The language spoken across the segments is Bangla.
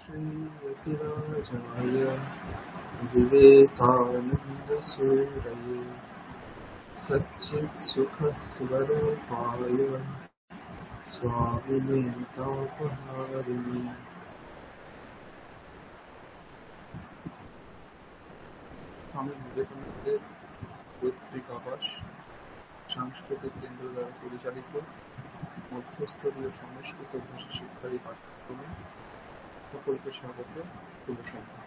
श्रीयतिराजाय विवेकानन्दसूरये सच्चित्सुखस्वरूपाय स्वामिनेतापहारिणे। স্বামী বিবেকানন্দের পৈতৃক আবাস সাংস্কৃতিক কেন্দ্র দ্বারা পরিচালিত মধ্যস্তরীয় সংস্কৃত ভাষা শিক্ষার এই পাঠ্যক্রমে সকলকে স্বাগত। শুভ সন্ধ্যা।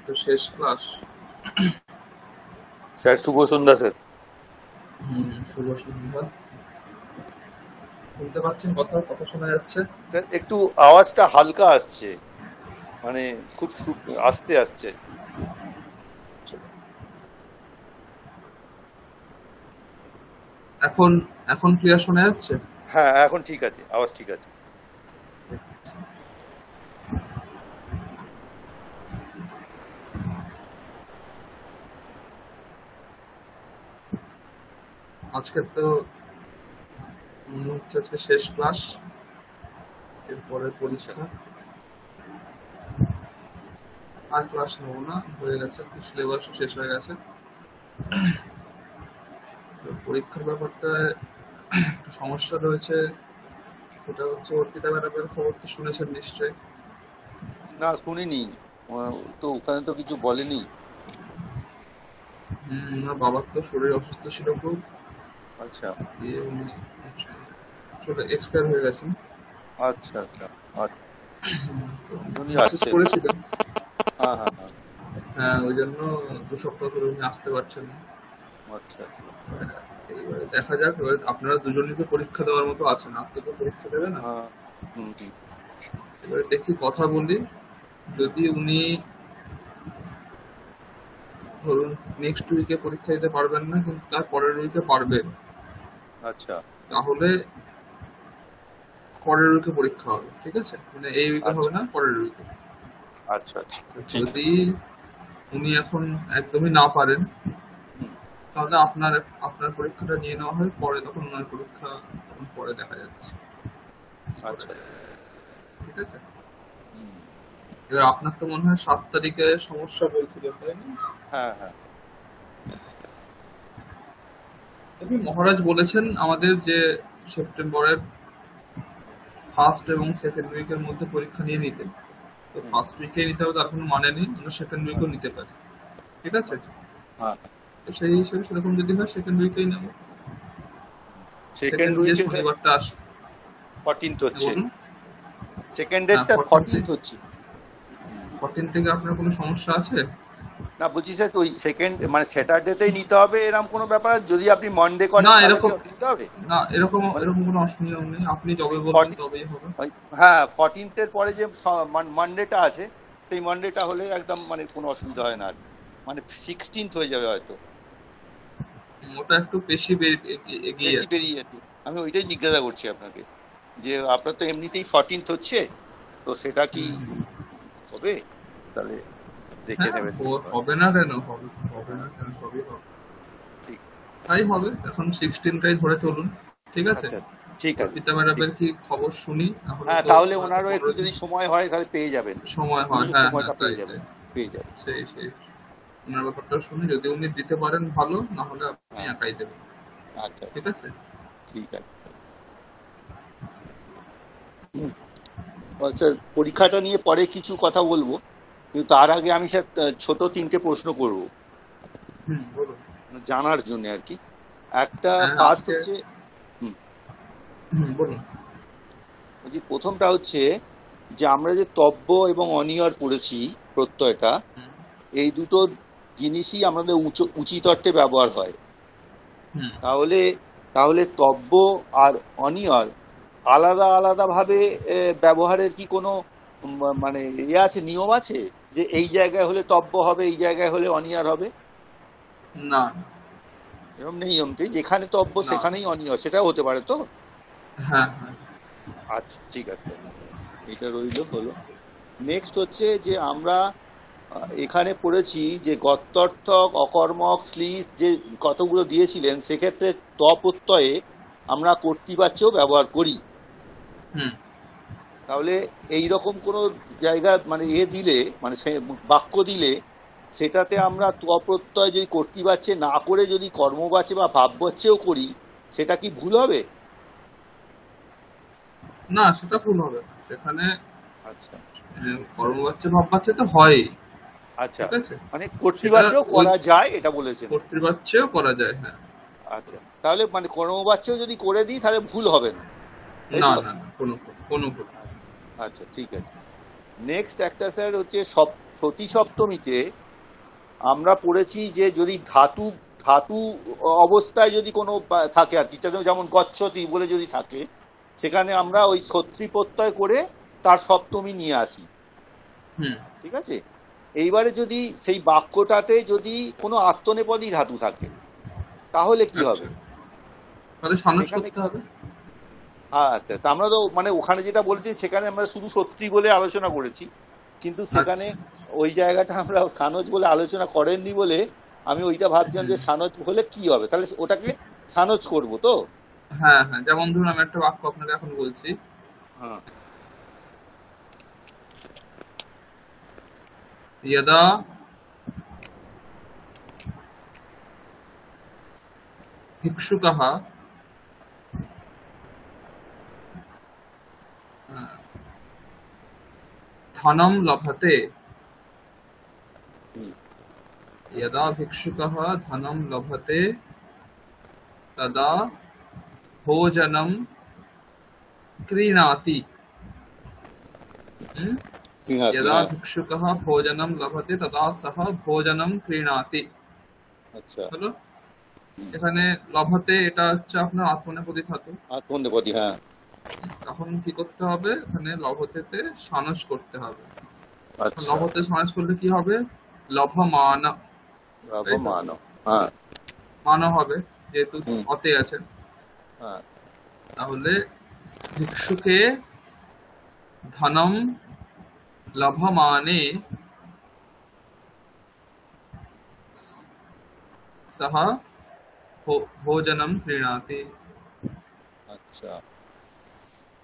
তো শেষ ক্লাস স্যার। শুভ সন্ধ্যা স্যার। শুভ সন্ধ্যা। শুনতে পাচ্ছেন? কথা শোনা যাচ্ছে স্যার? একটু আওয়াজটা হালকা আসছে, মানে খুব আস্তে আসছে। এখন ক্লিয়ার শোনা যাচ্ছে? হ্যাঁ, এখন ঠিক আছে, আওয়াজ ঠিক আছে। আজকে তো মনে হচ্ছে আজকে শেষ ক্লাস, এরপরে পরীক্ষা। আর ক্লাস নেবো না, হয়ে গেছে, সিলেবাসও শেষ হয়ে গেছে। পরীক্ষার ব্যাপারটা একটু সমস্যা রয়েছে, সেটা হচ্ছে অর্পিতা ম্যাডামের খবর তো শুনেছেন নিশ্চয়ই? না, শুনিনি তো, ওখানে তো কিছু বলেনি। বাবার তো শরীর অসুস্থ ছিল খুব। আচ্ছা, এক্সপায়ার হয়ে গেছেন। আচ্ছা আচ্ছা। করেছিলেন। হ্যাঁ হ্যাঁ হ্যাঁ, ওই জন্য 2 সপ্তাহ ধরে উনি আসতে পারছেন না। আচ্ছা, এবারে দেখা যাক। আপনারা দুজনই তো পরীক্ষা দেওয়ার মতো আছেন, আপনি তো পরীক্ষা দেবেন না। এবারে দেখি, কথা বলি। যদি উনি ধরুন নেক্সট উইকে পরীক্ষা দিতে পারবেন না, কিন্তু তার পরের উইকে পারবেন, আচ্ছা, তাহলে পরের উইকে পরীক্ষা হবে। ঠিক আছে? মানে এই উইকে হবে না, পরের উইকে। আচ্ছা আচ্ছা। যদি উনি এখন একদমই না পারেন, তাহলে আপনার পরীক্ষাটা নিয়ে নেওয়া হয়, পরে তখন ওনার পরীক্ষা তখন পরে দেখা যাচ্ছে। আচ্ছা, ঠিক আছে? এবার আপনার তো মনে হয় 7 তারিখে সমস্যা বলছিলেন, তাই না? হ্যাঁ হ্যাঁ। মহারাজ বলেছেন আমাদের যে সেপ্টেম্বরের ফার্স্ট এবং সেকেন্ড উইকের মধ্যে পরীক্ষা নিয়ে নিতে। তো ফার্স্ট উইকে নিতে হবে তার কোনো মানে নেই, আমরা সেকেন্ড উইকেও নিতে পারি। ঠিক আছে? তো সেই হিসেবে সেরকম যদি হয় সেকেন্ড উইকেই নেব। সেকেন্ড উইকে শনিবারটা আসে, 14th হচ্ছে। সেকেন্ড ডেটটা 14th হচ্ছে। 14 থেকে আপনার কোনো সমস্যা আছে? না, বলছি স্যার, ওই সেকেন্ড মানে স্যাটারডেতেই নিতে হবে এরকম কোনো ব্যাপার? যদি আপনি মন্ডে করেন না, এরকম নিতে হবে না, এরকম কোনো অসুবিধা নেই। আপনি যবে বলবেন তবেই হবে। হ্যাঁ, 14th এর পরে যে মানডেটা আছে, সেই মানডেটা হলে একদম মানে কোনো অসুবিধা হয় না, মানে 16th হয়ে যাবে হয়তো। ওটা একটু বেশি এগিয়ে যাচ্ছে। আমি ওইটাই জিজ্ঞাসা করছি আপনাকে, যে আপনার তো এমনিতেই 14th হচ্ছে, তো সেটা কি হবে? তাহলে দেখে নেবেন। হবে না কেন? হবে না কেন? সবই হবে, তাই হবে। এখন 16টাই ধরে চলুন। ঠিক আছে? ঠিক আছে। পিতা ম্যাডামের কি খবর শুনি? হ্যাঁ, তাহলে ওনারও একটু যদি সময় হয় তাহলে পেয়ে যাবেন। সময় হয়, হ্যাঁ, পেয়ে যাবেন। সেই ওনার ব্যাপারটা শুনি। যদি উনি দিতে পারেন ভালো, না হলে আপনি একাই দেবেন। আচ্ছা, ঠিক আছে? ঠিক আছে। স্যার, পরীক্ষাটা নিয়ে পরে কিছু কথা বলবো, কিন্তু তার আগে আমি স্যার ছোট 3টে প্রশ্ন করব জানার জন্য আর কি। একটা ফার্স্ট হচ্ছে, প্রথমটা হচ্ছে যে আমরা যে তব্য এবং অনিয়র পড়েছি প্রত্যয়টা, এই দুটো জিনিসই আমাদের উচিত অর্থে ব্যবহার হয়। তাহলে তব্য আর অনিয়র আলাদা আলাদা ভাবে ব্যবহারের কি কোনো মানে আছে, নিয়ম আছে যে এই জায়গায় হলে তব্য হবে, এই জায়গায় হলে অনিয়র হবে? না, এরকম নিয়ম নেই, যেখানে তব্য সেখানেই অনিয়র, সেটাও হতে পারে তো? হ্যাঁ। আচ্ছা, ঠিক আছে, এটা রইল। হলো নেক্সট হচ্ছে যে আমরা এখানে পড়েছি যে গত্যর্থক, অকর্মক, শ্লীষ যে কতগুলো দিয়েছিলেন, সেক্ষেত্রে ত প্রত্যয়ে আমরা কর্তৃবাচ্যও ব্যবহার করি। হুম। তাহলে এই রকম কোনো জায়গা মানে দিলে, মানে সে বাক্য দিলে, সেটাতে আমরা ত প্রত্যয় যদি কর্তৃবাচ্যে না করে যদি কর্মবাচ্যে বা ভাববাচ্যেও করি, সেটা কি ভুল হবে? না, সেটা ভুল হবে না। সেখানে আচ্ছা কর্মবাচ্চা ভাববাচ্চা তো হয়। আচ্ছা, ঠিক আছে, মানে সেটা কর্তৃবাচ্যও ওই করা যায় এটা বলেছেন। কর্তৃবাচ্যেও করা যায়, হ্যাঁ। আচ্ছা, তাহলে মানে কর্মবাচ্যও যদি করে দিই তাহলে ভুল হবে না, তাই না তো? না না, কোনো ভুল। আচ্ছা ঠিক আছে। নেক্সট একটা স্যার হচ্ছে সতী সপ্তমীতে আমরা পড়েছি যে যদি ধাতু ধাতু অবস্থায় যদি কোনো থাকে আর কি, যেমন গচ্ছতি বলে যদি থাকে, সেখানে আমরা ওই সত্রী প্রত্যয় করে তার সপ্তমী নিয়ে আসি। হুম। ঠিক আছে, এইবারে যদি সেই বাক্যটাতে যদি কোনো আত্মনেপদী ধাতু থাকে, তাহলে কি আচ্ছা, হবে? তাহলে সানজ সেখানে করতে হবে। আচ্ছা, তা আমরা তো মানে ওখানে যেটা বলছি সেখানে আমরা শুধু সত্যি বলে আলোচনা করেছি, কিন্তু সেখানে আচ্ছা। ওই জায়গাটা আমরা সানজ বলে আলোচনা করেননি বলে আমি ওইটা ভাবছিলাম হুম। যে সানজ হলে কি হবে, তাহলে ওটাকে সানজ করব তো? হ্যাঁ হ্যাঁ, যেমন ধরুন আমি একটা বাক্য আপনাকে এখন বলছি। হ্যাঁ यदा भिक्षुकः धनं लभते, হুম, यदा भिक्षुकः धनं लभते तदा भोजनं क्रीणाति। हम्म? ঠিক আছে, यदा হ্যাঁ। भिक्षुकः भोजनं लभते तदा सः भोजनं क्रीणाति। আচ্ছা, হলো, এখানে লভাতে এটা হচ্ছে আপনার আত্মনেপদী ধাতু। আত্মনেপদী, হ্যাঁ। তখন কি করতে হবে, এখানে লভতেতে সানজ করতে হবে। আচ্ছা, লভতে সানজ করলে কি হবে, লভমান, তাই তো? লাভমান, হ্যাঁ। মান হবে, যেহেতু হুম, অতে আছে। হ্যাঁ। তাহলে ভিক্ষুকে ধনম লভমানে সহ ভোজনম ক্রীণাতি। আচ্ছা,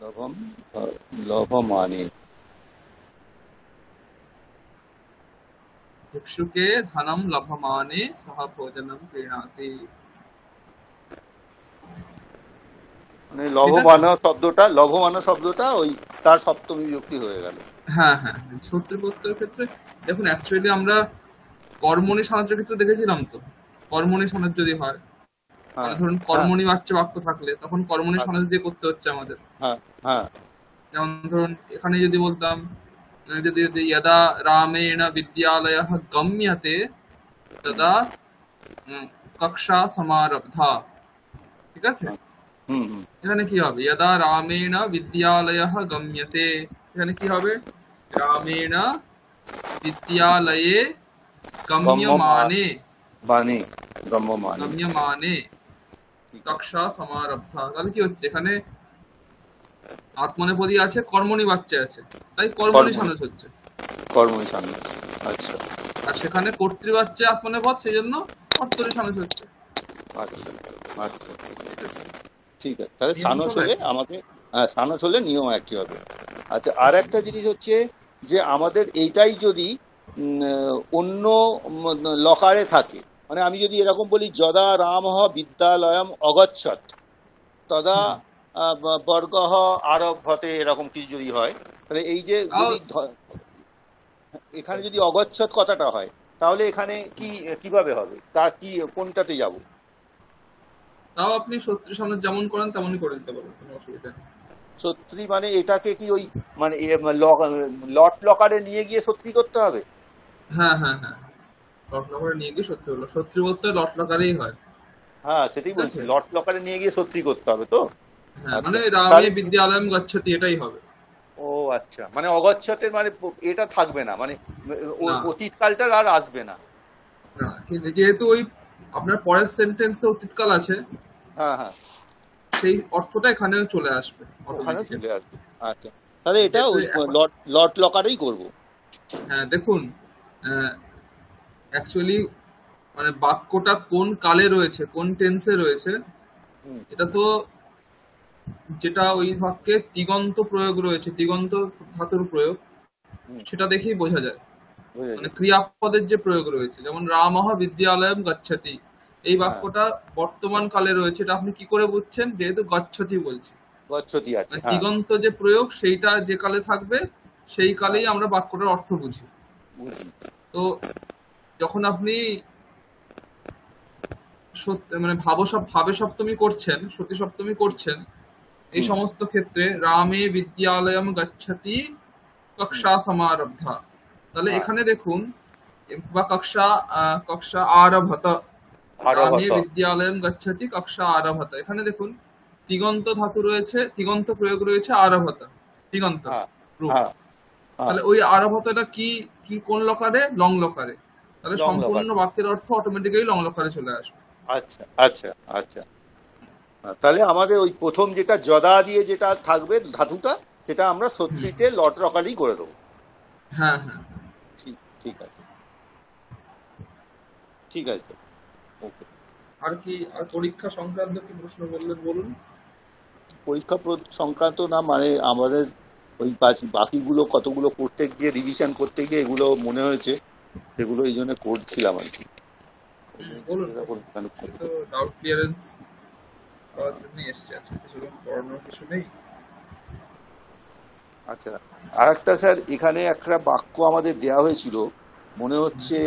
লভম, লভমানে। भिक्षुके धनं लभमाने सह भोजनं क्रीणाति। মানে ঠিক আছে। লভমান শব্দটা ওই তার সপ্তমী বিভক্তি হয়ে গেল। হ্যাঁ হ্যাঁ, শত্রু প্রত্যয়ের ক্ষেত্রে দেখুন, অ্যাকচুয়ালি আমরা কর্মণি সাহায্যের ক্ষেত্রে দেখেছিলাম তো, কর্মণি সাহায্য যদি হয়, মানে হ্যাঁ ধরুন হ্যাঁ কর্মণি বাচ্য থাকলে তখন কর্মণি সাহায্য দিয়ে করতে হচ্ছে আমাদের। হ্যাঁ হ্যাঁ। যেমন ধরুন এখানে যদি বলতাম, যদি यदा रामेण विद्यालयः गम्यते तदा कक्षा समारब्धा। ঠিক আছে, হুম হুম। এখানে কি হবে, यदा रामेण विद्यालयः गम्यते, এখানে কি হবে, রামেণ বিদ্যালয়ে গম্যমান, গম্যমানে, বাণী, গম্যমানে। গম্যমানে ঠিক আছে। কক্ষা সমারব্ধা। তাহলে কি হচ্ছে, এখানে আত্মনেপদী আছে, কর্মণি বাচ্চা আছে, তাই কর্মণি কর্ম, সানজ হচ্ছে। কর্মই সামনে। আচ্ছা আর সেখানে কর্তৃবাচ্যে আত্মনেপদ, সেই জন্য কর্তরি সানজ হচ্ছে। আচ্ছা আচ্ছা, ঠিক আছে, ঠিক আছে। তাহলে নিয়ম সানস সব হলে একই। আমাকে, হ্যাঁ সানস হলে নিয়ম একই হবে। আচ্ছা, আর একটা জিনিস হচ্ছে যে আমাদের এইটাই যদি অন্য লকারে থাকে, মানে আমি যদি এরকম বলি যদা রামঃ বিদ্যালয়ম অগচ্ছত তদা হুম। বর্গঃ আরভ্যতে, এরকম কিছু যদি হয়, তাহলে এই যে তাও যদি এখানে যদি অগচ্ছত কথাটা হয়, তাহলে এখানে কি কিভাবে হবে, তা কি কোনটাতে যাব? তাও আপনি শত্রু সানজ যেমন করেন তেমনই করে দিতে পারবেন, কোনো অসুবিধা নেই। সত্যি মানে এটাকে কি ওই মানে লট লকারে নিয়ে গিয়ে সত্যি করতে হবে? হ্যাঁ হ্যাঁ হ্যাঁ, লট লকারে নিয়ে গিয়ে শত্রু হলো, শত্রু বলতে লট লকারেই হয়। হ্যাঁ সেটাই ঠিক বলছি, আছে, লট লকারে নিয়ে গিয়ে সত্যি করতে হবে তো? হ্যাঁ, আচ্ছা মানে রামে তাহলে, বিদ্যালয়ম গচ্ছতি, এটাই হবে। ও আচ্ছা, মানে অগচ্ছতের মানে এটা থাকবে না, মানে না অতীতকালটা আর আসবে না। না, কিন্তু যেহেতু ওই আপনার পরের সেন্টেন্সে অতীতকাল আছে, হ্যাঁ হ্যাঁ, সেই অর্থটা এখানেও চলে আসবে ওখানেও অটোমেটিক্যালি। চলে আসবে। আচ্ছা, তাহলে এটা যেহেতু ওই এখন, লট লকারেই করব। হ্যাঁ দেখুন, অ্যাকচুয়ালি মানে বাক্যটা কোন কালে রয়েছে, কোন টেন্সে রয়েছে, হুম, এটা তো যেটা ওই বাক্যে তিগন্ত প্রয়োগ রয়েছে, তিগন্ত ধাতুর প্রয়োগ, হুম, সেটা দেখেই বোঝা যায়। মানে বুঝেছি। ক্রিয়াপদের যে প্রয়োগ রয়েছে, যেমন রামঃ বিদ্যালয়ম গচ্ছতি, এই হ্যাঁ, বাক্যটা বর্তমান কালে রয়েছে, এটা আপনি কি করে বুঝছেন? যেহেতু গচ্ছতি বলছি, গচ্ছতি আছে, মানে হ্যাঁ। তিগন্ত যে প্রয়োগ সেইটা যে কালে থাকবে সেই হ্যাঁ, কালেই আমরা বাক্যটার অর্থ বুঝি। বুঝি। তো যখন আপনি মানে ভাবে সপ্তমী করছেন, সতী সপ্তমী করছেন, এই হুম, সমস্ত ক্ষেত্রে রামে বিদ্যালয়ম গচ্ছতি হুম, কক্ষা সমারব্ধা, তাহলে হ্যাঁ, এখানে দেখুন, বা কক্ষা কক্ষা আরভত, রামে ভারবত। বিদ্যালয়ম গচ্ছতি কক্ষা আরভত, এখানে দেখুন তিগন্ত ধাতু রয়েছে, তিগন্ত প্রয়োগ রয়েছে আরভত, তিগন্ত হ্যাঁ, রূপ। হ্যাঁ, হ্যাঁ, তাহলে ওই আরভতটা কি, কি কোন লকারে? লং লকারে। তাহলে লং সম্পূর্ণ লকার। বাক্যের অর্থ অটোমেটিক্যালি লং লকারে চলে আসবে। আচ্ছা, আচ্ছা, আচ্ছা। তাহলে আমাদের ওই প্রথম যেটা যদা দিয়ে যেটা থাকবে ধাতুটা, সেটা আমরা হুম, সচ্চিতে লট রকারই করে দেবো। হ্যাঁ হ্যাঁ। ঠিক, ঠিক আছে, ঠিক আছে। ওকে। আর কি, আর পরীক্ষা সংক্রান্ত কি প্রশ্ন বললেন বলুন। পরীক্ষা সংক্রান্ত না, মানে আমাদের ওই বাকিগুলো কতগুলো করতে গিয়ে, রিভিশন করতে গিয়ে এগুলো মনে হয়েছে, সেগুলো এই জন্য করছিলাম আর কি। বলুন বলুন, সে তো ডাউট ক্লিয়ারেন্স করার জন্যই এসছে, আজকে কিছু পড়ানোর কিছু নেই। আচ্ছা, আর একটা স্যার, এখানে একটা বাক্য আমাদের দেয়া হয়েছিল, মনে হচ্ছে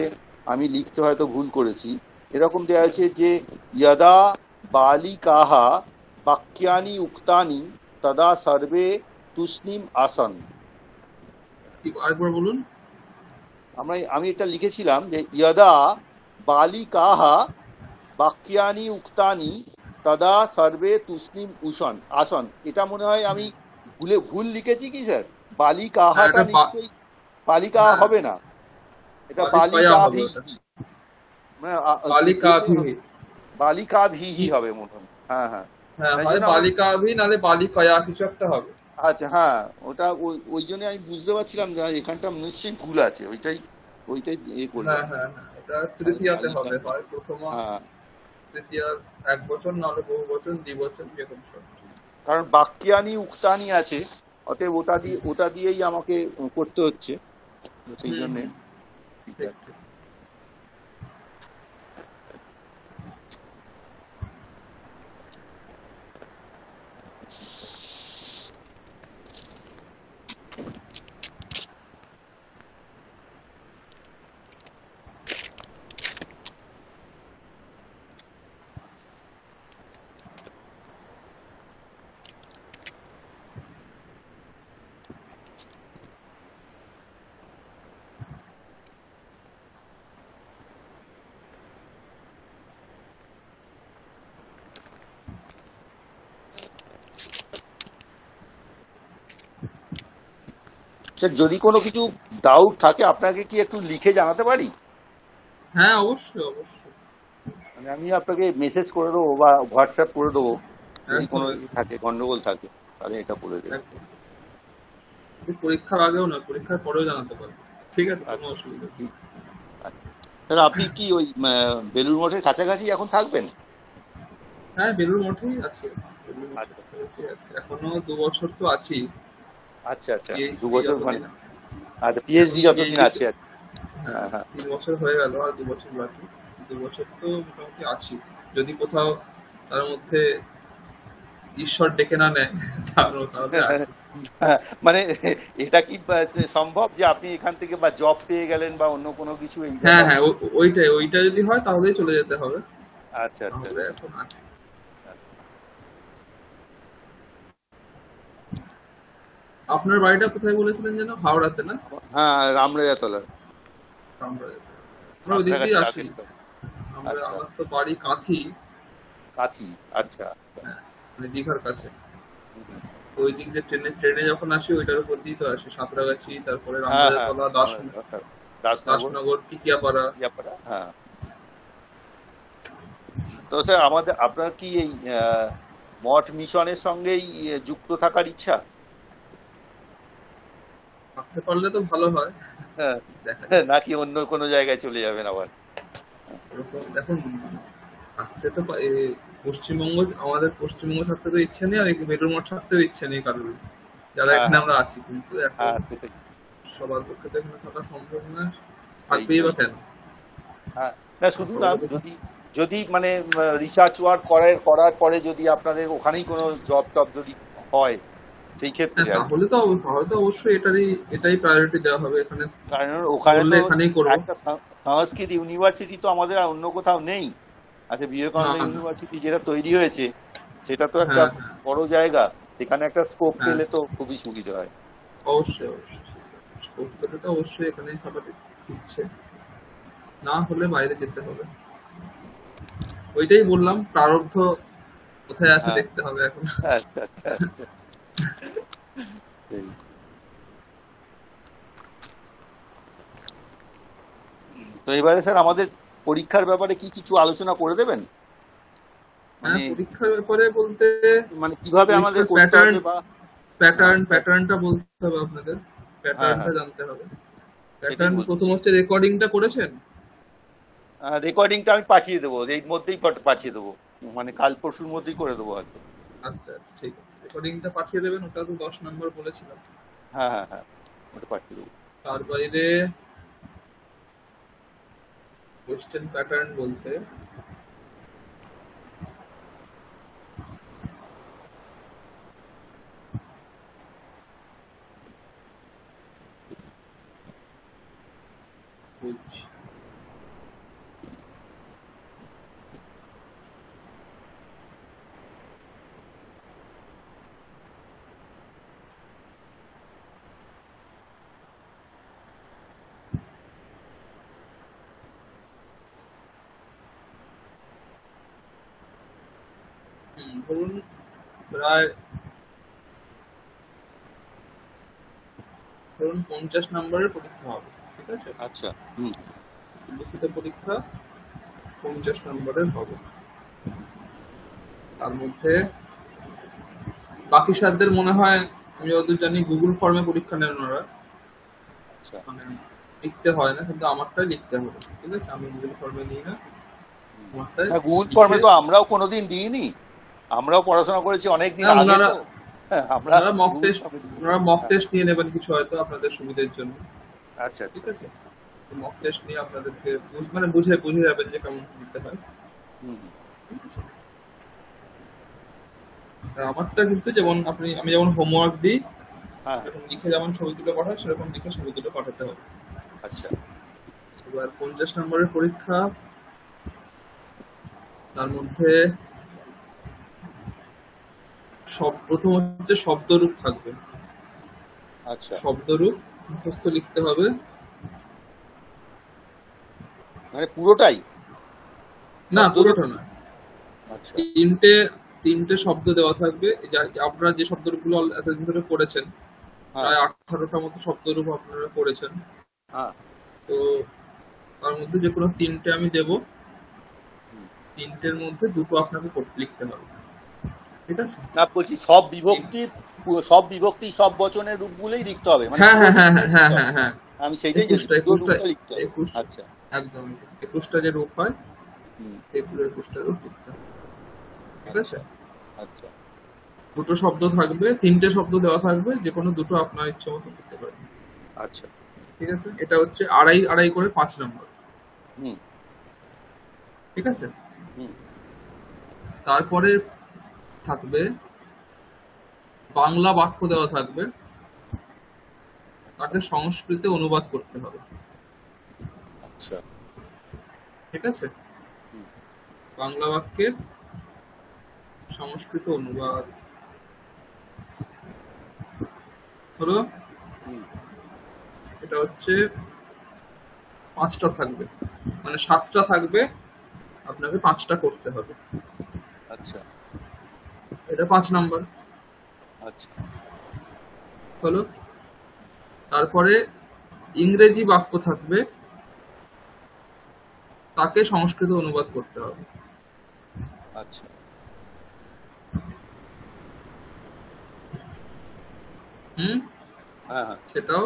আমি লিখতে হয়তো ভুল করেছি। এরকম দেয়া হয়েছে যে যদা বালিকাহা বাক্যানি উক্তানি তদা সর্বে তুষ্ণীম আসন। কি আরেকবার বলুন। আমি এটা লিখেছিলাম যে যদা বালিকাহা বাক্যানি উক্তানি তদা সর্বে তুষ্ণীম উষন আসন। এটা মনে হয় আমি ভুল লিখেছি কি স্যার? হ্যাঁ বালিকাহাটা এটা নিশ্চয়ই বালিকা হ্যাঁ, হবে না, এটা বালিকায়া হবে বালিকাভি, ওটা। মানে ইয়েতে বালিকাভিহি। বালিকাভিহি হবে মনে হয়। হ্যাঁ, হ্যাঁ। হ্যাঁ, তাই হয় জন্য আমার, বালিকাভি নাহলে বালিকায়া, কিছু একটা হবে। আচ্ছা, হ্যাঁ, ওটা ওই ওই জন্য আমি বুঝতে পারছিলাম যে এখানটা নিশ্চয়ই ভুল আছে, ওইটাই ওইটাই হ্যাঁ করলাম। হ্যাঁ হ্যাঁ, এটা তাহলে তৃতীয়াতে হবে, বালিকাভি, হয় প্রথমা, হ্যাঁ। তৃতীয়ার এক বছর, নাহলে বহু বছর, দ্বিবচন, যে কোনো শব্দ। কারণ বাক্যানি উক্তানি আছে, অতএব ওটা দিয়েই আমাকে করতে হচ্ছে, তো সেই হুম জন্যে। হুম, ঠিক ঠিক আছে। ঠিক। স্যার, যদি কোনো কিছু ডাউট থাকে আপনাকে কি একটু লিখে জানাতে পারি? হ্যাঁ অবশ্যই অবশ্যই। মানে আমি আপনাকে মেসেজ করে দেবো বা হোয়াটসঅ্যাপ করে দেবো, যদি একদম কোনো একদম থাকে, গন্ডগোল থাকে, তাহলে এটা করে দেবেন। একদম। এই পরীক্ষার আগেও নয়, পরীক্ষার পরেও জানাতে পারবো। ঠিক আছে, কোনো আচ্ছা, অসুবিধা নেই। ঠিক আছে। স্যার, আপনি কি ওই বেলুড় মঠের কাছাকাছি এখন থাকবেন? হ্যাঁ, বেলুড় মঠেই আছে। বেলুড় মঠের আচ্ছা, কাছাকাছি আছে, এখনো 2 বছর তো আছি। আচ্ছা, আচ্ছা। দু পিএইচডি বছর মানে, যতদিন, আচ্ছা, পিএইচডি এখন যতদিন পিএইচডি, আছে আর কি। হ্যাঁ হ্যাঁ, হ্যাঁ। 3 বছর হয়ে গেল, আর 2 বছর বাকি। 2 বছর তো মোটামুটি আছি। যদি কোথাও তার মধ্যে ঈশ্বর ডেকে না নেয়, তাহলে আছি। হ্যাঁ, মানে এটা কি সম্ভব যে আপনি এখান থেকে বা জব পেয়ে গেলেন বা অন্য কোনো কিছু, এই হ্যাঁ ব্যাপারে? হ্যাঁ, ওইটাই, ওইটা যদি হয় তাহলেই চলে যেতে হবে, আচ্ছা, আচ্ছা। নাহলে এখন আছি। আপনার বাড়িটা কোথায় বলেছিলেন যেন? হাওড়াতে না? হ্যাঁ, রামরাজাতলা, আমরা আমরা ওই দিক দিয়ে সাঁতরাগাছি আসি। রাকেশ। আচ্ছা, আমার তো বাড়ি কাঁথি। কাঁথি, আচ্ছা। হ্যাঁ, মানে দীঘার কাছে। তো ওই দিক দিয়ে ট্রেনে ট্রেনে যখন আসি ওইটার উপর দিয়ে তো আসি, সাঁতরাগাছি, তারপরে হ্যাঁ, হ্যাঁ, রামরাজাতলা, দাসনগর, দাসনগর, টিকিয়াপাড়া। ইয়াপাড়া, হ্যাঁ। তো স্যার, আপনার কি এই মঠ মিশনের সঙ্গেই যুক্ত থাকার ইচ্ছা? থাকতে পারলে তো ভালো হয়। হ্যাঁ, দেখা হ্যাঁ, যাক। নাকি অন্য কোনো জায়গায় চলে যাবেন আবার? ওরকম দেখুন, থাকতে তো পশ্চিমবঙ্গ, আমাদের পশ্চিমবঙ্গ ছাড়তে তো ইচ্ছে নেই, আর এই বেলুড় মঠ ছাড়তেও ইচ্ছে নেই কারোর, যারা হ্যাঁ, এখানে হ্যাঁ, আমরা আছি। কিন্তু এখন হ্যাঁ, সেটাই, সবার পক্ষে তো এখানে থাকা সম্ভব না। থাকবেই সেইটাই। বা কেন? হ্যাঁ, না শুধু না, আপাতত যদি যদি মানে রিসার্চ ওয়ার্ক করার পরে যদি আপনাদের ওখানেই কোনো জব টব যদি হয়, সেই ক্ষেত্রে হ্যাঁ, আর কি। তাহলে তো অবশ্যই এটাই প্রায়োরিটি দেওয়া হবে এখানে। কারণ ওখানে বললে তো এখানেই করবো। একটা সংস্কৃত ইউনিভার্সিটি তো আমাদের আর অন্য কোথাও নেই। আচ্ছা, না, বিবেকানন্দ না। ইউনিভার্সিটি যেটা তৈরি হয়েছে, সেটা তো একটা হ্যাঁ, হ্যাঁ, বড় জায়গা। সেখানে একটা স্কোপ হ্যাঁ, পেলে তো খুবই সুবিধা হয়। অবশ্যই, অবশ্যই। স্কোপ পেলে তো অবশ্যই এখানেই থাকার ইচ্ছে। না হলে বাইরে যেতে হবে। ওইটাই বললাম, প্রারব্ধ কোথায় আছে হ্যাঁ, দেখতে হবে এখন। আচ্ছা, আচ্ছা, আচ্ছা, সেই। তো এবারে স্যার আমাদের পরীক্ষার ব্যাপারে কি কিছু আলোচনা করে দেবেন? হ্যাঁ, মানে পরীক্ষার ব্যাপারে বলতে মানে কিভাবে আমাদের পরীক্ষার করতে হবে বা হ্যাঁ, প্যাটার্নটা বলতে হবে আপনাদের। হ্যাঁ, প্যাটার্নটা হ্যাঁ, জানতে হবে। সেটাই প্যাটার্ন প্রথম বলছি। হচ্ছে রেকর্ডিংটা করেছেন? রেকর্ডিংটা আমি পাঠিয়ে দেবো, এর মধ্যেই পাঠিয়ে দেবো, মানে কাল পরশুর মধ্যেই করে দেবো হয়তো। আচ্ছা, আচ্ছা, ঠিক আছে। রেকর্ডিংটা পাঠিয়ে দেবেন, ওটা তো 10 নম্বর বলেছিলাম। হ্যাঁ, হ্যাঁ, হ্যাঁ, ওটা পাঠিয়ে দেবো। তার বাইরে কোয়েশ্চেন প্যাটার্ন বলতে বুঝছি। ধরুন প্রায় 50 নম্বরের পরীক্ষা হবে, ঠিক আছে? আচ্ছা। হুম। লিখিত পরীক্ষা 50 নম্বরের হবে। তার মধ্যে বাকি স্যারদের মনে হয়, আমি যতদূর জানি গুগল ফর্মে পরীক্ষা নেন ওনারা। আচ্ছা। মানে লিখতে হয় না, কিন্তু আমারটাই লিখতে হবে, ঠিক আছে? আমি গুগল ফর্মে নিই না, হুম। আমারটাই হ্যাঁ, গুগল লিখে। ফর্মে তো আমরাও কোনোদিন দিইনি। আমরাও পড়াশোনা করেছি অনেকদিন হ্যাঁ, আগে তো। হ্যাঁ, আমরা ওনারা মক গুগল টেস্ট ফর্মে দিই। ওনারা মক হ্যাঁ, টেস্ট নিয়ে নেবেন কিছু হয়তো আপনাদের সুবিধের জন্য, আচ্ছা, ঠিক আচ্ছা। আছে? মক টেস্ট নিয়ে আপনাদেরকে মানে বুঝে বুঝে যাবেন যে কেমন দিতে হয়, হুম, হুম। ঠিক আছে? আর আমারটা কিন্তু যেমন আমি যেমন হোমওয়ার্ক দিই, হ্যাঁ, হ্যাঁ, সেরকম লিখে যেমন ছবি তুলে পাঠাই, সেরকম লিখে ছবি তুলে পাঠাতে হবে। আচ্ছা, এবার 50 নম্বরের পরীক্ষা। তার মধ্যে প্রথম হচ্ছে শব্দরূপ থাকবে। আচ্ছা। শব্দরূপ মুখস্থ লিখতে হবে। মানে পুরোটাই না, শব্দরূপ? পুরোটা না। আচ্ছা। তিনটে তিনটে শব্দ দেওয়া থাকবে। আপনারা যে শব্দরূপগুলো এতদিন ধরে পড়েছেন, হ্যাঁ, প্রায় 18টা মতো শব্দরূপ আপনারা পড়েছেন। হ্যাঁ। তো তার মধ্যে যে কোনো তিনটে আমি দেব। হুম। তিনটের মধ্যে দুটো আপনাকে লিখতে হবে, ঠিক আছে? না, বলছি সব বিভক্তি সব বচনের রূপগুলোই লিখতে হবে, মানে হ্যাঁ, পুরো হ্যাঁ, হ্যাঁ, রূপটাই হ্যাঁ, হ্যাঁ, লিখতে হবে। হ্যাঁ, হ্যাঁ। আমি সেইটাই জানি, একুশটা পুরো একুশটা রূপটা লিখতে হবে। একুশ আচ্ছা। একদম 21টা যে রূপ হয়, হুম। এই পুরো 21টা রূপ লিখতে হবে, ঠিক আচ্ছা, আছে? আচ্ছা, দুটো শব্দ থাকবে, তিনটে শব্দ দেওয়া থাকবে, যে কোনো দুটো আপনার ইচ্ছে মতো লিখতে পারেন, আচ্ছা। ঠিক আছে? এটা হচ্ছে আড়াই আড়াই করে 5 নম্বর, হুম, ঠিক আছে? হুম। তারপরে থাকবে বাংলা বাক্য দেওয়া থাকবে, আচ্ছা, তাকে সংস্কৃতে অনুবাদ করতে হবে, আচ্ছা। ঠিক আছে? হুম, বাংলা বাক্যের সংস্কৃত অনুবাদ হলো। হুম। এটা হচ্ছে 5টা থাকবে, মানে 7টা থাকবে, আপনাকে 5টা করতে হবে। আচ্ছা, এটা 5 নম্বর আচ্ছা, হলো। তারপরে ইংরেজি বাক্য থাকবে, তাকে সংস্কৃত অনুবাদ করতে হবে। আচ্ছা। হুম, হ্যাঁ, হ্যাঁ। সেটাও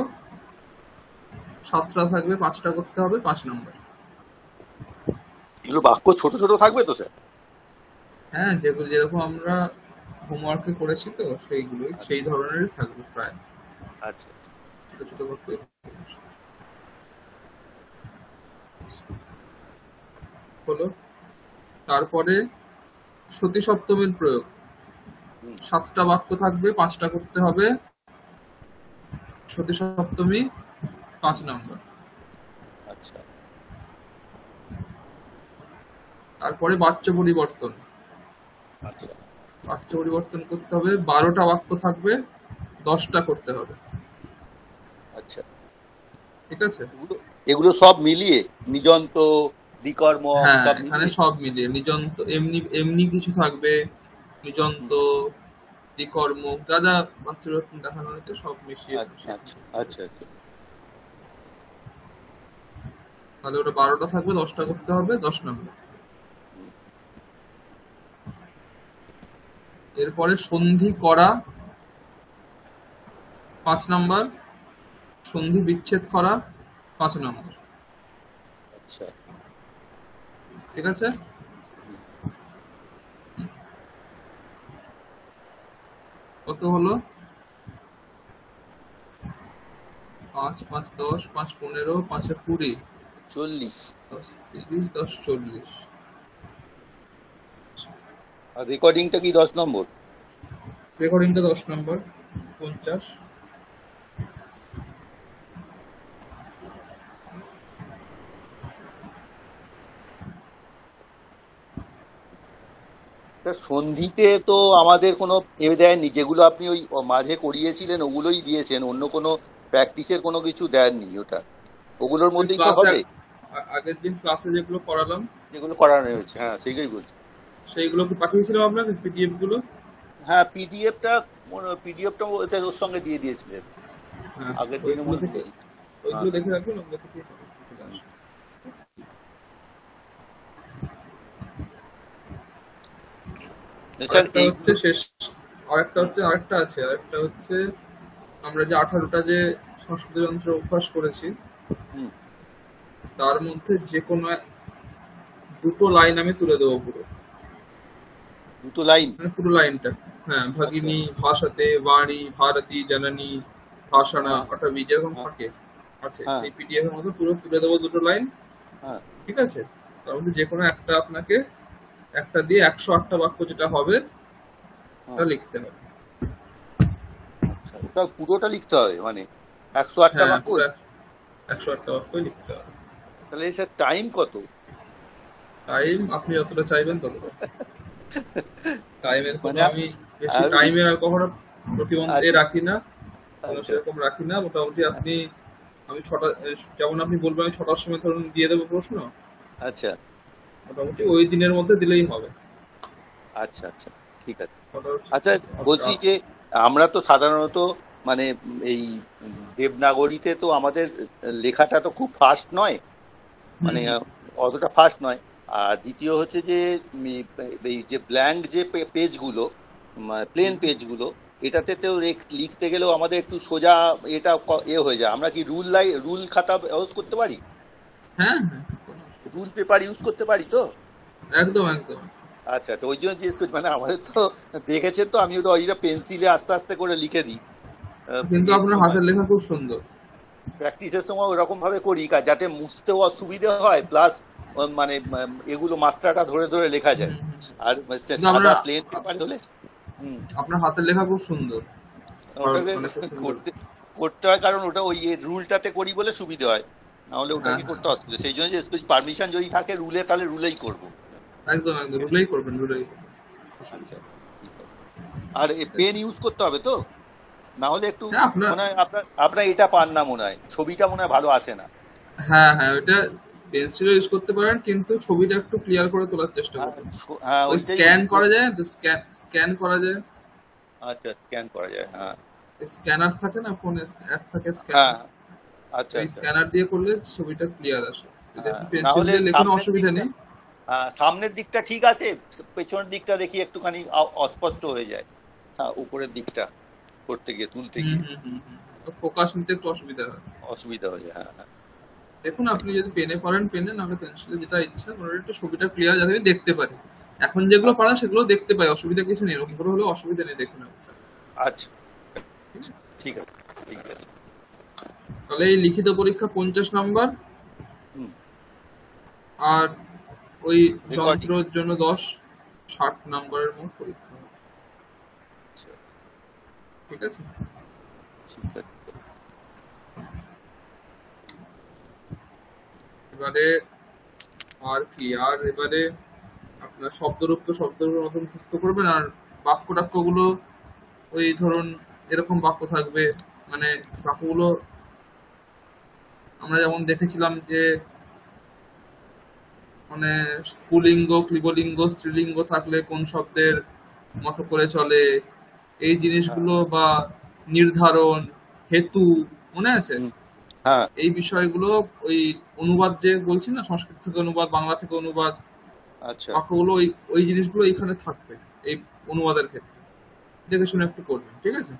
7টা থাকবে, 5টা করতে হবে, 5 নম্বর। এগুলো বাক্য ছোট ছোট থাকবে তো স্যার? হ্যাঁ, যেগুলো যেরকম আমরা হোমওয়ার্কে করেছি তো সেইগুলোই সেই ধরনেরই থাকবে প্রায়, আচ্ছা ছোট ছোট বাক্য। হলো। তারপরে সতী সপ্তমীর প্রয়োগ। হুম, 7টা বাক্য থাকবে, 5টা করতে হবে, সতী সপ্তমী 5 নম্বর। আচ্ছা তারপরে বাচ্য পরিবর্তন। আচ্ছা বাচ্য পরিবর্তন করতে হবে, 12টা বাক্য থাকবে, 10টা করতে হবে। আচ্ছা। ঠিক আছে? এগুলো এগুলো সব মিলিয়ে নিযন্ত বিকর্মক হ্যাঁ, সব এখানে মিলিয়ে? সব মিলিয়ে নিযন্ত এমনি এমনি কিছু থাকবে, হুম, নিযন্ত, বিকর্মক, যা যা বাচ্য পরিবর্তন দেখানো হয়েছে সব মিশিয়ে আচ্ছা আচ্ছা আচ্ছা আচ্ছা। তাহলে ওটা 12টা থাকবে, 10টা করতে হবে, 10 নম্বর। এরপরে সন্ধি করা 5 নম্বর, সন্ধি বিচ্ছেদ করা 5 নম্বর। আচ্ছা ঠিক আছে? কত হলো? 5 5 10, 5 15, 5 20, 40। 10 30, 10 40। আর রেকর্ডিংটা কি 10 নম্বর? রেকর্ডিংটা 10 নম্বর, 50। তা সন্ধিতে তো আমাদের কোনো দেয়নি, যেগুলো আপনি ওই মাঝে করিয়েছিলেন ওগুলোই দিয়েছেন, অন্য কোনো প্র্যাকটিসের কোনো কিছু দেননি ওটা? ওগুলোর ওই মধ্যেই তো ক্লাসে হবে আগের দিন ক্লাসে যেগুলো করালাম যেগুলো করানো হয়েছে? হ্যাঁ সেইটাই বলছি। সেইগুলো কি পাঠিয়েছিলাম আপনাকে, পিডিএফ গুলো? হ্যাঁ পিডিএফটা ওর সঙ্গে দিয়ে দিয়েছিলেন হ্যাঁ, আগের দিনের ওইগুলো থেকে, মধ্যেই। হ্যাঁ ওইগুলো দেখে রাখবেন, ওগুলো থেকে চলে আসবে। স্যার আরেকটা এই হচ্ছে শেষ, আরেকটা হচ্ছে আমরা যে 18টা যে সংস্কৃত যন্ত্র অভ্যাস করেছি, হুম, তার মধ্যে যে কোনো দুটো লাইন আমি তুলে দেবো পুরো, দুটো লাইন? মানে পুরো লাইনটা। হ্যাঁ, আচ্ছা ভগিনী ভাষাতে বাণী ভারতী জননী ভাষানা হ্যাঁ অর্থাৎ যেরকম হ্যাঁ থাকে আছে হ্যাঁ সেই পিডিএফ এর মধ্যে পুরো তুলে দেবো দুটো লাইন। হ্যাঁ ঠিক আছে? তার মধ্যে যে কোনো একটা আপনাকে একটা দিয়ে 108টা বাক্য যেটা হবে হ্যাঁ। ওটা লিখতে হবে। আচ্ছা ওটা পুরোটা লিখতে হবে মানে 108টা হ্যাঁ, বাক্য? পুরো 108টা বাক্যই লিখতে হবে। তাহলে স্যার টাইম কত? টাইম আপনি যতটা চাইবেন ততটা। টাইমের কোনো মানে আমি বেশি আমি টাইমের আর কখনো প্রতিবন্ধী আচ্ছা রাখি না, কোনো আচ্ছা সেরকম রাখি না। মোটামুটি আপনি, আমি 6টা, যেমন আপনি বলবেন আমি 6টার সময় ধরুন দিয়ে দেবো প্রশ্ন, আচ্ছা মোটামুটি ওই দিনের মধ্যে দিলেই হবে। আচ্ছা আচ্ছা ঠিক আছে। 6টার আচ্ছা বলছি যে আমরা তো সাধারণত মানে এই দেবনাগরীতে তো আমাদের লেখাটা তো খুব ফাস্ট নয়, মানে হুম, অতটা ফাস্ট নয়। আর দ্বিতীয় হচ্ছে যে এই যে ব্ল্যাঙ্ক যে পেজগুলো, প্লেন হুম। পেজগুলো, এটাতে তো লিখতে গেলেও আমাদের একটু সোজা এটা হয়ে যায়। আমরা কি রুল খাতা ইউজ করতে পারি? হ্যাঁ, হ্যাঁ, কোনো অসুবিধা রুল পেপার ইউজ করতে পারি তো? নেই। একদম একদম। আচ্ছা তো ওই জন্য জিজ্ঞেস করছি, মানে আমাদের তো দেখেছেন তো আমি তো ওই পেন্সিলে আস্তে আস্তে করে লিখে দিই কিন্তু ইয়ের আপনার সময়, হাতের লেখা খুব সুন্দর। প্র্যাকটিসের সময় ওরকম ভাবে করি যাতে মুছতেও অসুবিধা হয়, প্লাস মানে এগুলো মাত্রাটা ধরে ধরে লেখা হুম, যায়। হুম, হুম। আর কিন্তু সাদা আপনার প্লেন পেপার হলে হুম আপনার হাতের লেখা খুব সুন্দর, ওটাকে মানে খুব সুন্দর। করতে করতে হয়, কারণ ওটা ওই রুলটাতে করি বলে সুবিধে হয়, না হলে হ্যাঁ, ওটাকে হ্যাঁ, করতে অসুবিধা। সেই জন্য যে পারমিশন যদি থাকে রুলে, তাহলে রুলেই করবো। একদম একদম, রুলেই করবেন, রুলেই করবেন। আচ্ছা ঠিক আছে। আর পেন ইউজ করতে হবে তো, না হলে একটু হ্যাঁ আপনার, মনে হয় আপনার আপনার এটা পান না, মনে হয় ছবিটা মনে হয় ভালো আসে না। হ্যাঁ হ্যাঁ, ওইটা পেন্সিলও ইউজ করতে পারেন, কিন্তু ছবিটা একটু ক্লিয়ার করে তোলার চেষ্টা হ্যাঁ করবেন। হ্যাঁ ওই ওইটাই স্ক্যান বলছি করা যায় তো, স্ক্যান করা যায়। আচ্ছা স্ক্যান করা যায়, হ্যাঁ স্ক্যানার থাকে না ফোনে, অ্যাপ থাকে হ্যাঁ স্ক্যানার। আচ্ছা ওই আচ্ছা। স্ক্যানার দিয়ে করলে ছবিটা ক্লিয়ার আসে। যদি হ্যাঁ আপনি না পেন্সিল হলে দিয়ে লেখেন সামনের অসুবিধা দিকটা, নেই। হ্যাঁ সামনের দিকটা ঠিক আছে, পেছনের দিকটা দেখি একটুখানি অস্পষ্ট হয়ে যায়, হ্যাঁ উপরের দিকটা করতে গিয়ে তুলতে হুম গিয়ে। হুম হুম হুম। ফোকাস নিতে একটু অসুবিধা হয়। অসুবিধা হয়ে যায়। হ্যাঁ, হ্যাঁ। দেখুন আপনি যদি পেনে পারেন পেনে, নাহলে পেন্সিলে, যেটা ইচ্ছা করে একটু ছবিটা ক্লিয়ার যাতে আমি দেখতে পারি। এখন যেগুলো আচ্ছা, পারেন সেগুলো দেখতে পাই, অসুবিধা কিছু নেই, এরকম করে হলে অসুবিধা নেই, দেখুন আপনি। আচ্ছা, ঠিক আছে? ঠিক আছে, ঠিক আছে। তাহলে এই লিখিত পরীক্ষা 50 নম্বর, হুম। আর ওই রেকর্ডিং। যন্ত্রের জন্য 10, 60 নম্বরের মোট পরীক্ষা হবে। আচ্ছা, ঠিক আছে? ঠিক আছে। এবারে আর কি, আর এবারে আপনার শব্দরূপ তো শব্দরূপের মতন মুখস্থ করবেন, আর বাক্য টাক্যগুলো ওই ধরুন এরকম বাক্য থাকবে, মানে বাক্যগুলো আমরা যেমন দেখেছিলাম যে মানে পুলিঙ্গ, ক্লিবলিঙ্গ, স্ত্রীলিঙ্গ থাকলে কোন শব্দের মতো করে চলে, এই হ্যাঁ, জিনিসগুলো, বা নির্ধারণ, হেতু, মনে আছে? হুম, হ্যাঁ, এই বিষয়গুলো ওই অনুবাদ যে বলছি না, সংস্কৃত থেকে অনুবাদ, বাংলা থেকে অনুবাদ, আচ্ছা, বাক্যগুলো ওই ওই জিনিসগুলো এখানে থাকবে এই অনুবাদের ক্ষেত্রে, দেখে শুনে একটু করবেন। ঠিক আছে?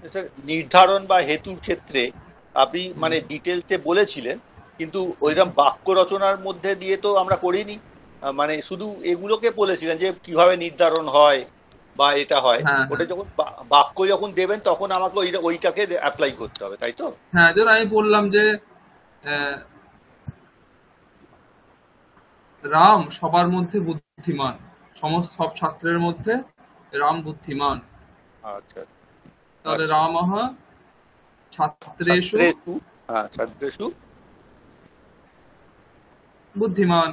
আচ্ছা। নির্ধারণ বা হেতুর ক্ষেত্রে আপনি হুম। মানে ডিটেলসে বলেছিলেন, কিন্তু ওইরকম বাক্য রচনার মধ্যে দিয়ে তো আমরা করিনি। মানে শুধু এগুলোকে বলেছিলেন যে কিভাবে নির্ধারণ হয় বা এটা হয়। হ্যাঁ, ওটা হ্যাঁ, যখন বাক্য যখন দেবেন তখন আমাকে ওইটাকে অ্যাপ্লাই করতে হবে, তাই তো? হ্যাঁ, ধর আমি বললাম যে আহ, রাম সবার মধ্যে বুদ্ধিমান, সমস্ত সব ছাত্রের মধ্যে রাম বুদ্ধিমান। আচ্ছা, তাহলে আচ্ছা। রামঃ ছাত্রেষু ছাত্রেষু, হ্যাঁ, ছাত্রেষু বুদ্ধিমান,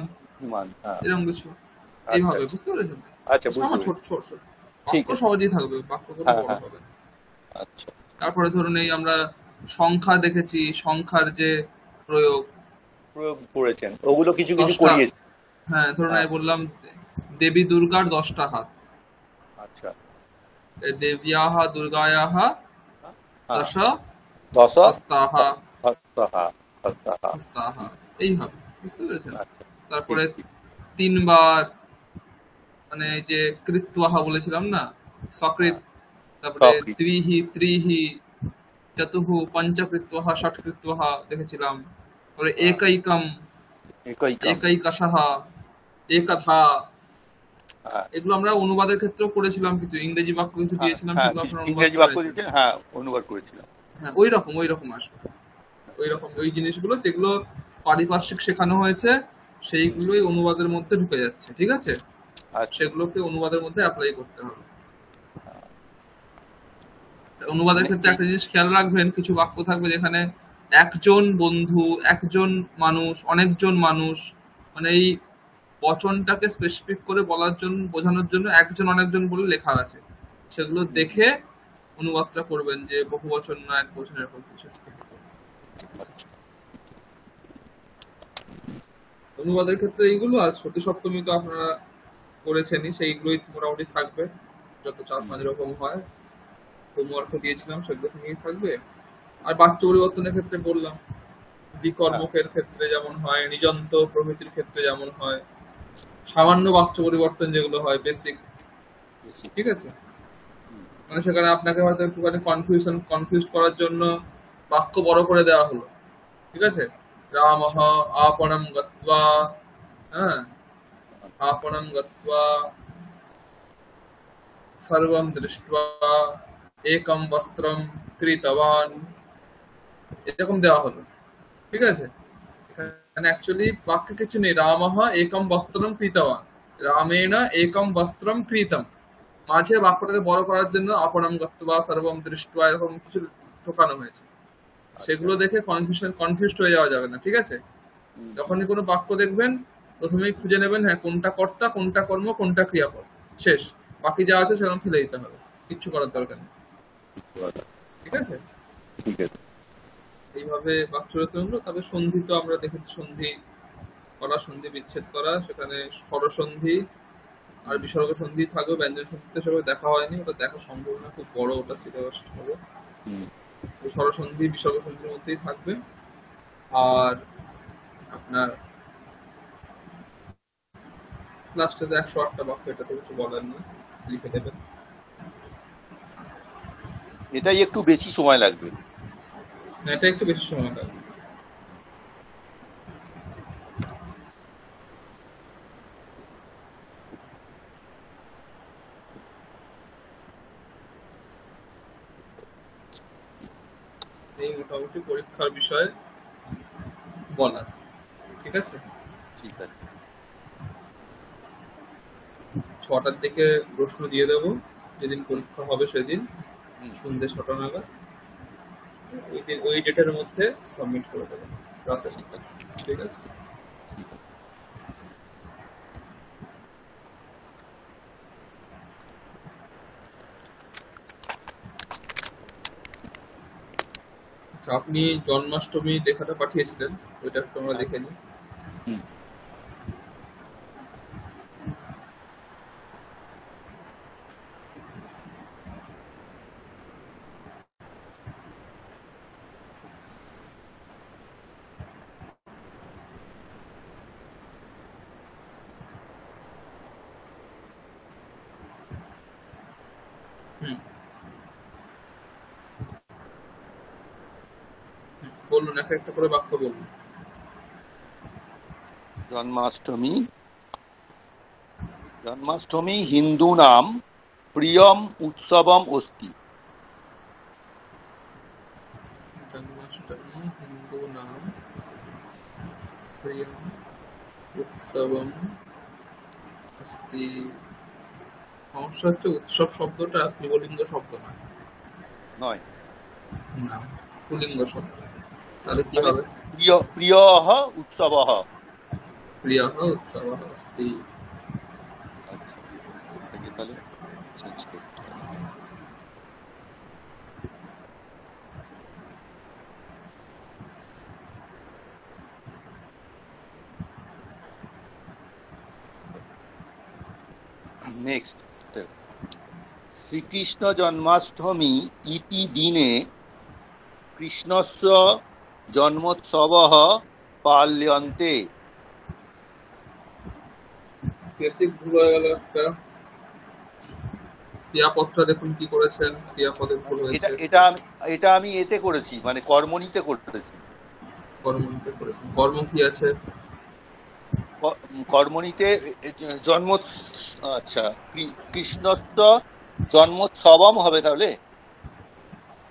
মান, হ্যাঁ। এরকম কিছু, আচ্ছা, এইভাবে, আচ্ছা, বুঝতে পেরেছেন? আচ্ছা, বুঝতে আমার ছোট পেরেছি। ছোট ছোট ঠিক বাক্য আছে। সহজেই থাকবে, বাক্যগুলো হ্যাঁ, বড় হ্যাঁ। হবে না। আচ্ছা। তারপরে ধরুন এই আমরা সংখ্যা দেখেছি, সংখ্যার যে প্রয়োগ, প্রয়োগ করেছেন ওগুলো কিছু কিছু 10টা, করিয়েছেন। হ্যাঁ ধরুন হ্যাঁ। আমি বললাম দেবী দুর্গার 10টা হাত, আচ্ছা। দেব্যাহা দুর্গায়াহ হ্যাঁ। দশ দশ। হস্তাহা, হস্তহা। হস্তহা। হস্তাহা, এইভাবে, বুঝতে পেরেছেন? আচ্ছা। ঠিক তারপরে ঠিক। 3 বার, মানে এই যে কৃত্বাহা বলেছিলাম না, সকৃত, হ্যাঁ। তারপরে সক্রিয়। ত্রিহি, ত্রিহি, চতুহু, পঞ্চকৃত্বাহা, ষটকৃত্বাহা দেখেছিলাম। তারপরে হ্যাঁ। একৈকম, একৈকম। একৈকশাহা, একধা, হ্যাঁ। এগুলো আমরা অনুবাদের ক্ষেত্রেও করেছিলাম, কিছু ইংরেজি বাক্য কিছু হ্যাঁ, দিয়েছিলাম, হ্যাঁ, সেগুলো আপনারা অনুবাদ ইংরেজি বাক্য করেছেন। দিচ্ছেন, হ্যাঁ, অনুবাদ করেছিলাম। হ্যাঁ, ওই রকম আসবে, ওই রকম ওই জিনিসগুলো যেগুলো পারিপার্শ্বিক শেখানো হয়েছে সেইগুলোই অনুবাদের মধ্যে ঢুকে যাচ্ছে। ঠিক আছে? আচ্ছা। সেগুলোকে অনুবাদের মধ্যে অ্যাপ্লাই করতে হবে। অনুবাদের মানে ক্ষেত্রে একটা জিনিস খেয়াল রাখবেন, কিছু বাক্য থাকবে যেখানে একজন বন্ধু, একজন মানুষ, অনেকজন মানুষ, মানে এই বচনটাকে স্পেসিফিক করে বলার জন্য, বোঝানোর জন্য একজন অনেকজন বলে লেখা আছে, সেগুলো দেখে অনুবাদটা করবেন, যে বহু বচন না এক বচন, এরকম কিছু থেকে করবেন। ঠিক আছে? অনুবাদের ক্ষেত্রে এইগুলো, আর সতী সপ্তমী তো আপনারা করেছেনই, সেইগুলোই মোটামুটি থাকবে, যত 4-5 রকম হয় হোমওয়ার্ক দিয়েছিলাম সেগুলো থেকেই থাকবে। আর বাক্য পরিবর্তনের ক্ষেত্রে বললাম, হ্যাঁ। বিকর্মকের ক্ষেত্রে যেমন হয়, নিযন্ত প্রভৃতির ক্ষেত্রে যেমন হয়, সামান্য বাক্য পরিবর্তন যেগুলো হয়, বেসিক। ঠিক আছে? মানে সেখানে আপনাকে হয়তো একটুখানি কনফিউজ করার জন্য বাক্য বড় করে দেওয়া হলো। ঠিক আছে? রামঃ আপনম গত্বা, হ্যাঁ, আপনম গত্বা সর্বম দৃष्ट्वा একম বস্ত্রম ক্রীতবান, এরকম দেওয়া হলো। ঠিক আছে? এখানে অ্যাকচুয়ালি বাক্যে কিছু নেই, রামঃ একম বস্ত্রম ক্রীতবান, রামেণ একম বস্ত্রম ক্রীতম, মাঝে বাক্যটাকে বড় করার জন্য আপনম গত্বা সর্বম দৃष्ट्वा এরকম কিছু ঢোকানো হয়েছে। আচ্ছা। সেগুলো দেখে কনফিউজড হয়ে যাওয়া যাবে না। ঠিক আছে? যখনই কোনো বাক্য দেখবেন প্রথমেই খুঁজে নেবেন, হ্যাঁ কোনটা কর্তা, কোনটা কর্ম, কোনটা ক্রিয়াপদ, শেষ। বাকি যা আছে সেরকম ফেলে দিতে হবে, কিচ্ছু করার দরকার নেই। ঠিক আছে? ঠিক আছে। এইভাবে বাক্য রচনা হলো। তবে সন্ধি তো আমরা দেখেছি, সন্ধি করা, সন্ধি বিচ্ছেদ করা, সেখানে স্বরসন্ধি আর বিসর্গ সন্ধি থাকবে, ব্যঞ্জন সন্ধিতে সেভাবে দেখা হয়নি, ওটা দেখা সম্ভব না, খুব বড় ওটা সিলেবাস হবে। হুম। তো স্বরসন্ধি বিসর্গ সন্ধির মধ্যেই থাকবে। আর আপনার লাস্টে তো 108টা বাক্য, এটা তো কিছু বলার নেই, লিখে দেবেন। এটাই একটু বেশি সময় লাগবে। না, এটা একটু বেশি সময় লাগবে। এই মোটামুটি পরীক্ষার বিষয়ে বলা, ঠিক আছে। ঠিক আছে। 6টার দিকে প্রশ্ন দিয়ে দেবো, যেদিন পরীক্ষা হবে সেদিন হুম, সন্ধ্যে 6টা নাগাদ। ওই দিন ওই ডেটের মধ্যে সাবমিট করে দেবো রাতে। ঠিক আছে। ঠিক আছে। ঠিক আছে। আচ্ছা, আপনি জন্মাষ্টমী লেখাটা পাঠিয়েছিলেন, ওইটা একটু আমরা হ্যাঁ, দেখে নিই। হুম, হুম, বলুন, একটা একটা করে বাক্য বলুন। জন্মাষ্টমী জন্মাষ্টমী হিন্দুনাম প্রিয়ম উৎসবম অস্তি। জন্মাষ্টমী হিন্দু নাম প্রিয়ম উৎসবম অস্তি। সমস্যা হচ্ছে উৎসব শব্দটা স্ত্রীলিঙ্গ শব্দ নয়। নয়, না, পুল্লিঙ্গ শব্দ। তাহলে কি তাহলে হবে? প্রিয় উৎসব। প্রিয় উৎসব অস্তি। আচ্ছা, এটাকে তাহলে চেঞ্জ করতে হবে। নেক্সট, শ্রীকৃষ্ণ জন্মাষ্টমী ইতি দিনে কৃষ্ণস্য জন্মোৎসবः পাল্যন্তে। বেসিক ভুল হয়ে গেল একটা। ক্রিয়াপদটা দেখুন কি করেছেন, ক্রিয়াপদে ভুল এটা হয়েছে। এটা এটা আমি এতে করেছি, মানে কর্মণিতে করেছি। কর্মনিতে করেছেন, কর্ম কি আছে? কর্মণিতে জন্ম, আচ্ছা, কৃষ্ণস্য জন্মোৎসবম হবে তাহলে।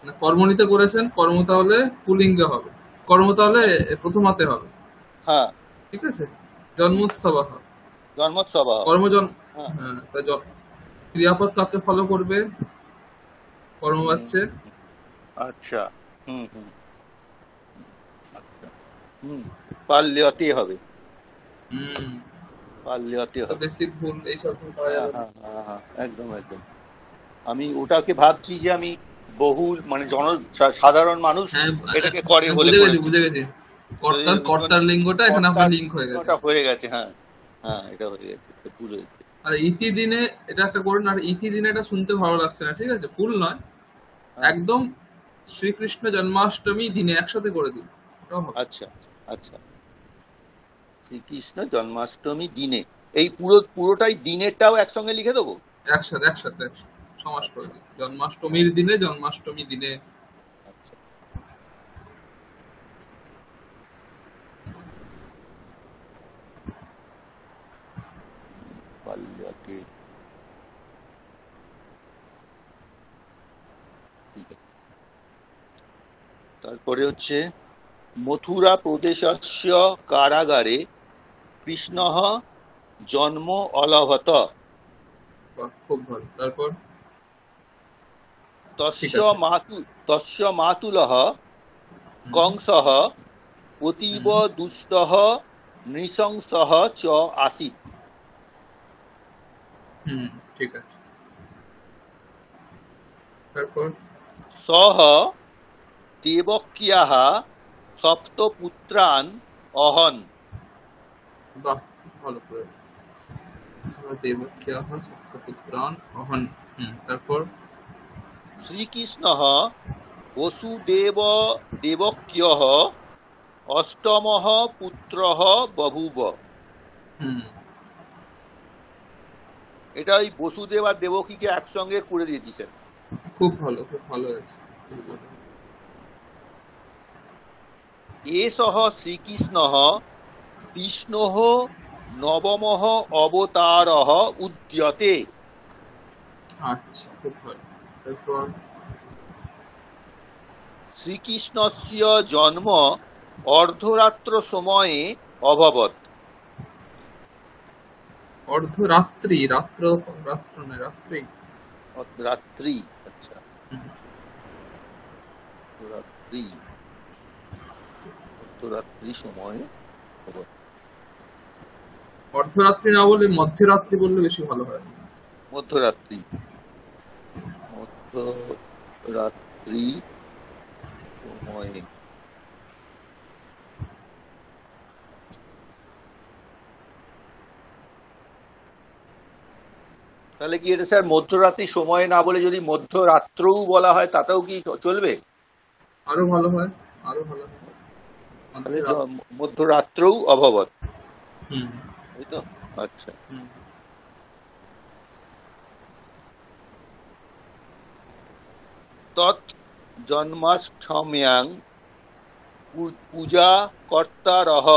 না, কর্মনিতে করেছেন, কর্ম তাহলে পুলিঙ্গে হবে, কর্ম তাহলে হ্যাঁ, প্রথমাতে হবে। হ্যাঁ, ঠিক আছে। জন্মোৎসব হবে জন্মোৎসব। কর্মজন। হ্যাঁ, হ্যাঁ, ক্রিয়াপদ কাকে ফলো করবে? হুম, কর্মবাচ্যে। আচ্ছা, হুম, হুম, আচ্ছা, হুম, পাল্যতে হবে, হুম। পাল্যতে তো হবে। বেসিক ভুল, এইসব ভুল করা হ্যাঁ, যাবে না। হ্যাঁ, হ্যাঁ, হ্যাঁ, একদম একদম। আমি ওটাকে ভাবছি যে আমি বহুল মানে সাধারণ মানুষ হ্যাঁ, এটাকে করে হ্যাঁ, বলে বুঝে গেছি করেছি। বুঝে গেছি। যদি কর্তার কর্তার লিঙ্গটা এখানে আপনার কর্তার লিঙ্ক হয়ে গেছে। ওটা হয়ে গেছে। হ্যাঁ, হ্যাঁ, এটা হয়ে গেছে, এটা ভুল হয়েছে। আর ইতি দিনে এটা একটা করুন। আর ইতি দিনে এটা শুনতে ভালো লাগছে না, ঠিক আছে, ভুল নয়। হ্যাঁ, একদম শ্রীকৃষ্ণ জন্মাষ্টমী দিনে একসাথে করে দিন, ওটাও হবে। আচ্ছা, আচ্ছা, শ্রীকৃষ্ণ জন্মাষ্টমী দিনে, এই পুরোটাই দিনেরটাও একসঙ্গে লিখে দেবো। একসাথে একসাথে একসাথে সমাস করে আচ্ছা, দিন। জন্মাষ্টমীর দিনে, জন্মাষ্টমী দিনে। আচ্ছা, পাল্যতে, ঠিক আছে। তারপরে হচ্ছে মথুরা প্রদেশস্য কারাগারে কৃষ্ণঃ জন্ম অলভত। বাহ, খুব ভালো। তারপর ঠিক তস্য আছে। তস্য মাতুলঃ হুম, কংসঃ অতীব হুম, দুষ্টঃ নৃশংসঃ চ আসিত। হুম, ঠিক আছে। তারপর সহ দেবক্যাः সপ্তপুত্রান অহন। বাহ, ভালো করে। দেবক্যাः সপ্তপুত্রান অহন। তারপর শ্রীকৃষ্ণঃ বসুদেব দেবক্যः অষ্টমঃ পুত্রঃ বভূব। হুম, এটা ওই বসুদেব আর দেবকীকে একসঙ্গে করে দিয়েছি স্যার। খুব ভালো, খুব ভালো হয়েছে। এষः শ্রীকৃষ্ণः বিষ্ণোः নবমः অবতারः উদ্যতে। আচ্ছা, খুব ভালো। এরপর শ্রীকৃষ্ণস্য জন্ম অর্ধরাত্র সময়ে অভবৎ। অর্ধরাত্রি, রাত্র নয়, রাত্রি। রাত্রি, আচ্ছা, হুম। রাত্রি, অর্ধরাত্রি সময়ে অভবৎ। অর্ধরাত্রি না বলে মধ্যরাত্রি বললে বেশি ভালো হয়। মধ্যরাত্রি, মধ্যরাত্রি সময়ে। তাহলে কি এটা স্যার মধ্যরাত্রি সময়ে না বলে যদি মধ্যরাত্রও বলা হয় তাতেও কি চলবে? আরো ভালো হয়, আরো ভালো হয়। তাহলে মধ্যরাত্রি। মধ্যরাত্রও অভবৎ, হুম। তাই তো? আচ্ছা। হুম। তৎ জন্মাষ্টম্যাং পূজা কর্তারহ,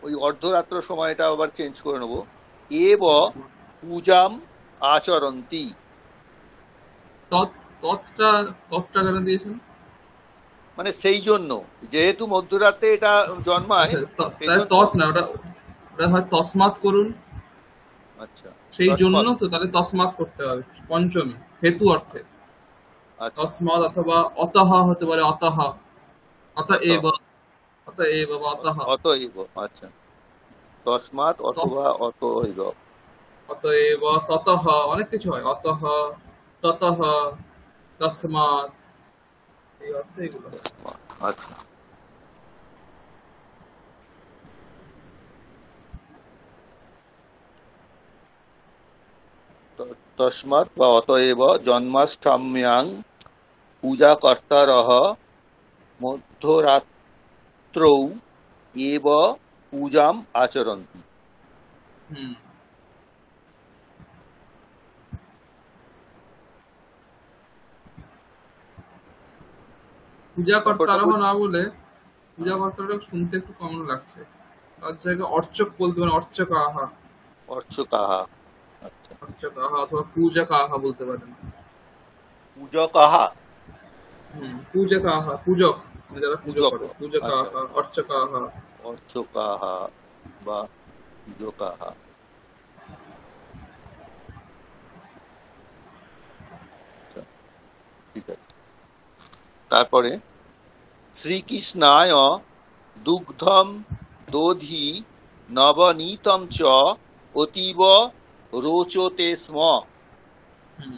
ওই অর্ধরাত্র সময়টা আবার চেঞ্জ করে নেবো, এব পূজাম আচরন্তি। তৎটা তৎটা কেন দিয়েছেন? মানে সেই জন্য, যেহেতু মধ্যরাতে এটা জন্মায় আচ্ছা, সেই তাহলে জন্য। তৎ না, ওটা ওটা হয় তসমাৎ করুন। আচ্ছা, সেই জন্য তস্মাৎ। তো তাহলে তসমাৎ করতে হবে পঞ্চমী হেতু অর্থে। আচ্ছা, তসমাৎ অথবা অতঃ হতে পারে, অতঃ, অত, অতএব, অতএব বা অতঃ। অতএব, আচ্ছা, তস্মাৎ অথবা অতএব। অতএব, ততঃ, অনেক কিছু হয়, অতঃ, ততঃ, তসমাৎ, এই অর্থে এগুলো হয়। তস্মাৎ, আচ্ছা। তস্মাৎ বা অতএব জন্মাষ্টম্যাং পূজা কর্তারহ মধ্যরাত্রৌ এব পূজাম আচরন্তি। হুম। পূজা ব্যাপারটা কর্তারহ না বলে, পূজা কর্তারহ শুনতে একটু কেমন লাগছে, তার জায়গায় অর্চক বলতে পারেন, অর্চকাহা, অর্চকাহা, আচ্ছা, অর্চকাহা অথবা পূজকাহা বলতে পারেন। পূজকাহা, পূজকাহা, পূজক, মানে যারা পুজো পূজক, করে, আচ্ছা, পূজকাহা, অর্চকাহা। অর্চকাহা বা পূজকাহা, আচ্ছা, ঠিক আছে। তারপরে শ্রীকৃষ্ণায় দুগ্ধম দধি নবনীতম চ অতীব রোচতে স্ম। হুম,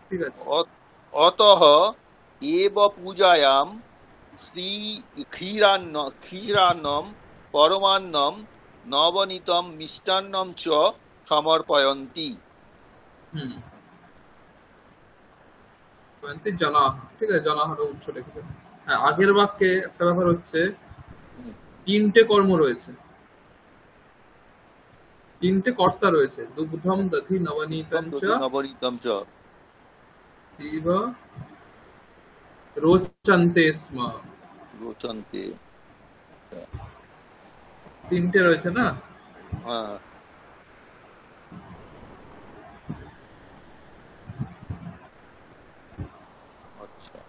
ঠিক আছে। অতঃ এব পূজায়াম শ্রী ক্ষীরান্নম পরমান্নম নবনীতম মিষ্টান্নম চ সমর্পয়ন্তি। হুম। জানাহা, ঠিক আছে, জানাহাটা উৎস লিখেছেন। হ্যাঁ, আগের বাক্যে একটা ব্যাপার হচ্ছে, তিনটে কর্ম রয়েছে, তিনটে কর্তা রয়েছে, দুগ্ধম দধি নবনীতম চ নবনীতম চ ইব রোচন্তে স্ম। রোচন্তে, তিনটে রয়েছে না? হ্যাঁ, আচ্ছা,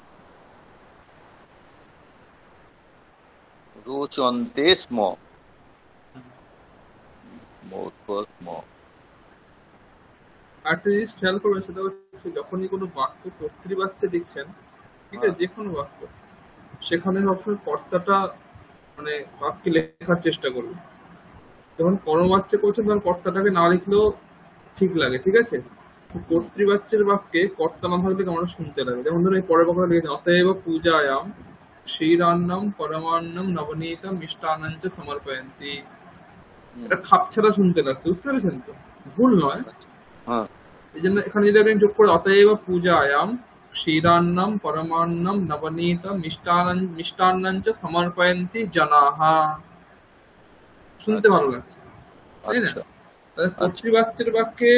রোচন্তে স্ম, স্ম। একটা জিনিস খেয়াল করবেন, সেটা হচ্ছে যখনই কোনো বাক্য কর্তৃবাচ্যে লিখছেন, ঠিক আছে, হ্যাঁ, যে কোনো বাক্য, সেখানে সবসময় কর্তাটা মানে বাক্যে লেখার চেষ্টা করবে। যখন কর্মবাচ্যে করছেন তখন কর্তাটাকে না লিখলেও ঠিক লাগে, ঠিক আছে। তো হুম, কর্তৃবাচ্যের বাক্যে কর্তা না থাকলে কেমন শুনতে লাগে। যেমন ধরুন এই পরের বাক্যটা লিখেছেন, অতএব পূজায়াম ক্ষীরান্নম পরমান্নম নবনীতম মিষ্টান্নঞ্চ সমর্পয়ন্তি। হুম, এটা খাপছাড়া শুনতে লাগছে, বুঝতে পেরেছেন তো? ভুল নয়। আচ্ছা, হ্যাঁ, এই জন্য এখানে যদি আপনি যোগ করে অতএব পূজায়াম ক্ষীরান্নম পরমান্নম নবনীতম মিষ্টান্নঞ্চ সমর্পয়ন্তি জনাহা, শুনতে আচ্ছা, ভালো লাগছে, তাই না? আচ্ছা, তাহলে আচ্ছা, কর্তৃবাচ্যের বাক্যে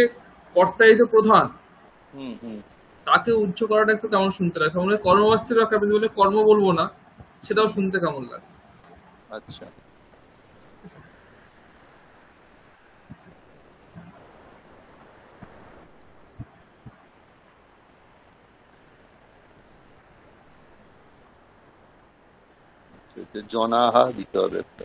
কর্তাই তো প্রধান, হুম, হুম, তাকে উচ্চ করাটা একটু কেমন শুনতে লাগে, আমরা কর্মবাচ্চার বাক্য আপনি বলে কর্ম বলবো না, সেটাও শুনতে কেমন লাগে। আচ্ছা, জনাহা দিতে হবে একটা।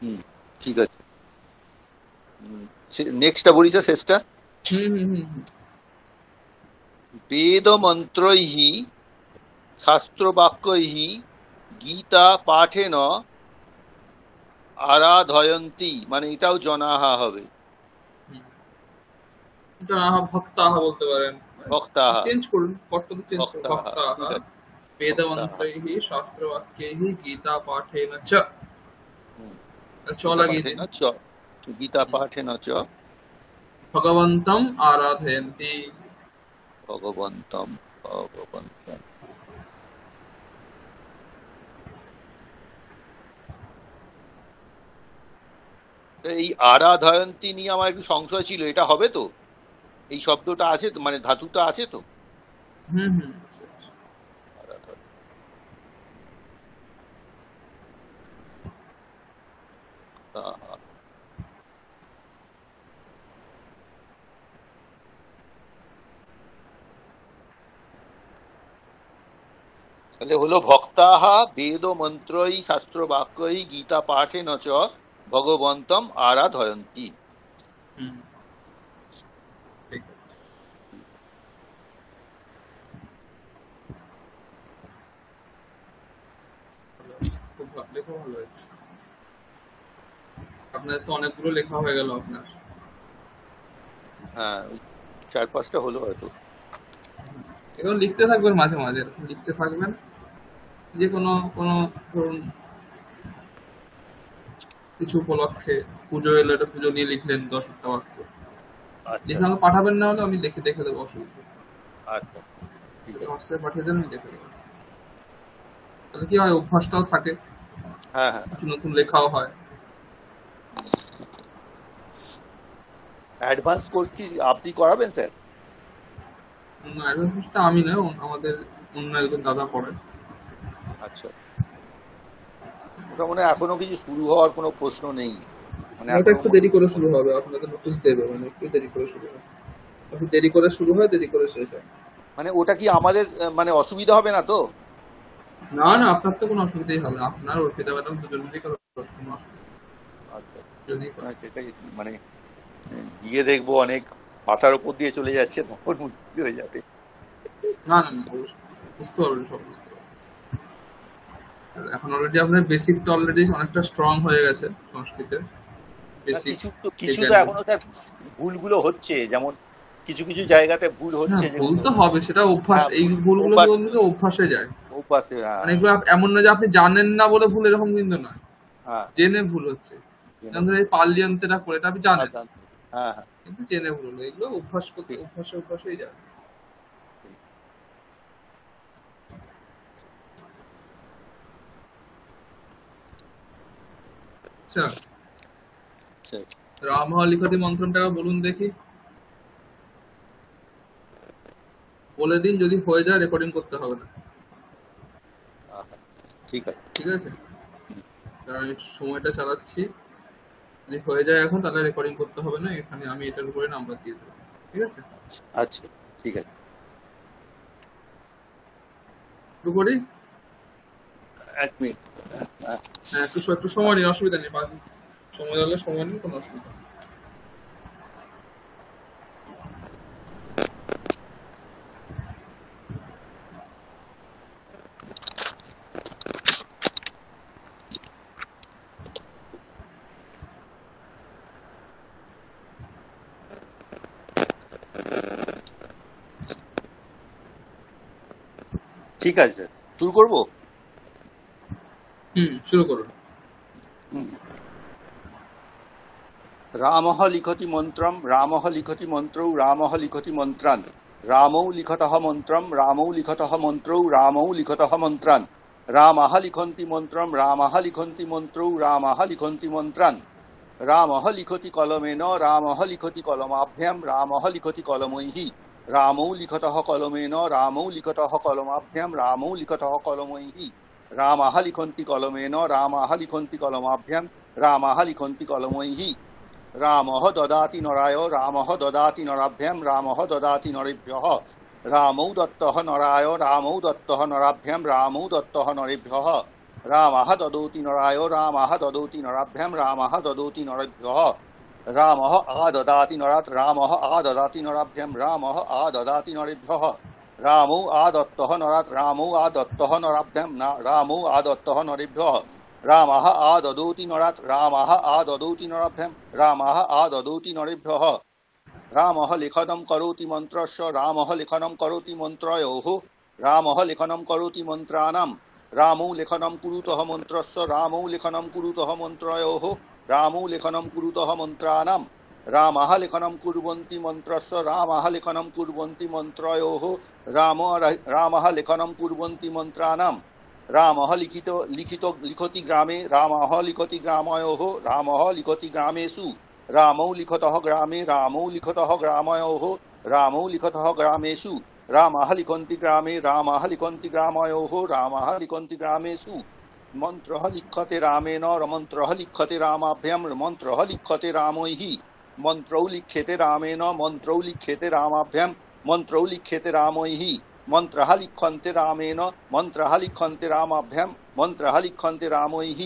হুম, ঠিক আছে। নেক্সটটা বলি তো, শেষটা। হুম হুম হুম হুম। বেদ মন্ত্রৈঃ শাস্ত্রবাক্যৈঃ গীতা পাঠেন আরাধয়ন্তি, মানে এটাও জনাহা হবে। হুম। এটা আহা ভক্তাহা বলতে পারেন, ভক্তাহা, চেঞ্জ করুন, কর্তব্য চেঞ্জ করুন, ভক্তাহা, ভক্তাহা ঠিক আছে, ভক্তাহা। বেদমন্ত্রৈঃ শাস্ত্রবাক্যৈঃ গীতা পাঠেন চ, হুম, চ গীতা লাগিয়ে দিন। পাঠেন চ, গীতা হুম। পাঠেন চ ভগবন্তম আরাধয়ন্তি। ভগবন্তম, ভগবন্তম। তো এই আরাধয়ন্তী নিয়ে আমার একটু সংশয় ছিল, এটা হবে তো? এই শব্দটা আছে তো, মানে ধাতুটা আছে তো? হুম হুম, আচ্ছা, আচ্ছা। আরাধয়ন্তী। তাহলে হলো ভক্তাহা বেদ মন্ত্রই শাস্ত্র বাক্যই গীতা পাঠেন চ ভগবন্তম আরাধয়ন্তী। হুম, ঠিক আছে। ভালো আছে, খুব লেখা ভালো হয়েছে। আপনার তো অনেকগুলো লেখা হয়ে গেল আপনার। হ্যাঁ, ওই 4-5টা হলো হয়তো। এগুলো লিখতে থাকবেন মাঝে মাঝে, এরকম লিখতে থাকবেন, যে কোনো কোনো ধরুন কিছু উপলক্ষে, পুজো এলো, একটা পুজো নিয়ে লিখলেন 10টা বাক্য, আচ্ছা, লিখে আমাকে পাঠাবেন, না হলে আমি দেখে দেখে দেবো, অসুবিধা নেই। আচ্ছা, ঠিক আছে। হোয়াটসঅ্যাপে পাঠিয়ে দেন, আমি দেখে দেবো। তাহলে কি হয়, অভ্যাসটাও থাকে, হ্যাঁ, হ্যাঁ। কিছু নতুন লেখাও হয়। অ্যাডভান্স কোর্স কি আপনি করাবেন স্যার? অ্যাডভান্সটা আমি নয়, আমাদের অন্য একজন দাদা পড়েন। আচ্ছা, ওটা মনে হয় এখনো কিছু শুরু হওয়ার কোনো প্রশ্ন নেই, মানে ওটা এখনো একটু মনে দেরি করে শুরু হবে, আপনাদের নোটিশ দেবে, মানে একটু দেরি করে শুরু হবে, একটু দেরি করে শুরু হয়, দেরি করে শেষ হয়। মানে ওটা কি আমাদের মানে অসুবিধা হবে না তো? না না, আপনার তো কোনো অসুবিধাই হবে না, আপনার অর্পিতা ম্যাডাম দুজনেরই কোনো অসুবিধা আচ্ছা, যদি না সেটাই, মানে গিয়ে দেখবো অনেক মাথার উপর দিয়ে চলে যাচ্ছে, তখন মুশকিল হয়ে যাবে। না না না, অবশ্যই বুঝতে পারবেন, সব বুঝতে পারবেন। আর এখন অলরেডি আপনার বেসিকটা অলরেডি অনেকটা স্ট্রং হয়ে গেছে সংস্কৃতের, না, বেসিক কিছু তো রিটার্ন। এখনো স্যার ভুলগুলো হচ্ছে, যেমন কিছু কিছু জায়গাতে ভুল হ্যাঁ, হচ্ছে ভুল যেগুলো। তো হবে, সেটা অভ্যাস, হ্যাঁ, এই ভুলগুলো কি অভ্যাস, বলতে যে অভ্যাসে যায়। অভ্যাসে, হ্যাঁ, মানে এগুলো এমন না যে আপনি জানেন না বলে ভুল, এরকম কিন্তু নয়, হ্যাঁ, জেনে ভুল হচ্ছে। জেনে যেমন ধরুন ভুল। এই পালিয়ন্তেরা করে, এটা আপনি হ্যাঁ, জানেন, হ্যাঁ, হ্যাঁ, কিন্তু জেনে ভুল হলো, এগুলো অভ্যাস করতে ঠিক, অভ্যাসে অভ্যাসেই যায়। ঠিক। আচ্ছা, আচ্ছা, রাম লিখতি মন্ত্রটা বলুন দেখি, বলে দিন, যদি হয়ে যায় রেকর্ডিং করতে হবে না। হ্যাঁ, হ্যাঁ, ঠিক আছে। ঠিক আছে, কারণ আমি সময়টা চালাচ্ছি, যদি হয়ে যায় এখন তাহলে রেকর্ডিং করতে হবে না, এখানে আমি এটার উপরে নাম্বার দিয়ে দেবো। ঠিক আছে, আচ্ছা, ঠিক আছে। শুরু করি। 1 মিনিট। হ্যাঁ, হ্যাঁ, একটু একটু সময় নিন, অসুবিধা নেই, সময় হলে সময় নিন, কোনো অসুবিধা নেই। ঠিক আছে স্যার, শুরু করবো। হুম, শুরু করুন। হুম। রামः লিখতি মন্ত্রম, রামः লিখতি মন্ত্রৌ, রামः লিখতি মন্ত্রান, রামৌ লিখতः মন্ত্রম, রামৌ লিখতः মন্ত্রৌ, রামৌ লিখতः মন্ত্রান, রামাः লিখন্তি মন্ত্রম, রামাः লিখন্তি মন্ত্রৌ, রামাः লিখন্তি মন্ত্রান, रामः लिखति कलमेन रामः लिखति कलमाभ्यां रामः लिखति कलमैः रामौ लिखतः कलमेन रामौ लिखतः कलमाभ्यां रामौ लिखतः कलमैः रामाः लिखन्ति कलमेन रामाः लिखन्ति कलमाभ्यां रामाः लिखन्ति कलमैः रामः ददाति नराय रामः ददाति नराभ्यां रामः ददाति नरेभ्यः रामौ दत्तः नराय रामौ दत्तः नराभ्यां रामौ दत्तः नरेभ्यः रामः ददोति नराय रामः ददोति नराभ्यां रामः ददोति नरेभ्यः रामः आददाति नरात् रामः आददाति नराभ्यां रामः आददाति नरेभ्यः रामौ आदत्तः नरात् रामौ आदत्तः नराभ्यां रामौ आदत्तः नरेभ्यः रामः आददोति नरात् रामः आददोति नराभ्यां रामः आददोति नरेभ्यः रामः लेखनं करोति मन्त्रस्य रामः लेखनं करोति मन्त्रयोः रामः लेखनं करोति मन्त्राणां रामौ लेखनं कुरुतः मन्त्रस्य रामौ लेखनं कुरुतः मन्त्रयोः रामौ लेखनं कुरुतः मन्त्राणां रामः लेखनं कुर्वन्ति मन्त्रस्य रामः लेखनं कुर्वन्ति मन्त्रयोः रामः लेखनं कुर्वन्ति मन्त्राणां रामः लिखति ग्रामे रामः लिखति ग्रामयोः रामः लिखति ग्रामेषु रामौ लिखतः ग्रामे रामौ लिखतः ग्रामयोः रामौ लिखतः ग्रामेषु रामः लिखन्ति ग्रामे रामः लिखन्ति ग्रामयोः रामः लिखन्ति ग्रामेषु मन्त्रः लिख्यते रामेण मन्त्रः लिख्यते रामाभ्यां मन्त्रः लिख्यते रामैः मन्त्रौ लिख्यते रामेण मन्त्रौ लिख्यते रामाभ्यां मन्त्रौ लिख्यते रामैः मन्त्रः लिख्यन्ते रामेण मन्त्रः लिख्यन्ते रामाभ्यां मन्त्रः लिख्यन्ते रामैः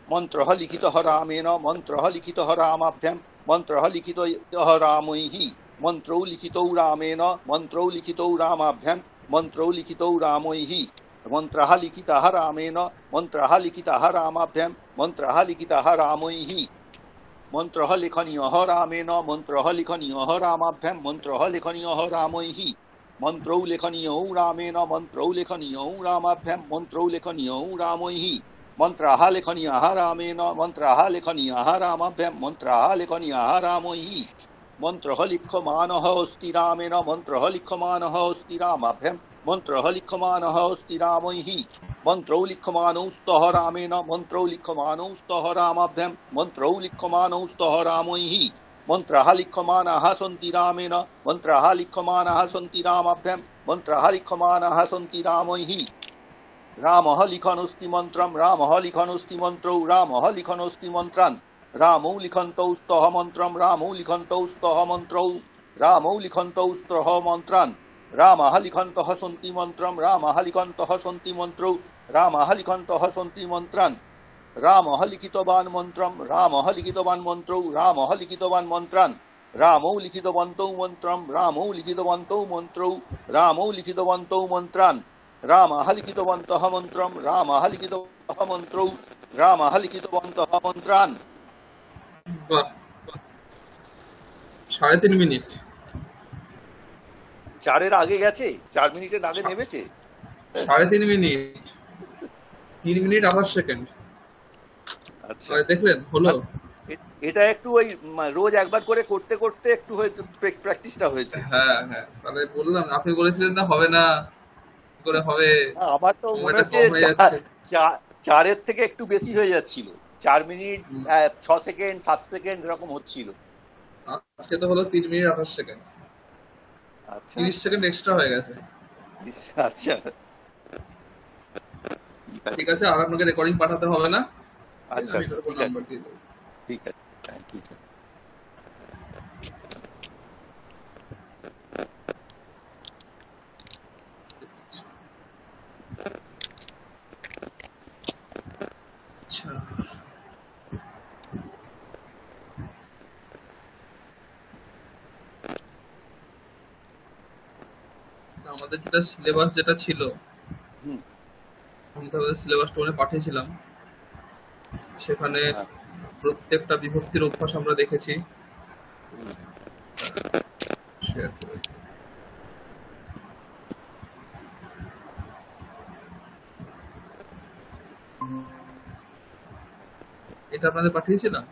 मन्त्रः लिखितः रामेण मन्त्रः लिखितः रामाभ्यां मन्त्रः लिखितः रामैः मन्त्रौ लिखितौ रामेण मन्त्रौ लिखितौ रामाभ्यां मन्त्रौ लिखितौ रामैः मन्त्रः लिखितः रामेण मन्त्रः लिखितः रामाभ्यां मन्त्रः लिखितः रामैः मन्त्रः लेखनीयः रामेण मन्त्रः लेखनीयः रामाभ्यां मन्त्रः लेखनीयः रामैः मन्त्रौ लेखनीयौ रामेण मन्त्रौ लेखनीयौ रामाभ्यां मन्त्रौ लेखनीयौ रामैः मन्त्रः लेखनीयः रामेण मन्त्रः लेखनीयः रामाभ्यां मन्त्रः लेखनीयः रामैः मन्त्रः लिख्यमानः अस्ति रामेण मन्त्रः लिख्यमानः अस्ति रामाभ्यां मन्त्रः लिख्यमानः अस्ति रामैः मन्त्रौ लिख्यमानौ स्तः रामेण मन्त्रौ लिख्यमानौ स्तः रामाभ्यां मन्त्रौ लिख्यमानौ स्तः रामैः मन्त्रः लिख्यमानाः सन्ति रामेण मन्त्रः लिख्यमानाः सन्ति रामाभ्यां मन्त्रः लिख्यमानाः सन्ति रामैः रामः लिखनोऽस्ति मन्त्रं रामः लिखनोऽस्ति मन्त्रौ रामः लिखनोऽस्ति मन्त्रान् रामौ लिखन्तौ स्तः मन्त्रं रामौ लिखन्तौ स्तः मन्त्रौ रामौ लिखन्तौ स्तः मन्त्रान् रामः लिखन्तः सन्ति मन्त्रं रामः लिखन्तः सन्ति मन्त्रौ रामः लिखन्तः सन्ति मन्त्रान् रामः लिखितवान् मन्त्रं रामः लिखितवान् मन्त्रौ रामः लिखितवान् मन्त्रान् रामौ लिखितवन्तौ मन्त्रं रामौ लिखितवन्तौ मन्त्रौ रामौ लिखितवन्तौ मन्त्रान् रामः लिखितवन्तः मन्त्रं रामः लिखितवन्तः मन्त्रौ रामः लिखितवन्तः मन्त्रान्। বাহ, 3.5 মিনিট। চারের আগে গেছে 4 মিনিটের আগে নেমেছে 3.5 মিনিট, 3 মিনিট 28 সেকেন্ড। আচ্ছা দেখলেন হলো। এটা একটু ওই রোজ একবার করে করতে করতে একটু হয়েছে প্র্যাকটিসটা হয়েছে। হ্যাঁ হ্যাঁ, তাহলে বললাম আপনি বলেছিলেন না হবে না, কি করে হবে। আমার তো মনে হচ্ছে 4-এর থেকে একটু বেশি হয়ে যাচ্ছিল, 4 মিনিট 6 সেকেন্ড 7 সেকেন্ড এরকম হচ্ছিল। আজকে তো হলো 3 মিনিট 28 সেকেন্ড। আচ্ছা 30 সেকেন্ড এক্সট্রা হয়ে গেছে। আচ্ছা ঠিক আছে, আর আপনাকে রেকর্ডিং পাঠাতে হবে না। আচ্ছা আমি তোর নাম্বার দিয়ে দেবো। ঠিক আছে ঠিক আছে। আচ্ছা, আমাদের যেটা সিলেবাস যেটা ছিল, আমি তাহলে সিলেবাসটা মানে পাঠিয়েছিলাম, সেখানে প্রত্যেকটা বিভক্তির অভ্যাস আমরা দেখেছি। শেয়ার করে দিই। এটা আপনাদের পাঠিয়েছিলাম,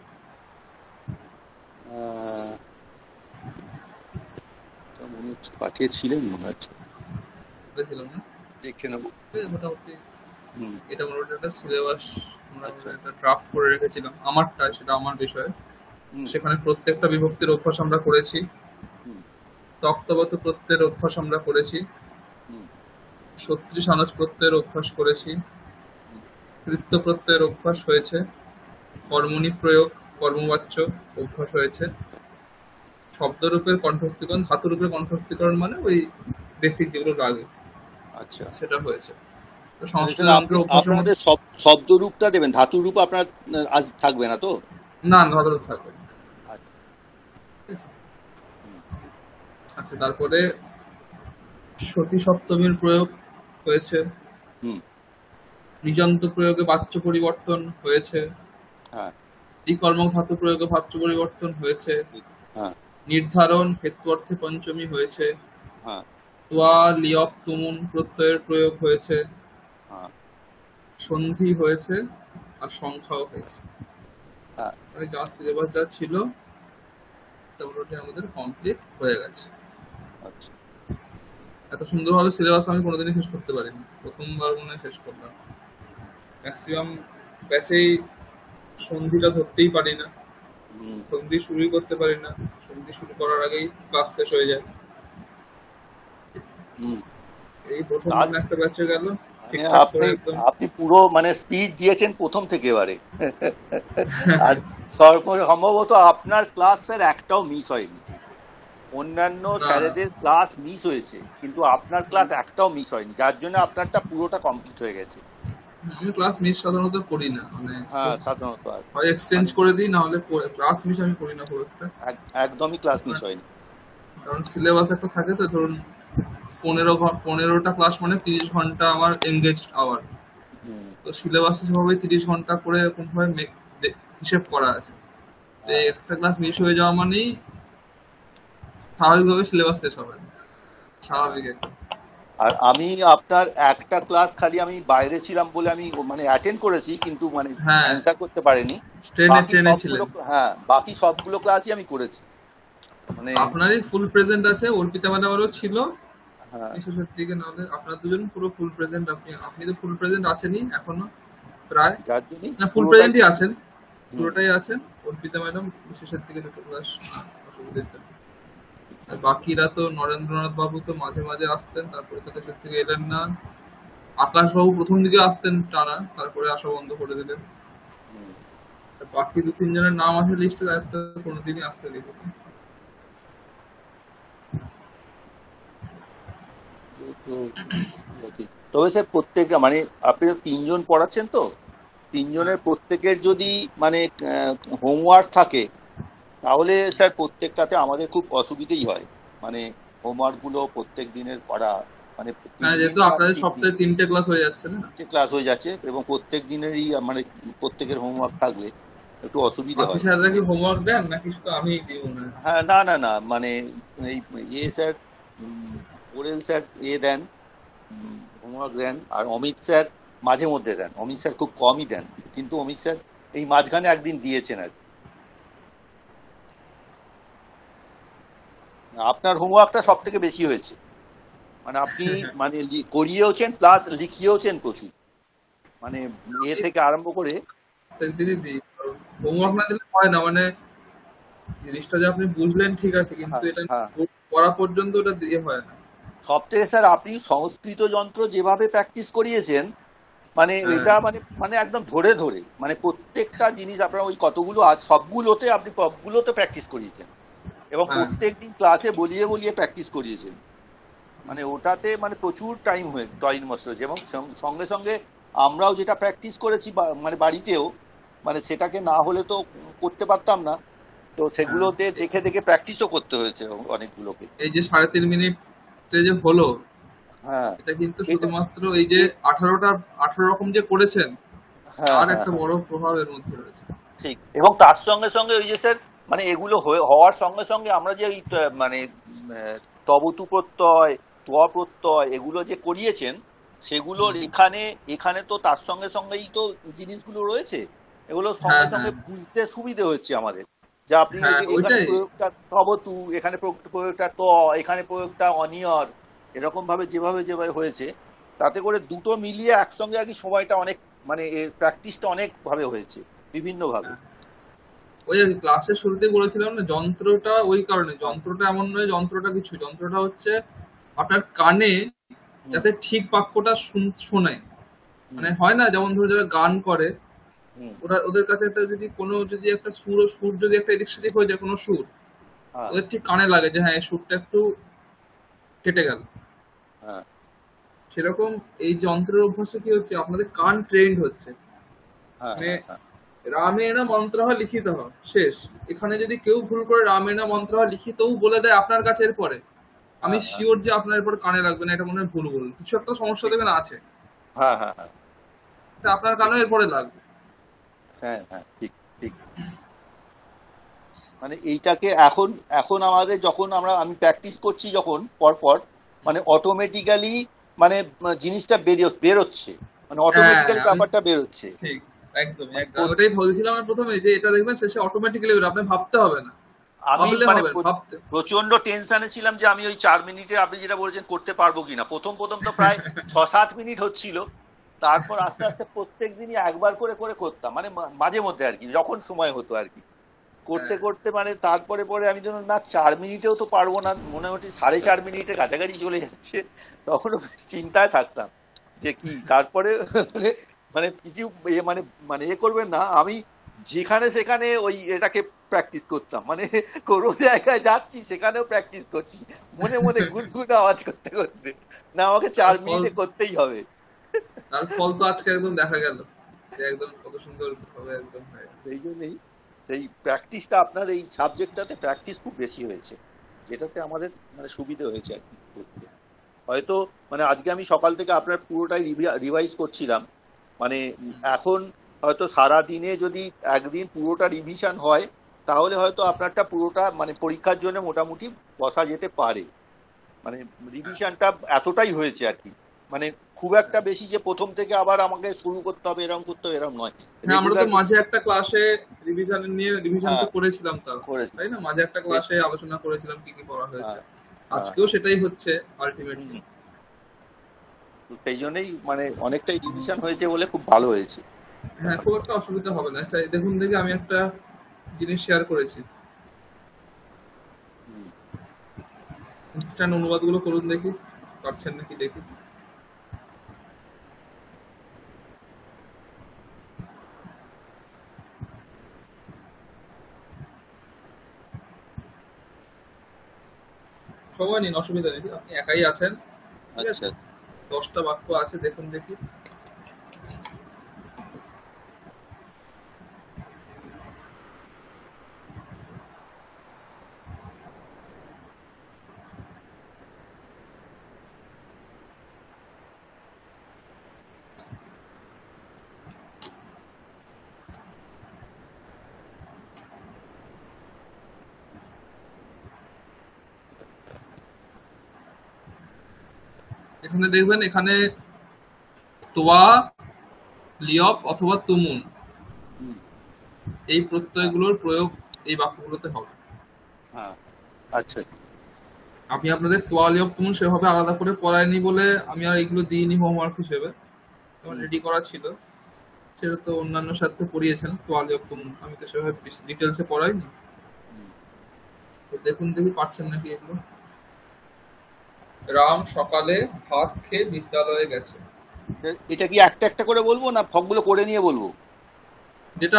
পাঠিয়েছিলেন মনে হচ্ছে, বলেছিলাম না? দেখে নেবো। মোটামুটি এটা মোটামুটি একটা সিলেবাস আমরা আচ্ছা। একটা ড্রাফট করে রেখেছিলাম আমারটা, সেটা আমার বিষয়। হুম সেখানে প্রত্যেকটা বিভক্তির অভ্যাস আমরা করেছি, হুম তক্তগত প্রত্যয়ের অভ্যাস আমরা করেছি, হুম সত্যি সানজ প্রত্যয়ের অভ্যাস করেছি, হুম কৃত্য প্রত্যয়ের অভ্যাস হয়েছে, কর্মণি প্রয়োগ, কর্মবাচ্য অভ্যাস হয়েছে, শব্দরূপের কণ্ঠস্থীকরণ, ধাতুরূপের কণ্ঠস্থীকরণ মানে ওই বেসিক যেগুলো লাগে আচ্ছা। সেটা হয়েছে। তো মানে সংস্কৃত স্যার আপনি অঙ্কের অভ্যাসের মধ্যে আপনাদের শব্দ রূপটা দেবেন, ধাতু রূপ আপনার আজ থাকবে না তো? না ধাতুরূপ থাকবে না। আচ্ছা। ঠিক আছে? হুম আচ্ছা, তারপরে সতী সপ্তমীর প্রয়োগ হয়েছে, হুম নিযন্ত প্রয়োগে বাচ্য পরিবর্তন হয়েছে, হ্যাঁ ত্রিকর্মক ধাতু প্রয়োগে বাচ্য পরিবর্তন হয়েছে, ঠিক, হ্যাঁ নির্ধারণ হেতু অর্থে পঞ্চমী হয়েছে, হ্যাঁ তোয়া লিয়ক তুমুন প্রত্যয়ের প্রয়োগ হয়েছে, হ্যাঁ সন্ধি হয়েছে, আর সংখ্যাও হয়েছে। হ্যাঁ। মানে যা সিলেবাস যা ছিল মোটামুটি আমাদের কমপ্লিট হয়ে গেছে। আচ্ছা। এত সুন্দরভাবে সিলেবাস আমি কোনোদিনই শেষ করতে পারিনি, প্রথমবার মনে হয় শেষ করলাম। ম্যাক্সিমাম ব্যাচেই সন্ধিটা ধরতেই পারি না, হুম সন্ধি শুরুই করতে পারি না, সন্ধি শুরু করার আগেই ক্লাস শেষ হয়ে যায়। হুম। এই প্রথম কাজ দিন একটা ব্যাচে গেল মানে ঠিকঠাক করে আপনি একদম। আপনি পুরো মানে স্পিড দিয়েছেন প্রথম থেকে এবারে। আর সম্ভবত আপনার ক্লাস স্যার একটাও মিস হয়নি। অন্যান্য না, স্যারেদের ক্লাস মিস হয়েছে, কিন্তু আপনার ক্লাস একটাও মিস হয়নি, যার জন্য আপনারটা পুরোটা কমপ্লিট হয়ে গেছে। আমি ক্লাস মিস সাধারণত করি না, মানে হ্যাঁ, সাধারণত আর হয় এক্সচেঞ্জ মানে করে দিই, না হলে ক্লাস মিস আমি করি না খুব একটা। একদমই ক্লাস মিস হয়নি। কারণ সিলেবাস একটা থাকে, তো ধরুন 15টা ক্লাস মানে 30 ঘন্টা আমার এঙ্গেজ আওয়ার। হুম, তো সিলেবাসে সেভাবে 30 ঘন্টা করে এরকম ভাবে হিসেব করা আছে। তো এই হ্যাঁ একটা ক্লাস মিস হয়ে যাওয়া মানেই স্বাভাবিকভাবে সিলেবাস শেষ হবে না, হ্যাঁ। স্বাভাবিক একটা। আর আমি আপনার একটা ক্লাস খালি আমি বাইরে ছিলাম বলে আমি মানে অ্যাটেন্ড করেছি, কিন্তু মানে হ্যাঁ, অ্যান্সার করতে পারিনি। ট্রেনে বাকি ট্রেনে সবগুলো, ছিলেন। হ্যাঁ বাকি সবগুলো ক্লাসই আমি করেছি মানে। আপনারই ফুল প্রেজেন্ট আছে, অর্পিতা ম্যাডামেরও ছিল হ্যাঁ, শেষের দিকে, নাহলে আপনার দুজন পুরো ফুল প্রেজেন্ট। আপনি আপনি তো ফুল প্রেজেন্ট আছেনই এখনো প্রায়, যার জন্যই না ফুল পুরোটাই। প্রেজেন্টই আছেন, হুম, পুরোটাই আছেন। অর্পিতা ম্যাডাম শেষের দিকে দুটো ক্লাস অসুবিধার জন্য। আর বাকিরা তো নরেন্দ্রনাথ বাবু তো মাঝে মাঝে আসতেন, তারপরে তো দেশের থেকে এলেন না। আকাশ বাবু প্রথম দিকে আসতেন টানা, তারপরে আসা বন্ধ করে দিলেন। হুম। আর বাকি 2-3 জনের নাম আছে লিস্টে, তাদের তো কোনোদিনই আসতে দেখি। তবে স্যার প্রত্যেকটা মানে আপনি তো তিনজন পড়াচ্ছেন, তো হ্যাঁ, তিনজনের প্রত্যেকের যদি মানে হোমওয়ার্ক থাকে, তাহলে স্যার প্রত্যেকটাতে আমাদের খুব অসুবিধেই হয়। মানে হোমওয়ার্ক গুলো প্রত্যেক দিনের করা, মানে তিন হ্যাঁ, দিন যেহেতু ছাড়া আপনাদের তিন দিন সপ্তাহে 3টে ক্লাস হয়ে যাচ্ছে না, ক্লাস হয়ে যাচ্ছে, এবং প্রত্যেক দিনেরই মানে প্রত্যেকের হোমওয়ার্ক থাকলে একটু অসুবিধে বাকি হয় স্যাররা কি মানে। হোমওয়ার্ক দেন নাকি শুধু আমিই দিই মনে হয়? হ্যাঁ, না না না, মানে এই স্যার, ওরেল স্যার দেন, হোমওয়ার্ক দেন। আর অমিত স্যার মাঝে মধ্যে দেন, অমিত স্যার খুব কমই দেন, কিন্তু অমিত স্যার এই মাঝখানে একদিন দিয়েছেন আর কি। আপনার হোমওয়ার্কটা সব থেকে বেশি হয়েছে, মানে আপনি মানে করিয়েওছেন প্লাস লিখিয়েওছেন প্রচুর, মানে এ আমি থেকে আরম্ভ করে। প্রত্যেকদিনই দিই, কারণ হোমওয়ার্ক না দিলে হয় না। মানে জিনিসটা যে আপনি বুঝলেন ঠিক আছে, কিন্তু হ্যাঁ এটা হ্যাঁ। করা পর্যন্ত ওটা দিয়ে হয় না। সব থেকে স্যার আপনি সংস্কৃত যন্ত্র যেভাবে প্র্যাকটিস করিয়েছেন, মানে হ্যাঁ, এটা মানে মানে একদম ধরে ধরে মানে প্রত্যেকটা জিনিস আপনার ওই কতগুলো আজ সবগুলোতে আপনি সবগুলোতে প্র্যাকটিস করিয়েছেন, এবং হ্যাঁ, প্রত্যেক দিন ক্লাসে বলিয়ে বলিয়ে প্র্যাকটিস করিয়েছেন। মানে ওটাতে মানে প্রচুর টাইম নষ্ট হয়েছে, এবং সঙ্গে সঙ্গে আমরাও যেটা প্র্যাকটিস করেছি মানে বাড়িতেও, মানে সেটাকে না হলে তো করতে পারতাম না। তো হ্যাঁ। সেগুলোতে দেখে দেখে প্র্যাকটিসও করতে হয়েছে অনেকগুলোকে। এই যে 3.5 মিনিটে যে হলো, হ্যাঁ এটা কিন্তু এটা শুধুমাত্র এই যে এ- 18 রকম যে করেছেন, হ্যাঁ তার হ্যাঁ একটা হ্যাঁ, বড় প্রভাব এর মধ্যে রয়েছে। ঠিক। এবং তার সঙ্গে সঙ্গে ওই যে স্যার, মানে এগুলো হওয়ার সঙ্গে সঙ্গে আমরা যে মানে তবতু প্রত্যয়, ত্ব প্রত্যয় এগুলো যে করিয়েছেন, সেগুলোর হুম। এখানে এখানে তো তার সঙ্গে সঙ্গেই তো জিনিসগুলো রয়েছে। এগুলো হ্যাঁ, সঙ্গে হ্যাঁ, সঙ্গে বুঝতে সুবিধে হচ্ছে আমাদের, যে আপনি হ্যাঁ, এখানে ওইটাই। প্রয়োগটা তবতু, এখানে প্রয়োগটা ত, এখানে প্রয়োগটা অনিয়র, এরকম ভাবে যেভাবে যেভাবে হয়েছে, তাতে করে দুটো মিলিয়ে একসঙ্গে আর কি সময়টা অনেক মানে এর প্র্যাকটিসটা অনেক ভাবে হয়েছে, বিভিন্ন ভাবে। হ্যাঁ, ওই আর কি ক্লাসের শুরুতেই বলেছিলাম না, যন্ত্রটা ওই কারণে, হ্যাঁ। যন্ত্রটা এমন নয় যন্ত্রটা কিছু, যন্ত্রটা হচ্ছে আপনার কানে হুম। যাতে ঠিক বাক্যটা শোনে। হুম। মানে হয় না, যেমন ধরো যারা গান করে, হুম। ওরা ওদের কাছে একটা যদি কোনো যদি একটা সুর যদি একটা এদিক সেদিক হয়ে যায় কোনো সুর, হ্যাঁ। ওদের ঠিক কানে লাগে যে হ্যাঁ এই সুরটা একটু কেটে গেল। হ্যাঁ। সেরকম এই যন্ত্রের অভ্যাসে কি হচ্ছে, আপনাদের কান ট্রেন্ড হচ্ছে। হ্যাঁ। মানে হ্যাঁ। হ্যাঁ। রামেণ মন্ত্রঃ লিখিতঃ, শেষ। এখানে যদি কেউ ভুল করে রামেণ মন্ত্রঃ লিখিতও বলে দেয় আপনার কাছে এরপরে, আমি হ্যাঁ। হ্যাঁ। শিওর যে আপনার এরপর কানে লাগবে না, এটা মনে হয় ভুল বলল, কিছু একটা সমস্যা ঠিক। দেখবেন আছে, হ্যাঁ। হ্যাঁ। হ্যাঁ। তা আপনার ঠিক। কানেও এরপরে লাগবে। হ্যাঁ। হ্যাঁ। ঠিক। ঠিক। মানে এইটাকে এখন, এখন আমাদের যখন আমি প্র্যাকটিস করছি যখন পর পর, মানে অটোমেটিক্যালি, মানে জিনিসটা বেরোচ্ছে, মানে হ্যাঁ, অটোমেটিক্যালি আমি ব্যাপারটা বেরোচ্ছে। ঠিক, একদমই মানে একদম ওটাই বলছিলাম আমি প্রথমে, যে এটা দেখবেন শেষে অটোমেটিক্যালি আপনি ভাবতে হবে না, আমি ভাবলে মানে হবে না, ভাবতে। প্রচন্ড টেনশনে ছিলাম যে আমি ওই 4 মিনিটে আপনি যেটা বলেছেন করতে পারবো কিনা। প্রথম প্রথম তো প্রায় 6-7 মিনিট হচ্ছিল। তারপর আস্তে আস্তে প্রত্যেক দিনই একবার করে করে করতাম, মানে মাঝে মধ্যে আর কি, যখন সময় হতো আর কি। করতে হ্যাঁ, করতে মানে তারপরে পরে আমি ধরুন না 4 মিনিটেও তো পারবো না, মনে হচ্ছে 4.5 মিনিটের কাছাকাছি চলে যাচ্ছে। তখনও চিন্তায় থাকতাম যে কি তারপরে মানে, মানে কিছু মানে, মানে করবেন না, আমি যেখানে সেখানে ওই এটাকে প্র্যাকটিস করতাম, মানে কোনো জায়গায় যাচ্ছি সেখানেও প্র্যাকটিস করছি, মনে মনে গুনগুন আওয়াজ করতে করতে, না আমাকে তার চার ফল, মিনিটে করতেই হবে। তার ফল তো আজকে একদম দেখা গেল, যে একদম কত সুন্দর ভাবে একদম হয়। সেই জন্যই সেই প্র্যাকটিসটা আপনার এই সাবজেক্টটাতে প্র্যাকটিস খুব বেশি হয়েছে, যেটাতে আমাদের মানে সুবিধে হয়েছে আর কি করতে। হয়তো মানে আজকে আমি সকাল থেকে আপনার পুরোটাই রিভাইজ করছিলাম, মানে এখন হয়তো সারা দিনে যদি একদিন পুরোটা রিভিশন হয়, তাহলে হয়তো আপনারটা পুরোটা মানে পরীক্ষার জন্য মোটামুটি বসা যেতে পারে। মানে রিভিশনটা এতটাই হয়েছে আর কি, মানে খুব একটা বেশি যে প্রথম থেকে আবার আমাকে শুরু করতে হবে এরকম করতে হবে এরকম নয়, হ্যাঁ, আমরা তো রেগুলার। মাঝে একটা ক্লাসে রিভিশন নিয়ে রিভিশন হ্যাঁ। তো করেছিলাম, তাও করেছি। তাই না, মাঝে একটা সে। ক্লাসে আলোচনা করেছিলাম কি কি পড়া হয়েছে। হ্যাঁ। হ্যাঁ। আজকেও হ্যাঁ। সেটাই হচ্ছে হুম। আলটিমেটলি। তো সেই জন্যই মানে অনেকটাই রিভিশন হয়েছে বলে খুব ভালো হয়েছে হ্যাঁ, খুব ব্যাপারটা। একটা অসুবিধা হবে না। আচ্ছা, এই দেখুন দেখি, আমি একটা জিনিস শেয়ার করেছি, হুম। ইনস্ট্যান্ট অনুবাদগুলো করুন দেখি, পারছেন নাকি দেখি। সময় নিন, অসুবিধা নেই, আপনি একাই আছেন, ঠিক আছে। আচ্ছা। 10টা বাক্য আছে, দেখুন দেখি। এখানে দেখবেন, এখানে তোয়া, লিয়প অথবা তুমুন, হুম। এই হ্যাঁ। প্রত্যয়গুলোর প্রয়োগ এই বাক্যগুলোতে হবে। হ্যাঁ। আচ্ছা। আমি আপনাদের তোয়া লিয়প তুমুন সেভাবে আলাদা করে পড়াইনি বলে আমি আর এগুলো দিইনি হোমওয়ার্ক হিসেবে, যেমন হুম। রেডি করা ছিল। সেটা তো অন্যান্য সাথে পড়িয়েছেন তোয়া লিয়প তুমুন, আমি তো সেভাবে ডিটেলসে পড়াইনি। হুম। তো দেখুন দেখি পারছেন নাকি এগুলো। রাম সকালে ভাত খেয়ে বিদ্যালয়ে গেছে। এটা কি একটা একটা করে বলবো না সবগুলো করে নিয়ে বলবো? যেটা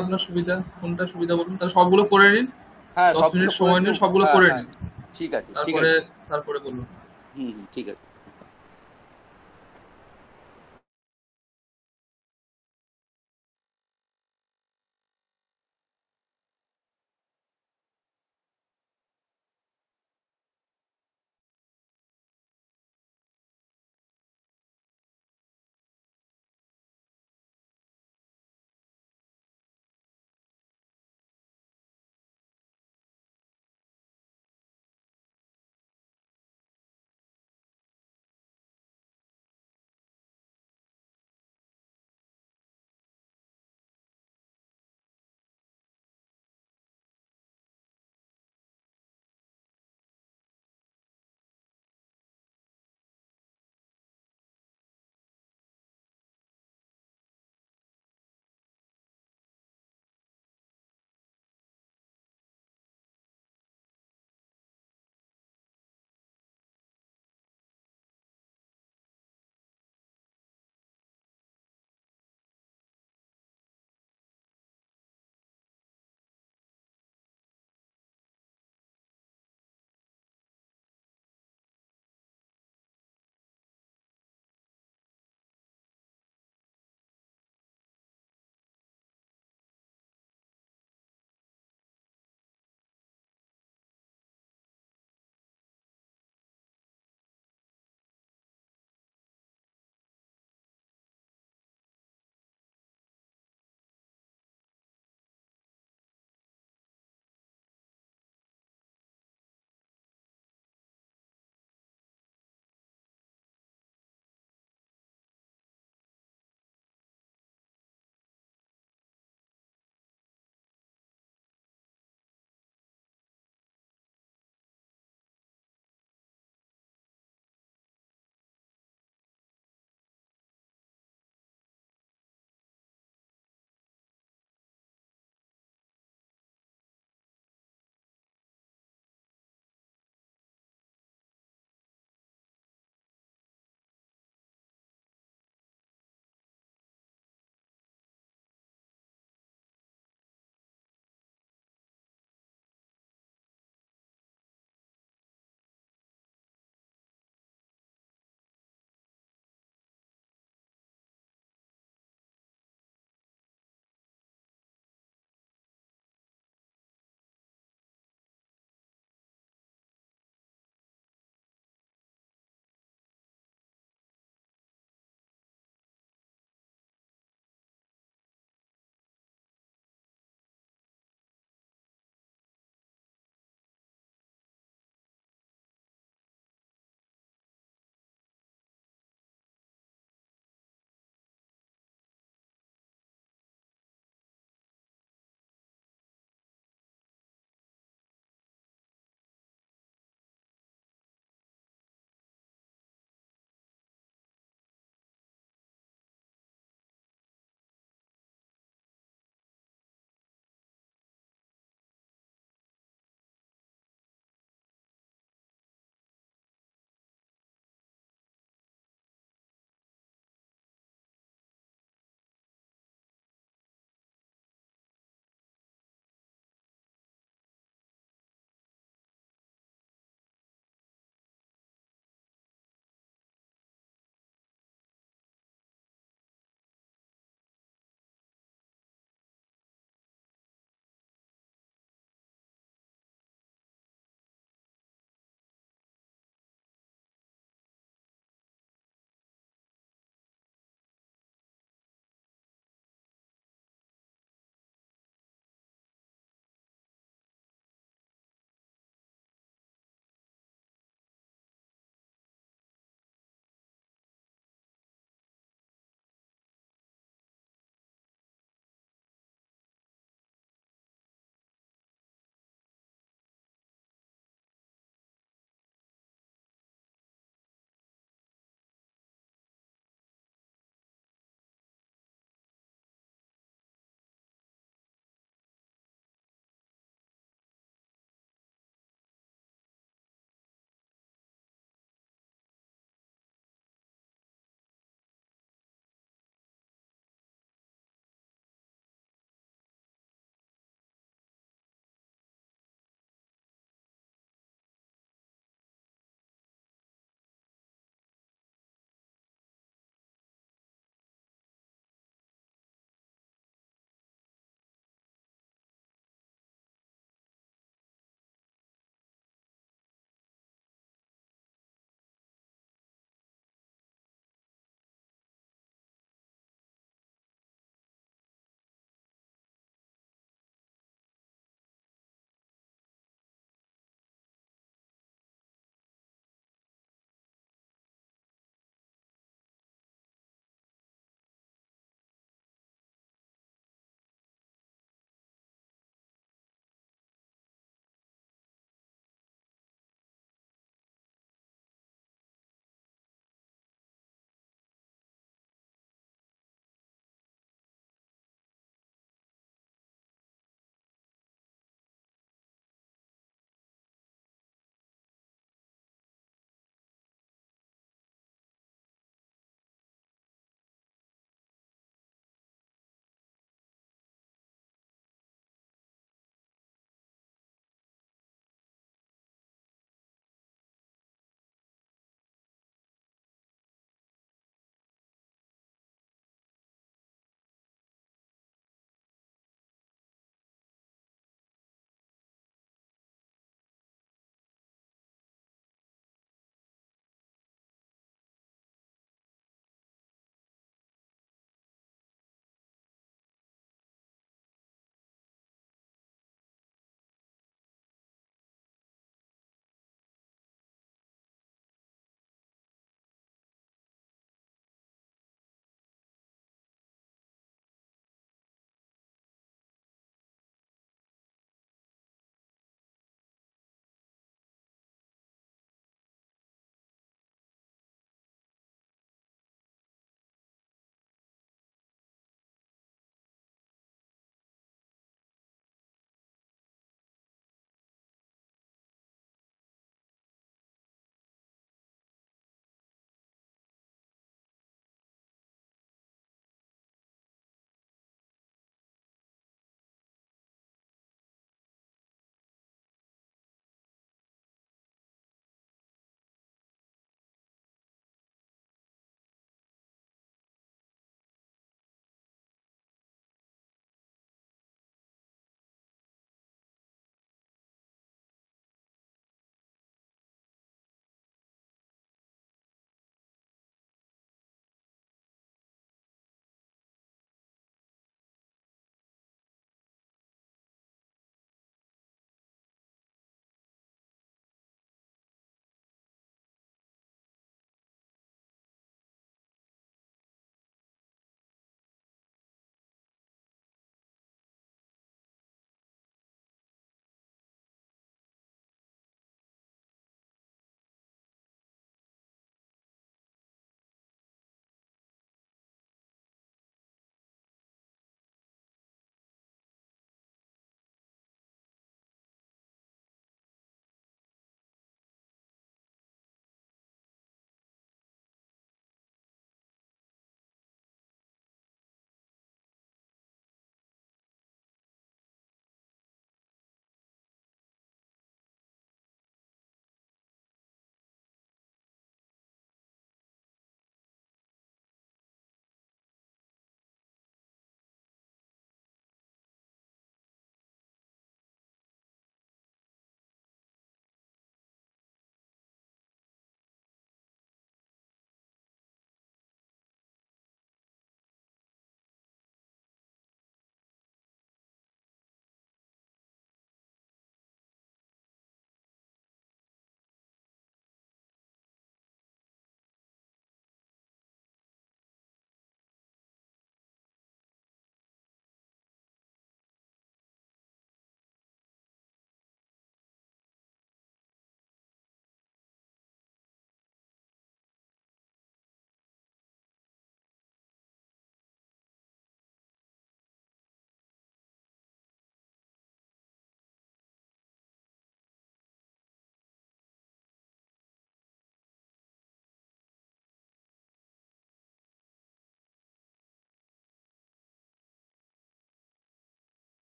আপনার সুবিধা, কোনটা সুবিধা বলুন, তাহলে সবগুলো করে নিন। হ্যাঁ, 10 মিনিট সবগুলো করে সময় নিয়ে। নিন, সবগুলো হ্যাঁ। করে হ্যাঁ। নিন, ঠিক আছে, ঠিক তারপরে আছে। তারপরে বলুন। হুম। হুম। ঠিক আছে।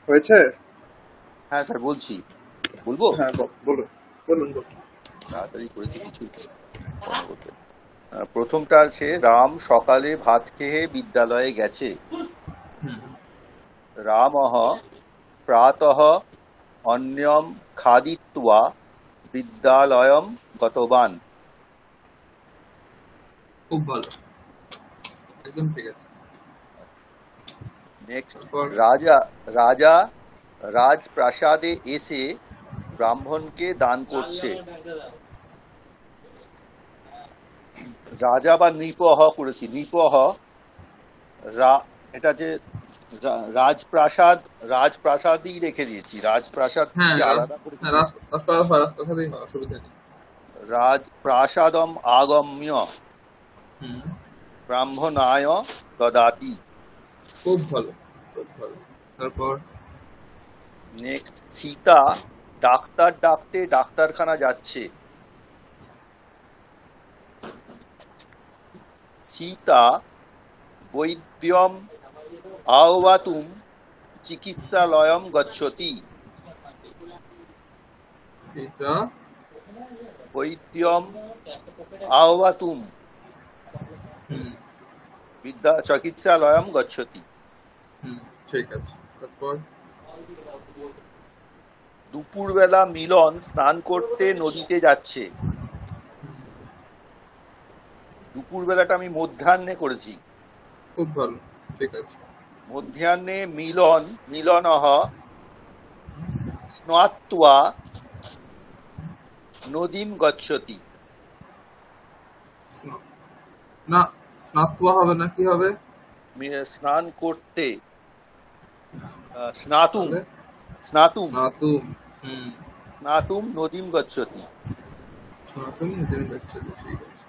হয়েছে? হ্যাঁ স্যার বলছি, বলবো? হ্যাঁ বলুন বলুন বলুন। তাড়াতাড়ি করেছি কিছু মনে করতে। প্রথমটা আছে, রাম সকালে ভাত খেয়ে বিদ্যালয়ে গেছে। হুম, রামঃ প্রাতঃ অন্যম খাদিত্বা বিদ্যালয়ম গতবান। খুব ভালো, একদম ঠিক আছে। নেক্সট, তারপর রাজা রাজা রাজপ্রাসাদে এসে ব্রাহ্মণকে দান করছে। রাজা বা নৃপহ করেছি, নৃপহ। এটা যে রাজপ্রাসাদ, রাজপ্রাসাদই রেখে দিয়েছি, রাজপ্রাসাদ হ্যাঁ কি আলাদা করেছি? হ্যাঁ, রাস্তাতেই হয়, অসুবিধা নেই। রাজপ্রাসাদম আগম্য হুম, ব্রাহ্মণায় দদাতি। খুব ভালো, খুব ভালো। তারপর নেক্সট, সীতা ডাক্তার ডাকতে ডাক্তারখানা যাচ্ছে। সীতা বৈদ্যম আহ্বাতুম চিকিৎসালয়ম গচ্ছতি। সেটা বৈদ্যম আহ্বাতুম হুম চিকিৎসালয়ম গচ্ছতি। হুম, ঠিক আছে। তারপর দুপুরবেলা মিলন স্নান করতে নদীতে যাচ্ছে। দুপুরবেলাটা আমি মধ্যাহ্নে করেছি। খুব ভালো, ঠিক আছে। মধ্যাহ্নে মিলনঃ স্নাত্বা নদীম গচ্ছতি। না, স্নাত্বা হবে না, কি হবে? স্নান করতে, স্নাতুম তাহলে স্নাতুম স্নাতুম। হুম, স্নাতুম নদীম গচ্ছতি। স্নাতুম নিজের যাচ্ছে, ঠিক আছে।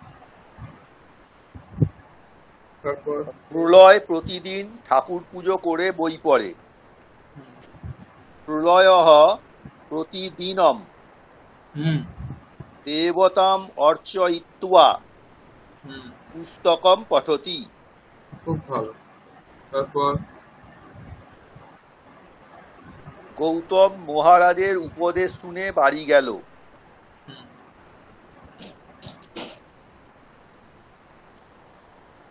তারপর প্রলয় প্রতিদিন ঠাকুর পুজো করে বই পড়ে। প্রলয়ঃ প্রতিদিনম হুম দেবতাম অর্চয়িত্বা হুম, পুস্তকম পঠতি। খুব ভালো। তারপর গৌতম মহারাজের উপদেশ শুনে বাড়ি গেল। হুম,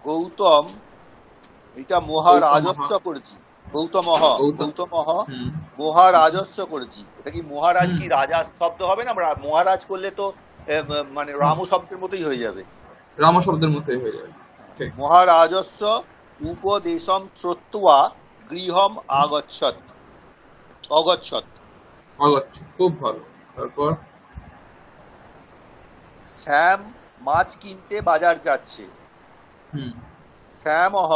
গৌতম, এটা মহারাজস্ব করেছি। গৌতমঃ, গৌতম। গৌতমঃ হুম মহারাজস্ব করেছি। এটা কি মহারাজ হুম, কি রাজা শব্দ হবে না? মহারাজ করলে তো মানে হুম, রাম শব্দের মতোই হয়ে যাবে। রাম শব্দের মতোই হয়ে যাবে, ঠিক। মহারাজস্ব উপদেশম শ্রুত্বা গৃহম অগচ্ছত। অগচ্ছ, খুব ভালো। তারপর শ্যাম মাছ কিনতে বাজার যাচ্ছে। হুম শ্যামঃ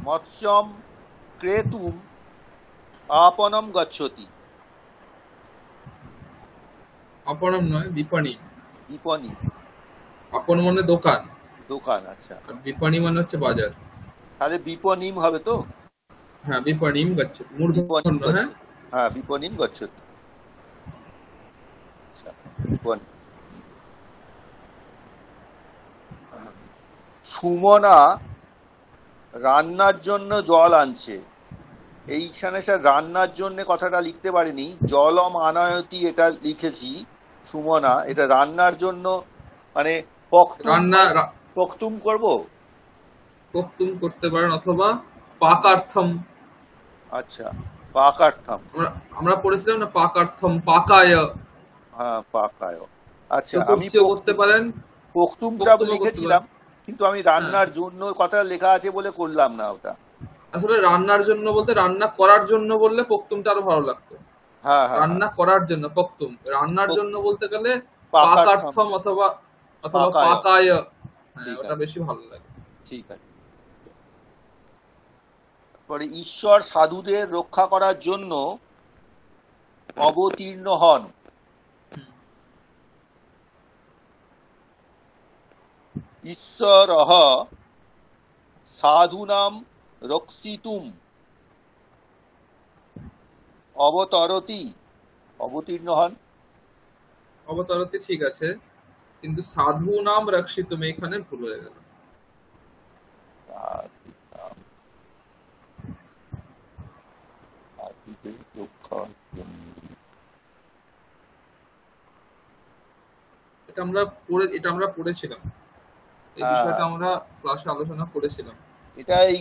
মৎস্যম ক্রেতুম আপনম গচ্ছতি। অপরম নয়, বিপণী। বিপণী, আপন মানে দোকান, দোকান, আচ্ছা। আর বিপণী মানে হচ্ছে বাজার। তাহলে বিপণীম হবে তো? হ্যাঁ, বিপণীম গচ্ছ, বিপণীম মূর্ধন্য। হ্যাঁ, গচ্ছতি, হ্যাঁ বিপণীম গচ্ছতি। আচ্ছা, বিপণী। সুমনা রান্নার জন্য জল আনছে। এইখানে স্যার রান্নার জন্য কথাটা লিখতে পারিনি, জলম আনায়তি এটা লিখেছি। সুমনা, এটা রান্নার জন্য মানে পক্তুম, রান্না পক্তুম করব। প্রক্তুম করতে পারেন, অথবা পাকার্থম। আচ্ছা, পাকার্থম। আমরা আমরা পড়েছিলাম না, পাকার্থম, পাকায়। হ্যাঁ পাকায়। আচ্ছা, তো আমি পক্ষীয় করতে পারেন, পক্তুমটা বক্তব্য করতে লিখেছিলাম, পারেন। কিন্তু আমি হ্যাঁ, রান্নার জন্য কথা লেখা আছে বলে করলাম না ওটা। আসলে রান্নার জন্য বলতে, রান্না করার জন্য বললে পক্তুমটা আরো ভালো লাগতো। হ্যাঁ হ্যাঁ হ্যাঁ, রান্না করার জন্য পক্তুম, রান্নার জন্য বলতে গেলে পাকার্থম, পাকার্থম অথবা অথবা পাকায়। পাকায়। হ্যাঁ, ঠিক ওটা আছে, বেশি ভালো লাগে। ঠিক আছে। পরে ঈশ্বর সাধুদের রক্ষা করার জন্য অবতীর্ণ হন। হুম, ঈশ্বরঃ সাধূনাম রক্ষিতুম অবতরতি। অবতীর্ণ হন। অবতারতি ঠিক আছে, কিন্তু সাধু নাম রক্ষিতুম এখানে ভুল হয়ে গেল। রক্ষার জন্য। এটা আমরা পড়েছিলাম, এই হ্যাঁ, বিষয়টা আমরা ক্লাসে আলোচনা করেছিলাম। এটা এই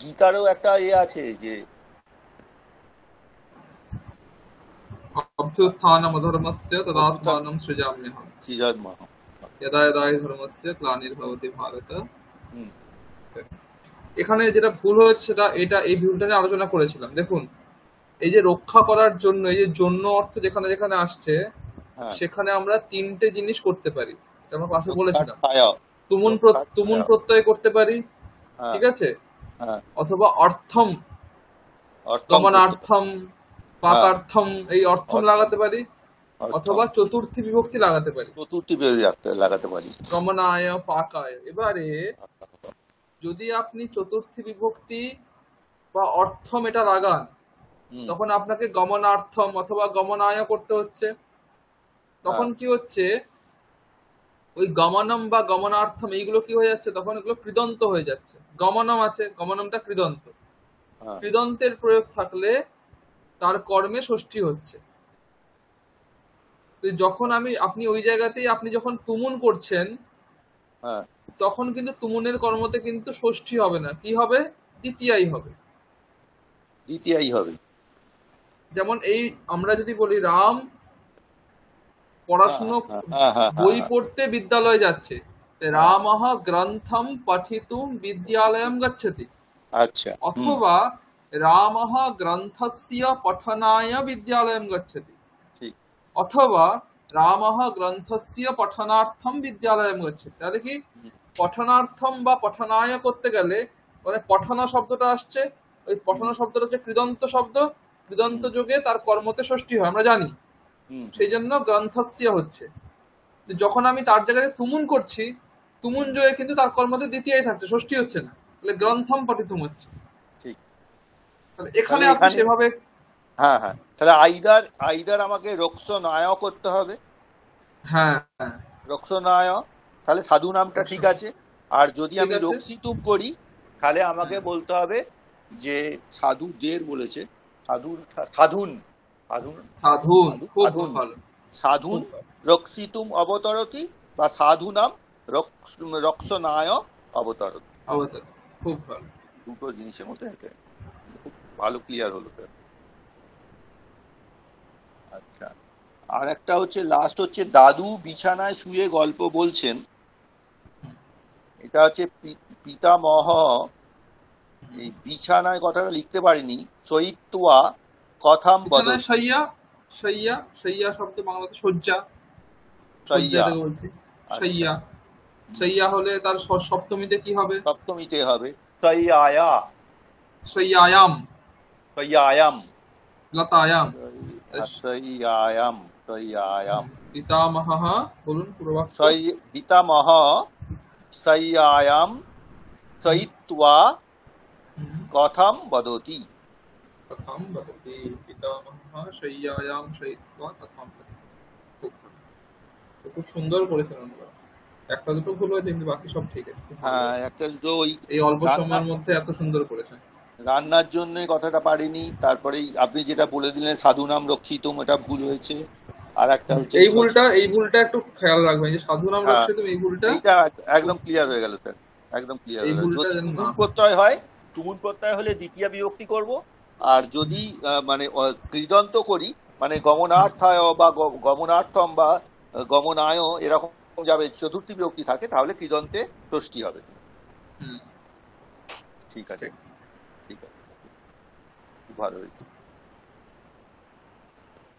গীতারও একটা আছে যে অভ্যুত্থানম অধর্মস্য তদাত্মানম সৃজাম্যহম শ্রীজন্মহ। যদা যদা হি ধর্মস্য গ্লানির্ভবতি ভারত। হুম, এখানে যেটা ভুল হয়েছে এই ভুলটা নিয়ে আলোচনা করেছিলাম। দেখুন, এই যে রক্ষা করার জন্য, এই যে জন্য অর্থ যেখানে যেখানে আসছে, হ্যাঁ, সেখানে আমরা তিনটে জিনিস করতে পারি, এটা আমরা ক্লাসে রক্ষার বলেছিলাম। ছায়া, রক্ষার তুমুন ছায়া। প্রত্যয় করতে পারি, হ্যাঁ, ঠিক আছে, হ্যাঁ, অথবা অর্থম, অর্থম করতে। গমনার্থম, হ্যাঁ, পাকার্থম, এই অর্থম অর্থম, লাগাতে পারি, অর্থম অথবা চতুর্থী বিভক্তি লাগাতে পারি, চতুর্থী বেদে লাগাতে পারি। গমনায় পাকায়। এবারে যদি আপনি চতুর্থী বিভক্তি বা অর্থম এটা লাগান, হুম, তখন আপনাকে গমনার্থম অথবা গমনায় করতে হচ্ছে। হ্যাঁ, তখন কি হচ্ছে, ওই গমনম বা গমনার্থম এইগুলো কি হয়ে যাচ্ছে, তখন এগুলো কৃদন্ত হয়ে যাচ্ছে। গমনম আছে, গমনমটা কৃদন্ত, হ্যাঁ, কৃদন্তের প্রয়োগ থাকলে তার কর্মে ষষ্ঠী হচ্ছে। তো যখন আপনি ওই জায়গাতেই আপনি যখন তুমুন করছেন, হ্যাঁ, তখন কিন্তু তুমুনের কর্মতে কিন্তু ষষ্ঠী হবে না, কি হবে, তৃতীয়াই হবে। দ্বিতীয়াই হবে। যেমন এই আমরা যদি বলি রাম হ্যাঁ, পড়াশুনো, হ্যাঁ, হ্যাঁ, হ্যাঁ, হ্যাঁ, বই হ্যাঁ, পড়তে বিদ্যালয়ে যাচ্ছে, হ্যাঁ, রামঃ গ্রন্থম পঠিতুম বিদ্যালয়ম গচ্ছতি, আচ্ছা, হুম, অথবা রামঃ গ্রন্থস্য পঠনায় বিদ্যালয়ম গচ্ছতি, ঠিক, অথবা রামঃ গ্রন্থস্য পঠনার্থম বিদ্যালয়ম গচ্ছতি। তাহলে কি, হুম, পঠনার্থম বা পঠনায় করতে গেলে মানে পঠনা শব্দটা আসছে, ওই হুম, পঠনা শব্দটা হচ্ছে কৃদন্ত শব্দ, কৃদন্ত হুম, যোগে তার কর্মতে ষষ্ঠী হয়, আমরা জানি। হুম, হুম, সেই জন্য গ্রন্থস্য হচ্ছে। তো যখন আমি তার জায়গায় তুমুন করছি, তুমুন হুম, যোগে কিন্তু তার কর্মতে দ্বিতীয় থাকছে, ষষ্ঠী হচ্ছে না, তাহলে গ্রন্থম পঠিতুম হচ্ছে। ঠিক। তাহলে তাহলে এখানে আপনি এখানে, সেভাবে, হ্যাঁ, হ্যাঁ, তাহলে আইদার আইদার আমাকে রক্ষনায় করতে হবে, হ্যাঁ হ্যাঁ, রক্ষনায়, তাহলে সাধু নামটা ঠিক রক্ষণ, আছে। আর যদি ঠিক আমি আছে, রক্ষিতুম করি, তাহলে আমাকে হুম, বলতে হবে যে সাধুদের বলেছে, সাধুন, সাধুন, সাধুন, সাধুন, সাধু, খুব সাধুন, ভালো, সাধুন খুব ভালো, রক্ষিতুম অবতরতি, বা সাধু নাম রক্ষনায় অবতরতি। অবতার, খুব ভালো। দুটো জিনিসের মধ্যে এটা খুব ভালো ক্লিয়ার হলো স্যার। আচ্ছা, আর একটা হচ্ছে লাস্ট হচ্ছে দাদু বিছানায় শুয়ে গল্প বলছেন। এটা হচ্ছে পিতামহ, এই বিছানায় কথাটা লিখতে পারিনি, সৈত্বা কথাম বিছানায় বদতি। শయ్যা, শయ్যা, শయ్যা শব্দ বাংলাতে শয্যা, শয্যা সইয়া, এটাকে বলছি, আচ্ছা, শయ్যা। শయ్যা হলে তার সপ্তমীতে কি হবে, সপ্তমীতে হবে সইয়ায়া, শయ్যায়াম, সইয়ায়াম, লতায়াম। সইয়ায়াম, সইয়ায়াম, পিতামহঃ, বলুন পুরো বাক্য। পিতামহ সইয়ায়াম সইত্বা হুম, কথাম বদতি। কথাম বদতি, পিতামহঃ শయ్যায়াম শয়িত্বা কথাম বদতি। খুব ভালো। তো খুব সুন্দর করেছেন আমরা। একটা দুটো ভুল হয়েছে কিন্তু বাকি সব ঠিক আছে, খুব ভালো হ্যাঁ, হয়েছে। একটা তো ওই এই অল্প রান্না, সময়ের মধ্যে এত সুন্দর করেছেন। রান্নার জন্য কথাটা পারিনি, তারপরেই আপনি যেটা বলে দিলেন সাধু নাম রক্ষিতুম, এটা ভুল হয়েছে। আর একটা হচ্ছে এই ভুলটা একটু খেয়াল রাখবেন, যে সাধু নাম হ্যাঁ, রাখছে তুমি, এই ভুলটা এইটা খুব, একদম ক্লিয়ার হয়ে গেল স্যার, একদম ক্লিয়ার এই হয়ে গেল। ভুলটা যদি যেন না তুমুল হয়। প্রত্যয় হয়, তুমুল প্রত্যয় হলে দ্বিতীয় বিভক্তি করব। আর যদি মানে কৃদন্ত করি, মানে হুম, গমনার্থায় বা গমনার্থম বা গমনায় এরকম যাবে, চতুর্থী বিভক্তি থাকে, তাহলে কৃদন্তে ষষ্ঠী হবে। হুম, ঠিক আছে, ঠিক। ঠিক আছে, খুব ভালো হয়েছে।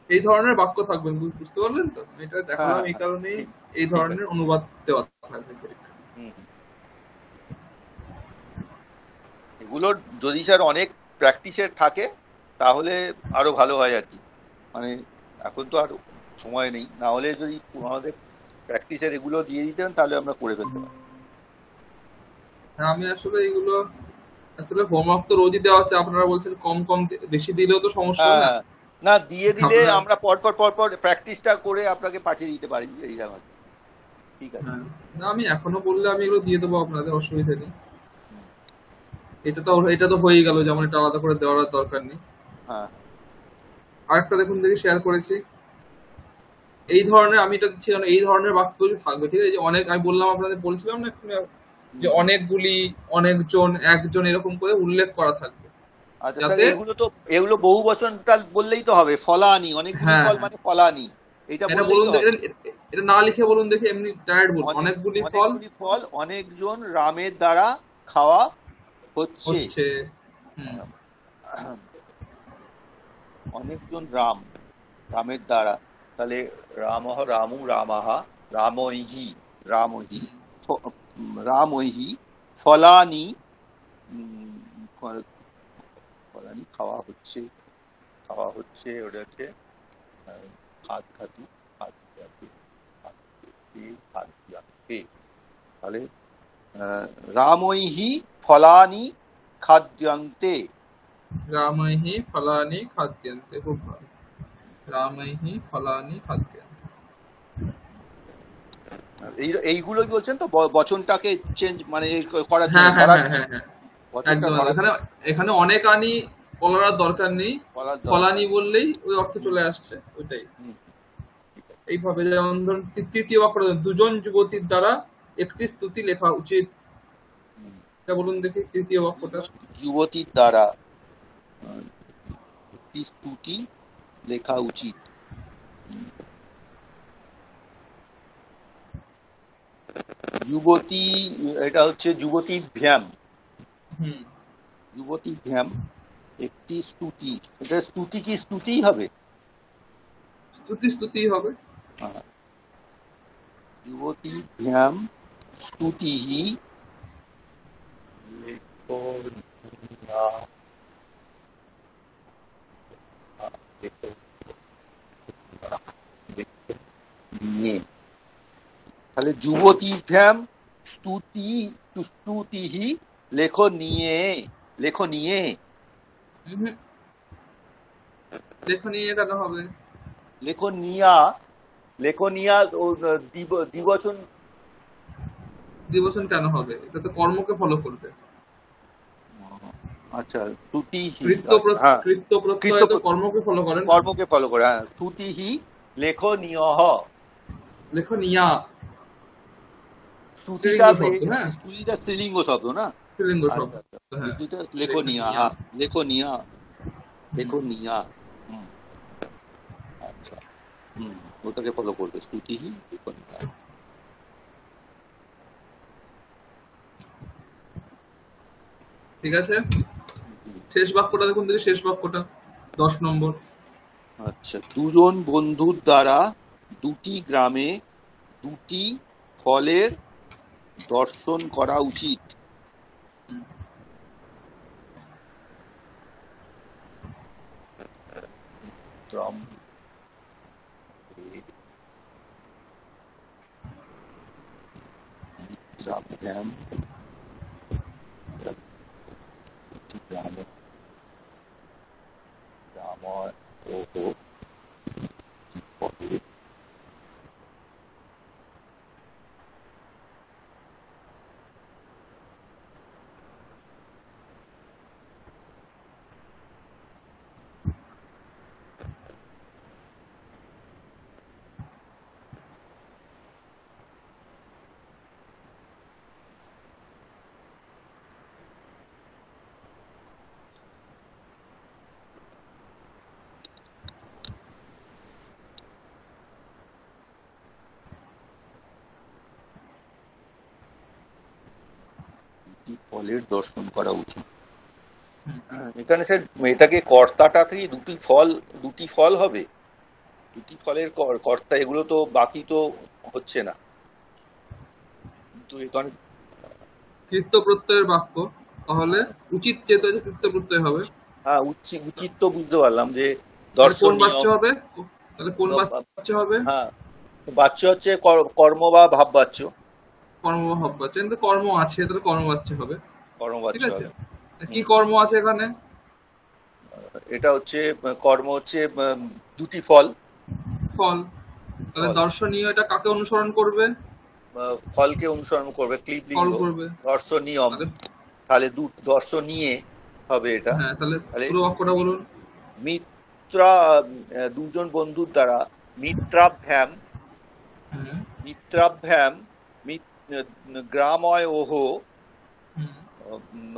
এই ধরনের বাক্য থাকবেন, বুঝতে পারলেন তো, আমি এটা হ্যাঁ, দেখালাম এই হ্যাঁ, কারণেই। ঠিক, এই ঠিক ধরনের আছে। অনুবাদ দেওয়া থাকবে পরীক্ষা। হুম, এগুলোর যদি স্যার অনেক প্র্যাকটিসের থাকে, তাহলে আরো ভালো হয় আর কি। মানে এখন তো আর সময় নেই, না হলে যদি আমাদের প্র্যাকটিসের এগুলো দিয়ে দিতেন, তাহলে আমরা করে ফেলতে পারি। হ্যাঁ, আমি আসলে এইগুলো আসলে হোমওয়ার্ক তো রোজই দেওয়া হচ্ছে, আপনারা বলছেন কম কম বেশি দিলেও তো সমস্যা না। হ্যাঁ, না দিয়ে দিলে আপনারা, আমরা পরপর পরপর প্র্যাকটিসটা করে আপনাকে পাঠিয়ে দিতে পারি এই জায়গা। ঠিক আছে। হ্যাঁ, না আমি এখনো বললে আমি এগুলো দিয়ে দেবো, আপনাদের অসুবিধা নেই। হুম, এটা তো হয়েই গেল, যেমন এটা আলাদা করে দেওয়ার আর দরকার নেই। হ্যাঁ, আরেকটা দেখুন দেখি শেয়ার করেছি। এই ধরনের আমি এটা দিচ্ছি কারণ এই ধরনের বাক্যগুলি থাকবে, ঠিক আছে? যে অনেক, আমি বললাম আপনাদের, বলছিলাম না এক্ষুনি যে হুম। অনেকগুলি, অনেকজন, একজন, এরকম করে উল্লেখ করা থাকবে আচ্ছা স্যার, যাতে, এগুলো বহু বচন কাল বললেই তো হবে, ফলানি, অনেকগুলি হ্যাঁ ফল হ্যাঁ, মানে ফলানি, এটা এটা বললেই বলুন তো তো, হবে। এটা না লিখে বলুন দেখি, এমনি ডাইরেক্ট বলুন, অনেক অনেকগুলি ফল অনেকগুলি ফল অনেকজন রামের দ্বারা খাওয়া হচ্ছে। হচ্ছে। হুম। অনেকজন রামের দ্বারা, তাহলে রামু রামাহা রামৈহি রামহি হুম। রামৈহি ফলানি, উম, ফলানি খাওয়া হচ্ছে ওটাকে খাদ খাতু খাদ খাতু খাদ খাদ্যে। তাহলে আহ, রামৈহি ফলানি খাদ্যান্তে। রামৈহি ফলানি খাদ্যন্তে, খুব ভালো। রামৈহি ফলানি খাদ্যন্তে। এইগুলো বলছেন তো, বচনটাকে চেঞ্জ মানে করার জন্য, হ্যাঁ হ্যাঁ ধরার হ্যাঁ জন্য, হ্যাঁ হ্যাঁ, বচনটা একদম একদম। ধরার এখানে, জন্য এখানে অনেক আনি বলার দরকার নেই, বলার দরকার। ফলানি বললেই ওই অর্থ হুম, চলে আসছে, ওইটাই। হুম, ঠিক আছে। এইভাবে যেমন ধরুন তৃতীয় বাক্যটা, দুজন যুবতীর দ্বারা একটি স্তুতি লেখা উচিত। হুম। এটা বলুন দেখি তৃতীয় বাক্যটা। দুজন যুবতীর দ্বারা আহ, একটি স্তুতি লেখা উচিত। যুবতী, এটা হচ্ছে যুবতী ভ্যাম, হুম। যুবতী ভ্যাম একটি স্তুতি, এটা স্তুতি কি স্তুতিই হবে? স্তুতি স্তুতি হবে। হ্যাঁ, যুবতী ভ্যাম স্তুতিহি লেখনীয়া, লেখনীয়। তাহলে যুবতী ভ্যাম স্তুতি স্তুতিহি লেখনীয়, লেখনীয়। হুম। লেখনী কেন হবে? লেখনিয়া, লেখনিয়া ও দ্বিবচন। দ্বিবচন কেন হবে? এটা তো কর্মকে ফলো করবে। আচ্ছা, স্তুতিহি, কৃত্য আচ্ছা হ্যাঁ, কৃত্য কৃত প্রত্যয় তো কর্মকে ফলো করে না। কর্মকে ফলো করে, হ্যাঁ, স্তুতিহি লেখনীয়। লেখনিয়া স্তুতিটা স্ত্রীলিঙ্গ শব্দ, হ্যাঁ, স্তুতিটা স্ত্রীলিঙ্গ শব্দ না? স্ত্রীলিঙ্গ শব্দ। আচ্ছা আচ্ছা, হ্যাঁ, স্তুতিটা লেখনিয়া, লেখনিয়া। হ্যাঁ, লেখনিয়া, হুম। লেখনিয়া। হুম, আচ্ছা, হুম, ওটাকে ফলো করবে, স্তুতিহি লেখনিয়া। ঠিক আছে। হুম, শেষ বাক্যটা দেখুন দেখি, শেষ বাক্যটা 10 নম্বর। আচ্ছা, দুজন বন্ধুর দ্বারা দুটি গ্রামে দুটি ফলের দর্শন করা উচিত। গ্রাম, গ্রাম, গ্রাম, গ্রাম ও ফলের দুটি ফলের দর্শন করা উচিত। এখানে স্যার, এটাকে কর্তাটাকে দুটি ফল হবে, দুটি ফলের কর্তা, এগুলো তো বাকি তো হচ্ছে না, কিন্তু এখানে কৃত্য প্রত্যয়ের বাক্য, তাহলে উচিত যেহেতু আছে কৃত্য প্রত্যয় হবে। হ্যাঁ, উচিত তো বুঝতে পারলাম যে তাহলে কোন দর্শনীয়। বাচ্চা হবে? তাহলে কোন বাচ্চা হবে? হ্যাঁ, বাচ্য হচ্ছে কর্ম বা ভাব বাচ্য। কর্মভাব বাচ্চা, কিন্তু কর্ম আছে, তাহলে কর্ম বাচ্চা হবে। কর্ম ঠিক বাচ্য আছে। হবে। কি হুম, কর্ম আছে এখানে? এটা হচ্ছে কর্ম হচ্ছে দুটি ফল, ফল। তাহলে ফল, দর্শনীয় এটা কাকে অনুসরণ করবে? ফলকে অনুসরণ করবে, ফল ক্লিবলিঙ্গ, করবে। দর্শনিয়ম। তাহলে তাহলে দর্শনীয় হবে এটা। হ্যাঁ, তাহলে তাহলে পুরো বাক্যটা বলুন। দুজন বন্ধুর দ্বারা মিত্রাভ্যাম হুম মিত্রাভ্যাম গ্রাময় ওহ হুম উম,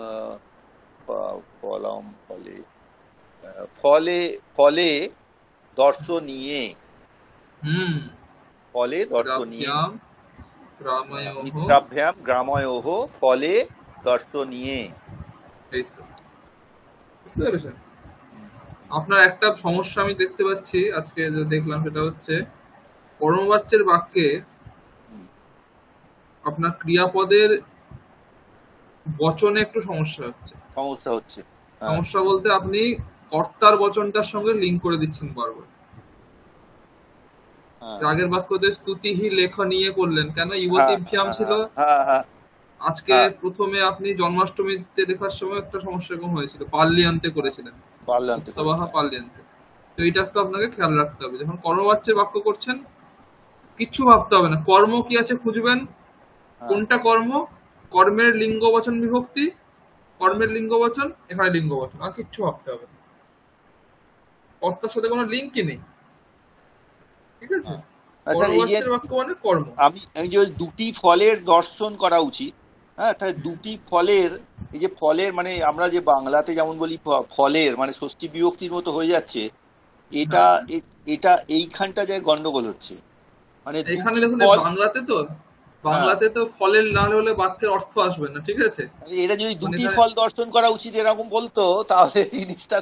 ফলম ফলে ফলে ফলে দর্শনীয়ে হুম ফলে দর্শনীয়ে রাভ্যাম রাময়োঃ। মিত্রাভ্যাম গ্রাময়োঃ ফলে দর্শনীয়ে। এই তো, বুঝতে পেরেছেন? আপনার একটা সমস্যা আমি দেখতে পাচ্ছি আজকে যে দেখলাম, সেটা হচ্ছে কর্মবাচ্যের বাক্যে আপনার ক্রিয়াপদের বচনে একটু সমস্যা হচ্ছে। সমস্যা হচ্ছে। হ্যাঁ সমস্যা বলতে আপনি কর্তার বচনটার সঙ্গে লিঙ্ক করে দিচ্ছেন বারবার। হ্যাঁ আগের বাক্যতে স্তুতিহি লেখনীয় করলেন কেন? হ্যাঁ ইবতিভ্যাম ছিল। হ্যাঁ হ্যাঁ আজকে হ্যাঁ প্রথমে আপনি জন্মাষ্টমীতে দেখার সময় একটা সমস্যা এরকম হয়েছিল, পাল্লিয়ান্তে করেছিলেন, পারলান্তে উৎসবাহা পাল্লিয়ান্তে। তো এইটাকে আপনাকে খেয়াল রাখতে হবে যখন কর্মবাচ্যের বাক্য করছেন। কিচ্ছু ভাবতে হবে না, কর্ম কি আছে খুঁজবেন, হ্যাঁ কোনটা কর্ম, কর্মের লিঙ্গ বচন বিভক্তি, কর্মের লিঙ্গ বচন, এখানে লিঙ্গ বচন, আর কিচ্ছু ভাবতে হবে না। কর্তার সাথে কোনো লিঙ্কই নেই, ঠিক আছে? হ্যাঁ। স্যার এই যে কর্মবাচ্যের বাক্য মানে কর্ম। আমি আমি যে ওই দুটি ফলের দর্শন করা উচিত, হ্যাঁ তাহলে দুটি ফলের, এই যে ফলের মানে আমরা যে বাংলাতে যেমন বলি ফলের মানে ষষ্ঠী বিভক্তির মতো হয়ে যাচ্ছে, এটা হ্যাঁ, এটা এইখানটা যে গন্ডগোল হচ্ছে, মানে এখানে দুটি দেখুন ফল। বাংলাতে তো, হ্যাঁ বাংলাতে তো ফলের না হলে বাক্যের অর্থ আসবে না, ঠিক আছে? মানে এটা যদি মানে দুটি এখানে, ফল দর্শন করা উচিত এরকম বলতো তাহলে জিনিসটা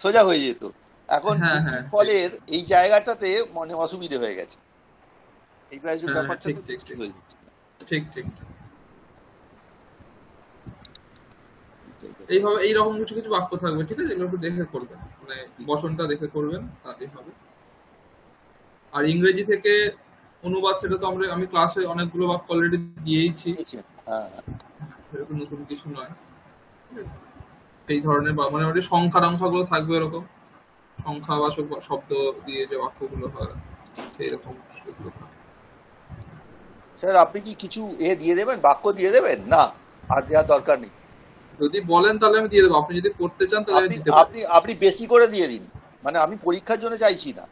সোজা হয়ে যেত। এখন হ্যাঁ দুটি হ্যাঁ ঠিক, ফলের এই জায়গাটাতে মানে অসুবিধে হয়ে গেছে, এই হ্যাঁ হ্যাঁ ব্যাপারটা ঠিক তো ঠিক ঠিক ঠিক হয়ে যাচ্ছে। ঠিক ঠিক। এইভাবে এইরকম কিছু কিছু বাক্য থাকবে, ঠিক আছে? এগুলো একটু দেখে করবেন, মানে বচনটা দেখে করবেন, তাহলেই হবে। আর ইংরেজি থেকে অনুবাদ, সেটা তো আমি ক্লাসে অনেকগুলো বাক্য অলরেডি দিয়েইছি, বুঝেছেন? হ্যাঁ সেটা তো নতুন কিছু নয়, ঠিক আছে? এই ধরনের মানে ওই সংখ্যা টংখ্যা গুলো থাকবে এরকম, সংখ্যাবাচক শব্দ দিয়ে যে বাক্যগুলো হয় সেই রকম সেগুলো থাকবে। স্যার আপনি কি কিছু দিয়ে দেবেন, বাক্য দিয়ে দেবেন? না, আর দেওয়ার দরকার নেই। যদি বলেন তাহলে আমি দিয়ে দেবো, আপনি যদি পড়তে চান তাহলে আমি আপনি দিতে পারি। আপনি আপনি বেশি করে দিয়ে দিন, মানে আমি পরীক্ষার জন্য চাইছি না।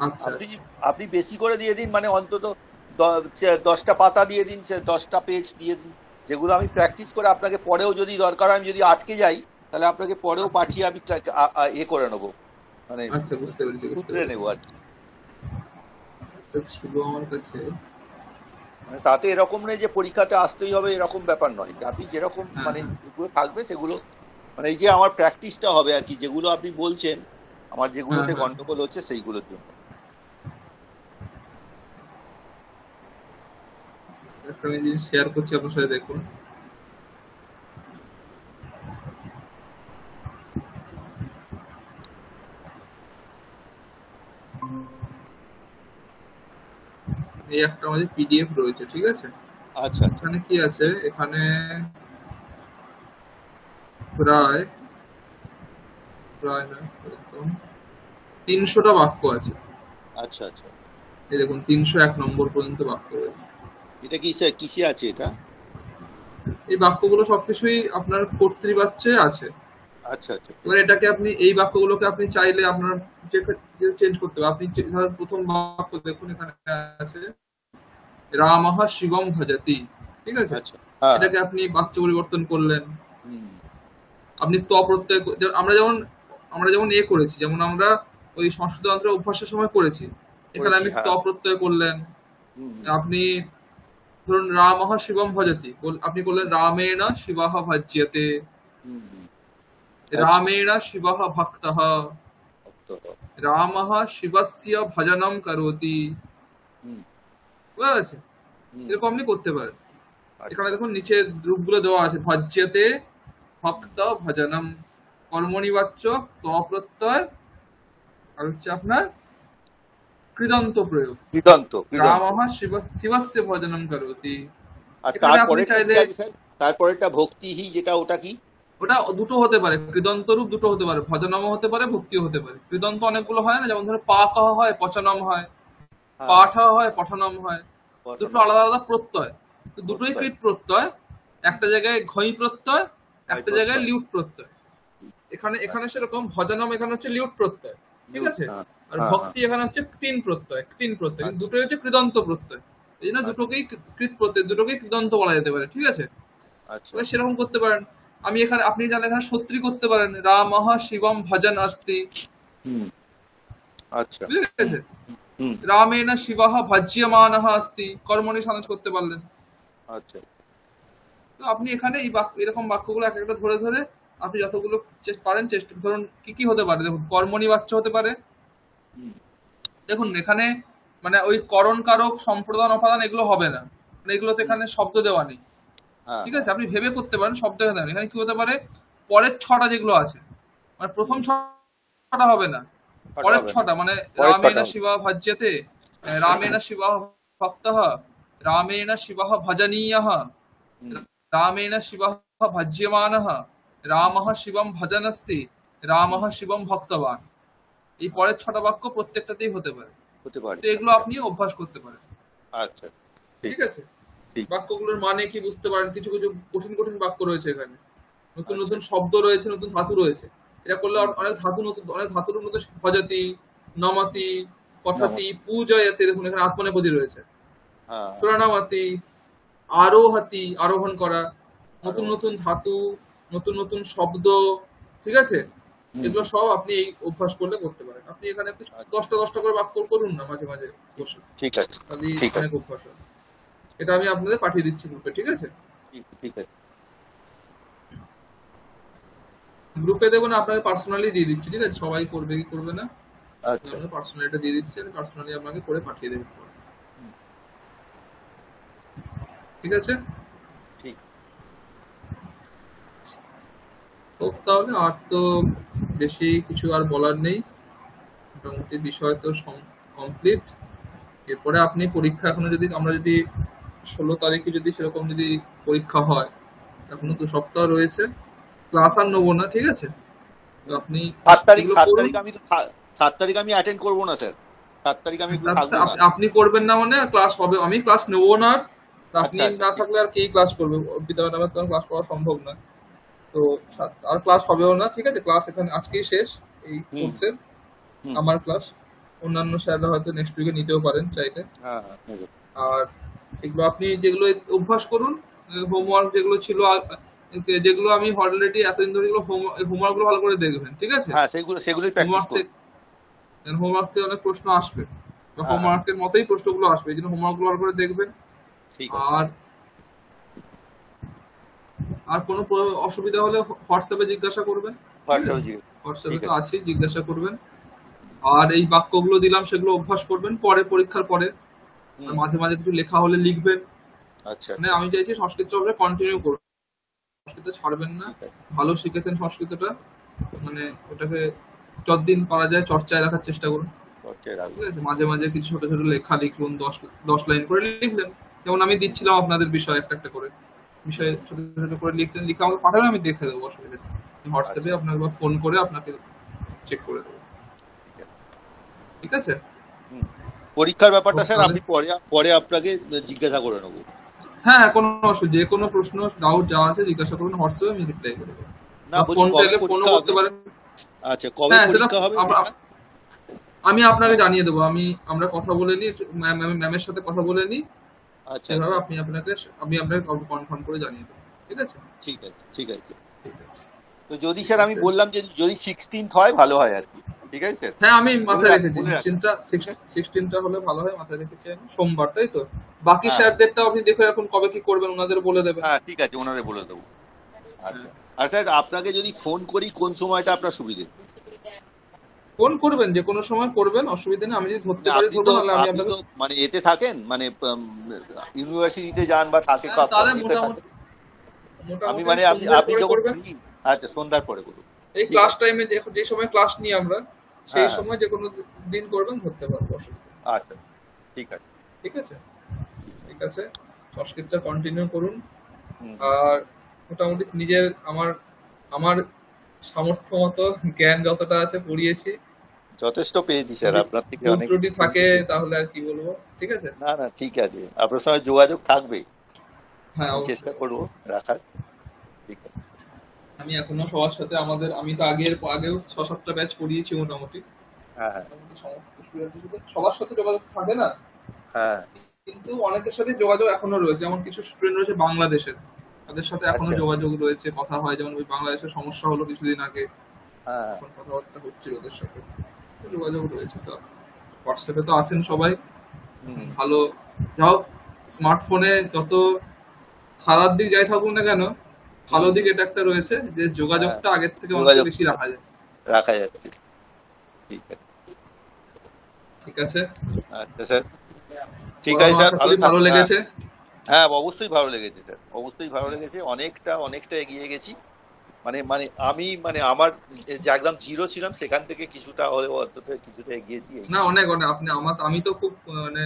আচ্ছা আপনি আপনি বেশি করে দিয়ে দিন, মানে অন্তত 10টা পাতা দিয়ে দিন, 10টা পেজ দিয়ে দিন, যেগুলো আমি প্র্যাকটিস করে আপনাকে পরেও যদি দরকার হয়, আমি যদি আটকে যাই তাহলে আপনাকে পরেও আচ্ছা পাঠিয়ে আমি করে নেবো, মানে আচ্ছা, বুঝতে পেরেছি বুঝতে শুধরে পেরেছি। নেবো আর কি। এটা ছিল আমার কাছে। মানে তাতে এরকম নেই যে পরীক্ষাতে আসতেই হবে, এরকম ব্যাপার নয়। আপনি যেরকম হ্যাঁ মানে হ্যাঁ, যেগুলো থাকবে সেগুলো, মানে এই যে আমার প্র্যাকটিসটা হবে আর কি, যেগুলো আপনি বলছেন আমার হ্যাঁ যেগুলোতে হ্যাঁ, গন্ডগোল হচ্ছে সেইগুলোর জন্য। একটা আমি জিনিস শেয়ার করছি আপনার সাথে, দেখুন। এই একটা আমাদের পিডিএফ রয়েছে, ঠিক আছে? আচ্ছা আচ্ছা এখানে কি আছে, এখানে প্রায় প্রায় না, এরকম 300টা বাক্য আছে। আচ্ছা আচ্ছা। এই দেখুন 301 নম্বর পর্যন্ত বাক্য রয়েছে। এটা কি কিসে আছে এটা? এই বাক্যগুলো সবকিছুই আপনার কর্তৃবাচ্যে আছে। আচ্ছা আচ্ছা এবার এটাকে আপনি, এই বাক্যগুলোকে আপনি চাইলে আপনার চেঞ্জ করতে হবে। আপনি ধরেন প্রথম বাক্য দেখুন, এখানে আছে রামঃ শিবম ভজতি, ঠিক আছে? আচ্ছা। হ্যাঁ হ্যাঁ। এটাকে আপনি বাচ্য পরিবর্তন করলেন। হুম, আপনি প্রত্যয় আমরা যেমন করেছি, যেমন আমরা ওই সংস্কৃত যন্ত্র অভ্যাসের সময় করেছি, এখানে করেছি আপনি হ্যাঁ। প্রত্যয় করলেন। হুম, আপনি ধরুন রামঃ শিবম ভজতি, আপনি করলেন রামেণ শিবঃ ভজ্যতে, হুম, হুম। আচ্ছা। রামেণ শিবঃ ভক্তঃ, তো, রামঃ শিবস্য ভজনম করোতি। হুম, বুঝা গেছে? হুম। এরকম আপনি করতে পারেন। এখানে আচ্ছা দেখুন নিচে রূপগুলো দেওয়া আছে, ভজ্যতে, ভক্ত, ভজনম, কর্মনিবাচক, প্রত্যয়, আর হচ্ছে আপনার কৃদন্ত প্রয়োগ। কৃদন্ত কৃদন্ত। রামঃ শিবস্য ভজনম করোতি। আর এখানে আপনি তারপরেরটা কি চাইলে, আছে স্যার? তারপরেরটা ভক্তিহি, যেটা ওটা কি? ওটা দুটো হতে পারে, কৃদন্ত রূপ দুটো হতে পারে, ভজনম হতে পারে, ভক্তিও হতে পারে। কৃদন্ত অনেকগুলো হয় না, যেমন ধরো পাকহ হয়, পচনম হয়, হ্যাঁ, পাঠ হয়, পঠনম হয়। দুটো পঠনম। আলাদা আলাদা প্রত্যয়, তো দুটোই প্রত্যয়। কৃত প্রত্যয়। একটা জায়গায় ঘই প্রত্যয়, হয় একটা জায়গায় প্রত্যয়। লিউট প্রত্যয়। এখানে এখানে সেরকম ভজনম এখানে হচ্ছে লিউট প্রত্যয়, ঠিক আছে, আর হ্যাঁ, ভক্তি এখানে হচ্ছে তিন প্রত্যয়, তিন প্রত্যয়, কিন্তু আচ্ছা দুটোই হচ্ছে কৃদন্ত প্রত্যয়। এই জন্য আচ্ছা দুটোকেই কৃত প্রত্যয়, দুটোকেই কৃদন্ত বলা যেতে পারে, ঠিক আছে। আচ্ছা এবার সেরকম করতে পারেন। আমি এখানে, আপনি জানেন এখানে সত্রী করতে পারেন, রামঃ শিবম ভজন আস্তি, হুম আচ্ছা বুঝে গেছে। হুম রামেণ শিবঃ ভাজ্যমানঃ আস্তি, কর্মণি সমাজ করতে পারলেন। আচ্ছা তো আপনি এখানে এই বাক্য, এরকম বাক্যগুলো এক একটা ধরে ধরে আপনি যতগুলো পারেন চেষ্টা, ধরুন কি কি হতে পারে, দেখুন কর্মণি বাচ্য হতে পারে। হুম দেখুন এখানে মানে ওই করণ কারক সম্প্রদান অপাদান এগুলো হবে না, মানে এগুলোতে হুম এখানে শব্দ দেওয়া নেই, হ্যাঁ ঠিক হ্যাঁ আছে। আপনি ভেবে করতে পারেন শব্দ এখানে দেওয়া নেই। এখানে কি হতে পারে, পরের ছটা যেগুলো আছে, মানে প্রথম হুম ছটা হবে না, ছটা পরের হবে না, ছটা, মানে পরের রামেণ ছটা হবে। শিবা ভাজ্যতে, রামেণ শিবা ভক্তঃ, রামেণ শিবা ভজনীয়ঃ, হুম রামেণ শিবঃ ভজ্যমানঃ, রামঃ শিবম ভজনস্তি, রামঃ হুম শিবম ভক্তবান। এই পরের ছটা বাক্য প্রত্যেকটাতেই হতে পারে। হতে পারে, তো এগুলো আচ্ছা আপনি অভ্যাস করতে পারেন, আচ্ছা ঠিক ঠিক আছে। ঠিক বাক্যগুলোর মানে কি বুঝতে পারেন, কিছু কিছু কঠিন কঠিন বাক্য রয়েছে এখানে, নতুন আচ্ছা নতুন শব্দ রয়েছে, নতুন ধাতু রয়েছে। এটা করলে হুম অনেক ধাতু, নতুন অনেক ধাতুর মধ্যে ভজতি, নমতি, পঠতি, নমস্কার পূজয়তে, দেখুন এখানে আত্মনেপদী রয়েছে, হ্যাঁ প্রণামতি, আরোহতি, আরোহণ করা, আরো নতুন নতুন ধাতু, নতুন নতুন শব্দ, ঠিক আছে। হুম এগুলো সব আপনি এই অভ্যাস করলে করতে পারেন। আপনি এখানে আচ্ছা, 10টা করে বাক্য করুন না মাঝে মাঝে বসে, ঠিক আছে তাহলে ঠিক অনেক আছে অভ্যাস হয়। এটা আমি আপনাদের পাঠিয়ে দিচ্ছি গ্রুপে, ঠিক আছে। ঠিক ঠিক আছে গ্রুপে দেবো না, আপনাকে পার্সোনালি দিয়ে দিচ্ছি, ঠিক আছে। সবাই করবে কি করবে না, আচ্ছা আপনাকে পার্সোনালিটা দিয়ে দিচ্ছি, আমি পার্সোনালি আপনাকে করে পাঠিয়ে দেবো, হুম, ঠিক আছে। ঠিক হোক তাহলে, আর তো বেশি কিছু আর বলার নেই, মোটামুটি বিষয় তো কমপ্লিট। এরপরে আপনি পরীক্ষা, এখনো যদি আমরা যদি 16 তারিখে যদি সেরকম যদি পরীক্ষা হয়, এখনো হুম 2 সপ্তাহ রয়েছে, ক্লাস আর নেবো না, ঠিক আছে। তো হুম আপনি 7 তারিখ এগুলো 7 করুন। তারিখ আমি তো 7 তারিখ আমি অ্যাটেন্ড করবো না স্যার, 7 তারিখ আমি একটু থাকবো না। আপনি করবেন না মানে ক্লাস হবে, আমি ক্লাস নেবো না। তো আপনি আচ্ছা আচ্ছা না ঠিক থাকলে আর কি ক্লাস করবে, বিদ্যালয় নামে তো ক্লাস করা সম্ভব না। তো আর ক্লাস হবেও না, ঠিক আছে। ক্লাস এখানে আজকেই শেষ এই হুম কোর্সের, হুম আমার ক্লাস। অন্যান্য স্যাররা হয়তো নেক্সট উইকে নিতেও পারেন চাইলে। হ্যাঁ হ্যাঁ নেবো। আর এগুলো আপনি যেগুলো অভ্যাস করুন, হোমওয়ার্ক যেগুলো ছিল, যেগুলো আমি অলরেডি এতদিন ধরে, এগুলো হোমওয়ার্ক গুলো ভালো করে দেখবেন, ঠিক আছে। হ্যাঁ সেগুলোই প্র্যাকটিস হোমওয়ার্ক করবো। থেকে হোমওয়ার্ক থেকে অনেক প্রশ্ন আসবে, হ্যাঁ হ্যাঁ হোমওয়ার্কের মতোই প্রশ্নগুলো আসবে, এই জন্য হোমওয়ার্ক গুলো ভালো করে দেখবেন। ঠিক আছে আর আর কোনো অসুবিধা হলে হোয়াটসঅ্যাপে জিজ্ঞাসা করবেন, ঠিক আছে। হোয়াটসঅ্যাপে জিজ্ঞেস হোয়াটসঅ্যাপে ঠিক তো আছে আছি, জিজ্ঞাসা করবেন। আর এই বাক্যগুলো দিলাম, সেগুলো অভ্যাস করবেন পরে, পরীক্ষার পরে। আর হুম মাঝে মাঝে কিছু লেখা হলে লিখবেন। আচ্ছা মানে আমি চাইছি সংস্কৃত চর্চা কন্টিনিউ করুন, সংস্কৃত ছাড়বেন না। ঠিক আছে ভালো শিখেছেন সংস্কৃতটা, মানে ওটাকে যতদিন পারা যায় চর্চায় রাখার চেষ্টা করুন, চর্চায় রাখবো। ঠিক আছে। মাঝে মাঝে কিছু ছোট ছোট লেখা লিখুন, 10 লাইন করে লিখলেন, যেমন আমি দিচ্ছিলাম আপনাদের বিষয় একটা একটা করে, বিষয় ছোট ছোট করে লিখলেন, লিখে আমাকে পাঠাবেন, আমি দেখে দেবো, অসুবিধা নেই। হোয়াটসঅ্যাপে আচ্ছা আপনাকে ফোন করে আপনাকে চেক করে দেবো, ঠিক আছে ঠিক আছে। হুম পরীক্ষার ব্যাপারটা হোক স্যার তাহলে, আমি পরে পরে আপনাকে জিজ্ঞাসা করে নেবো। হ্যাঁ হ্যাঁ, কোনো অসুবিধা, যে কোনো প্রশ্ন ডাউট যা আছে জিজ্ঞাসা করুন হোয়াটসঅ্যাপে, আমি রিপ্লাই করে দেবো। না বা বলছি ফোন কবে চাইলে ফোনও পরীক্ষা করতে হবে? পারেন। আচ্ছা কবে হ্যাঁ, সেটা পরীক্ষা হবে সেটা? আমি আপনাকে হ্যাঁ জানিয়ে দেবো। আমরা কথা বলে নিই, ম্যামের সাথে কথা বলে নিই, আচ্ছা সেভাবে আচ্ছা আমি আপনাকে কনফার্ম করে জানিয়ে দেবো, ঠিক আছে। ঠিক আছে ঠিক আছে ঠিক আছে, তো যদি স্যার আমি ওকে। বললাম যে যদি 16th হয় ভালো হয় আর কি, ঠিক আছে স্যার? হ্যাঁ, আমি মাথায় রেখেছি বলে রাখবেন, ঠিক আছে? 16টা হলে ভালো হয়, মাথায় রেখেছি আমি। সোমবার, তাই তো। বাকি হ্যাঁ স্যারদেরটাও আপনি দেখে রাখুন, কবে কি করবেন, ওনাদের বলে দেবেন। হ্যাঁ ঠিক আছে ওনারে বলে দেবো। হ্যাঁ, আচ্ছা আর স্যার আপনাকে যদি ফোন করি কোন সময়টা আপনার সুবিধে? ফোন করবেন, যে কোনো সময় করবেন, অসুবিধা নেই। আমি যদি ধরতে না পারি আপনি ধরবো, তো নাহলে আমি আপনি আপনাকে, তো মানে এতে থাকেন মানে ইউনিভার্সিটিতে যান বা থাকে হ্যাঁ তাহলে কলেজে থাকেন। আমি মোটামুটি মানে আপনি সন্ধ্যের আপনি পরে যখন করবেন। ফ্রি, আচ্ছা সন্ধ্যার পরে করুন। এই ঠিক ক্লাস আছে টাইমে, যে সময় ক্লাস নিই আমরা, সেই হ্যাঁ হ্যাঁ সময় যে কোনো দিন করবেন, ধরতে পারবো, অসুবিধা নেই। আচ্ছা ঠিক আছে ঠিক আছে, ঠিক আছে। সংস্কৃতটা কন্টিনিউ করুন। হুম আর মোটামুটি নিজের, আমার আমার সামর্থ্য মতো জ্ঞান যতটা আছে পড়িয়েছি। যথেষ্ট পেয়েছি স্যার যদি আপনার থেকে ভুল অনেক। ত্রুটি থাকে তাহলে আর কি বলবো, ঠিক আছে। না না ঠিক আছে আপনার সঙ্গে যোগাযোগ থাকবে, হ্যাঁ আমি চেষ্টা অবশ্যই, করবো রাখার। ঠিক আছে আমি এখনো সবার সাথে আমি তো আগেও 6-7টা ব্যাচ পড়িয়েছি মোটামুটি। হ্যাঁ হ্যাঁ মোটামুটি সমস্ত স্টুডেন্টের সাথে সবার সাথে যোগাযোগ থাকে না, হ্যাঁ। কিন্তু অনেকের সাথে যোগাযোগ এখনো রয়েছে। যেমন কিছু স্টুডেন্ট রয়েছে বাংলাদেশের, তাদের সাথে এখনো আচ্ছা। যোগাযোগ রয়েছে, কথা হয়। যেমন ওই বাংলাদেশের সমস্যা হলো কিছুদিন আগে, হ্যাঁ এখন কথাবার্তা হচ্ছিল ওদের সাথে, তো যোগাযোগ রয়েছে। তো হোয়াটসঅ্যাপে তো আছেন সবাই, হুম ভালো। যাও, স্মার্টফোনে যত খারাপ দিক যাই থাকুক না কেন, ভালো হুম। দিক এটা একটা রয়েছে যে হ্যাঁ, যোগাযোগটা আগের থেকে অনেকটা যোগাযোগ বেশি রাখা যায়। রাখা যাচ্ছে। ঠিক আছে। ঠিক আছে, আচ্ছা স্যার, ঠিক তো আছে আমার স্যার, আশা ভালো করি ভালো থাকবেন। হ্যাঁ লেগেছে। হ্যাঁ, অবশ্যই ভালো লেগেছে স্যার, অবশ্যই ভালো লেগেছে। অনেকটা অনেকটা এগিয়ে গেছি। মানে মানে আমি মানে আমার যে একদম জিরো ছিলাম সেখান থেকে কিছুটা হলেও অন্তত কিছুটা এগিয়েছি এই। না, অনেক অনেক আমি তো খুব মানে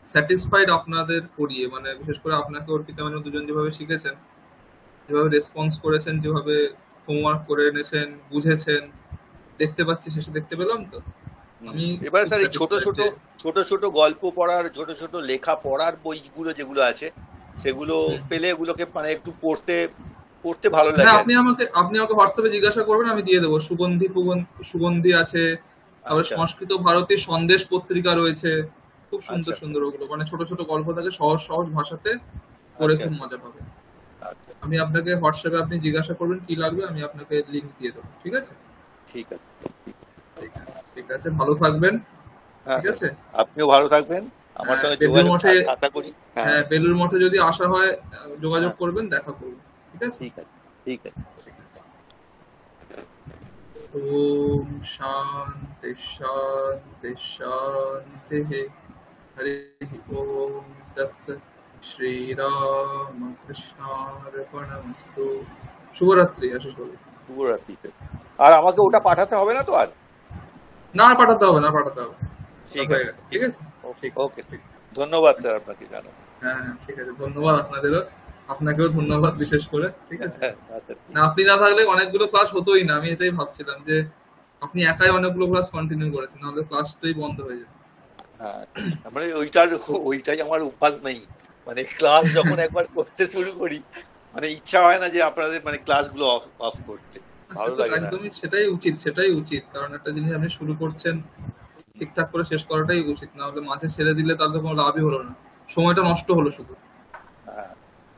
স্যাটিসফাইড আপনাদের পড়িয়ে, মানে বিশেষ করে আপনাকে অর্পিতা ম্যাডাম দুজন যেভাবে শিখেছেন, যেভাবে রেসপন্স করেছেন, যেভাবে হোমওয়ার্ক করে এনেছেন, বুঝেছেন, দেখতে পাচ্ছি, শেষে দেখতে পেলাম তো আমি এবারে খুব স্যার এই ছোট স্যাটিসফাইড ছোট যে ছোট ছোট গল্প পড়ার, ছোট ছোট লেখা পড়ার বইগুলো যেগুলো আছে সেগুলো হুম। পেলে এগুলোকে মানে একটু পড়তে পড়তে ভালো হ্যাঁ, লাগে আর আপনি আমাকে হোয়াটসঅ্যাপে জিজ্ঞাসা করবেন, আমি দিয়ে দেবো। সুগন্ধি আছে, তারপরে আচ্ছা সংস্কৃত ভারতীর সন্দেশ পত্রিকা রয়েছে, খুব সুন্দর আচ্ছা সুন্দর ওগুলো, মানে ছোট ছোট গল্প থাকে, সহজ সহজ ভাষাতে পড়ে আচ্ছা খুব মজা পাবে। আচ্ছা। আমি আপনাকে হোয়াটসঅ্যাপে আপনি জিজ্ঞাসা করবেন কি লাগবে, আমি আপনাকে লিংক দিয়ে দেবো। ঠিক আছে? ঠিক আছে। ঠিক আছে, ভালো থাকবেন। হ্যাঁ ঠিক স্যার, আছে। আপনিও ভালো থাকবেন, আমার হ্যাঁ, সঙ্গে বেলুর যোগাযোগ মঠে। আশা করি। হ্যাঁ হ্যাঁ, বেলুর মঠে যদি আসা হয়, যোগাযোগ হ্যাঁ, করবেন, দেখা করবেন। ঠিক আছে। ঠিক আছে ঠিক আছে। ঠিক আছে। ওম শান্তি শান্তি শান্তি। হরি ওম তৎসৎ। শ্রীরামকৃষ্ণার্পণমস্তু। শুভরাত্রি, আশিস বাবু। শুভরাত্রি স্যার। আর আমাকে ওটা পাঠাতে হবে না তো আর? না, আর পাঠাতে হবে না, পাঠাতে হবে না। ওটা ঠিক হয়ে আছে গেছে। ঠিক ঠিক আছে। আছে। ঠিক ওকে, ঠিক। ধন্যবাদ স্যার আপনাকে জানান। হ্যাঁ হ্যাঁ, ঠিক আছে, ধন্যবাদ আপনাদেরও। আপনাকেও ধন্যবাদ বিশেষ করে। ঠিক আছে। হ্যাঁ আচ্ছা ঠিক না, আপনি না থাকলে অনেকগুলো ক্লাস হতোই না। আমি এটাই ভাবছিলাম যে আপনি একাই অনেকগুলো ক্লাস কন্টিনিউ করেছেন, নাহলে ক্লাসটাই বন্ধ হয়ে যেত। হ্যাঁ। মানে ওইটাই আমার অভ্যাস নেই। মানে ক্লাস যখন একবার করতে শুরু করি, মানে ইচ্ছা হয় না যে আপনাদের মানে ক্লাসগুলো অফ অফ করতে, সে ভালো তো লাগে না। একদমই সেটাই উচিত, সেটাই উচিত। কারণ একটা জিনিস আপনি শুরু করছেন, ঠিকঠাক করে শেষ করাটাই উচিত। না হলে মাঝে ছেড়ে দিলে তাহলে কোনো লাভই হলো না, সময়টা নষ্ট হলো শুধু। হ্যাঁ।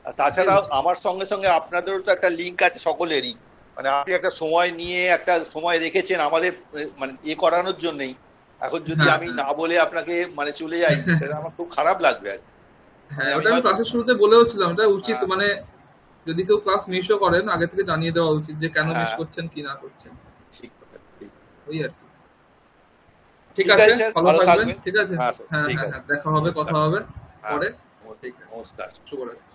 আর এটাই তাছাড়া উচিত। আমার সঙ্গে সঙ্গে আপনাদেরও তো একটা লিঙ্ক আছে সকলেরই। মানে আপনি একটা সময় নিয়ে একটা সময় রেখেছেন আমাদের মানে করানোর জন্যই। এখন যদি হ্যাঁ আমি হ্যাঁ না বলে আপনাকে মানে চলে যাই, সেটা আমার খুব খারাপ লাগবে আর কি। মানে হ্যাঁ, আমি ওটা আমি হয়তো ক্লাসের শুরুতে বলেও ছিলাম, এটা উচিত। হ্যাঁ মানে যদি কেউ ক্লাস মিসও করেন, আগে থেকে জানিয়ে দেওয়া উচিত যে কেন মিস হ্যাঁ, করছেন, কি না করছেন। ঠিক কথা, ঠিক। ওই আর কি। ঠিক ঠিক আছে, আছে স্যার, ভালো ভালো থাকবেন। থাকবেন। ঠিক আছে। হ্যাঁ স্যার, হ্যাঁ ঠিক হ্যাঁ আছে। হ্যাঁ, দেখা হবে, নমস্কার। কথা হবে হ্যাঁ, পরে। ঠিক আছে, নমস্কার। শুভরাত্রি।